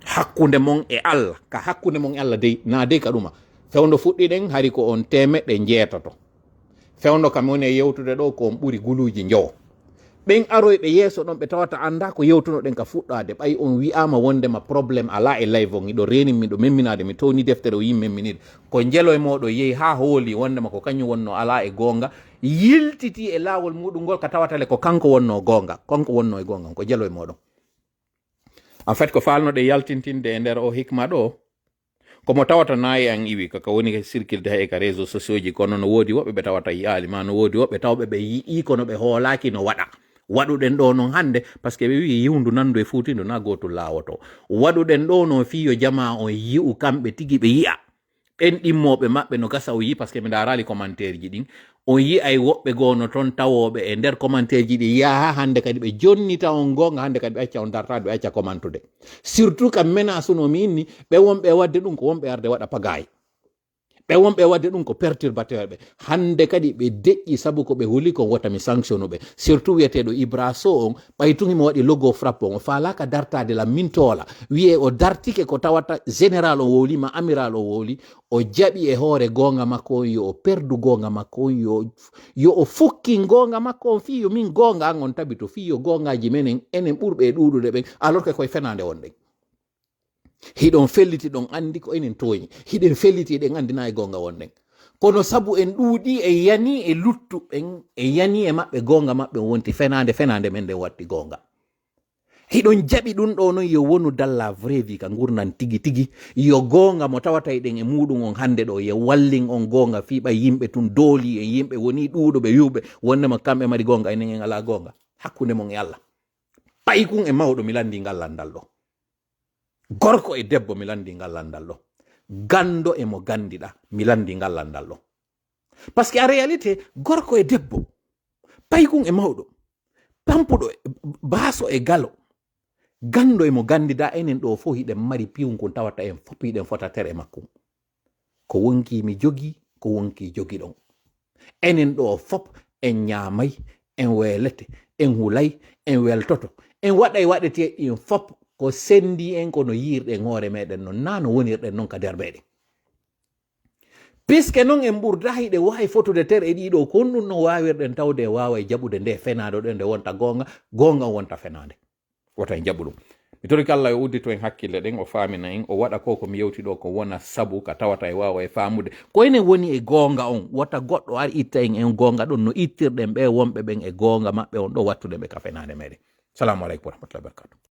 hakkunde mon e Allah ka hakkunde mon e Allah dey na dey ka ɗuma fewndo fuɗɗiɗen hari ko on temeɗɗe jeetoto fewndo kam woni e yewtude ɗo ko on ɓuri guluji jowo ɓen aroyɓe yeeso ɗon ɓe tawata anda ko yewtunoɗen ka fuɗɗade ɓay on wiyama wondema probléme ala e live on iɗo reni miɗo memminade mi towni deftere o yimi memminide ko jelo e moɗo yeehi ha hooli wondema ko kañum wonno ala e gonga yiltiti e lawol muɗum ngol ka tawatale ko kanko wonno gonga kanko wonno e gonga ko jelo e moɗon en fait ko falnoɗe yaltintinde e nder o hikma ɗo komo tawata nayi an iwi kaka woni circulde hay ka réseau sociaux ji kono no woodi woɓɓe ɓe tawata yiyali ma no woodi woɓɓe tawɓe ɓe yii kono ɓe hoolaki no waɗa waɗuɗen ɗo noon hande par ce que ɓe wi yiwndu nandu e fuutindu na gotul laawoto waɗuɗen ɗo no fiyo jama on yi'u kamɓe tigi ɓe yi'a ɓen ɗimmoɓe maɓɓe no gasa o yi par ce que mi darali commentaire ji ɗin on yi ay woɓɓe gono toon tawoɓe e nder commentaire ji ɗi yaha hande kadi ɓe jonnita on gonga hande kadi ɓe acca on dartade ɓe acca commentude surtout kam menace unomi inni ɓe wonɓe wadde ɗum ko wonɓe arde waɗa pagaye ɓe wonɓe wadde ɗum ko perturbateur ɓe hande kadi ɓe deƴƴi saabu ko ɓe huuli ko wotami sanction ɓe surtout wiyeteɗo Ibra Sow on ɓaytugimo waɗi logo frappe on o falaka dartade la mintola wiye o dartike ko tawata général o wowlima amiral o wowli o jaɓi e hoore gonga makko on yo o perdu gonga makko on yo o fukki gonga makko on fi yo min gonga an on tabi to fi yo gongaji menen enen ɓurɓe ɗuɗude ɓen alors que koye fenade on ɗen hiɗon felliti ɗon andi ko enen toñi hiɗen felliti ɗen andina e gonga wonɗen kono sabu en ɗuuɗi e yani e luttuɓen e yani e maɓɓe gonga maɓɓe wonti fenade men nden watti gonga hiɗon jaɓi ɗum ɗo noon yo wonu dalla vraie vie ka gurnan tigi tigi yo gonga mo tawata ɗen e muɗum on hande ɗo yo wallin on gonga fiɓa yimɓe tun dooli e yimɓe woni ɗuuɗoɓe wiwɓe wondema kamɓe mari gonga enen en ala gonga hakkunde mon e Allah paykun e mawɗo mi landi ngallandal ɗo gorko e debbo mi landi ngallandal ɗo gando e mo gandiɗa mi landi ngallandal ɗo par ce que en réalité gorko e debbo paykun e mawɗo pampuɗo baaso e galo gando e mo gandida enen ɗo fof hiɗen mari piwnkun tawata en fop hiɗen fota tere makkum ko wonki mi jogi ko wonki jogi ɗon enen ɗo fop en ñamay en welete en hulay en weltoto en waɗay waɗete ɗin fop ko sendi en kono yirɗen hoore meɗen noon nano wonirɗen noon ka derbeɗe puisque noon en ɓurda hiɗe wawi fotude tere e ɗiɗo kon ɗum no wawirɗen tawde wawa jaɓude nde fenade ɗo nde wonta gonga wonta fenade wota en jaɓu ɗum mi toriki Allah yo uddito en hakkille ɗen o famina en o waɗa ko mi yewti ɗo ko wona sabu ka tawata e wawa e famude ko enen woni e gonga on wota goɗɗo ari itta en gonga ɗon no ittirɗen ɓe wonɓe ɓen e gonga maɓɓe on ɗo wattude ɓe ka fenade meɗen salamu aleykum wa rahmatullahi wa barakatuh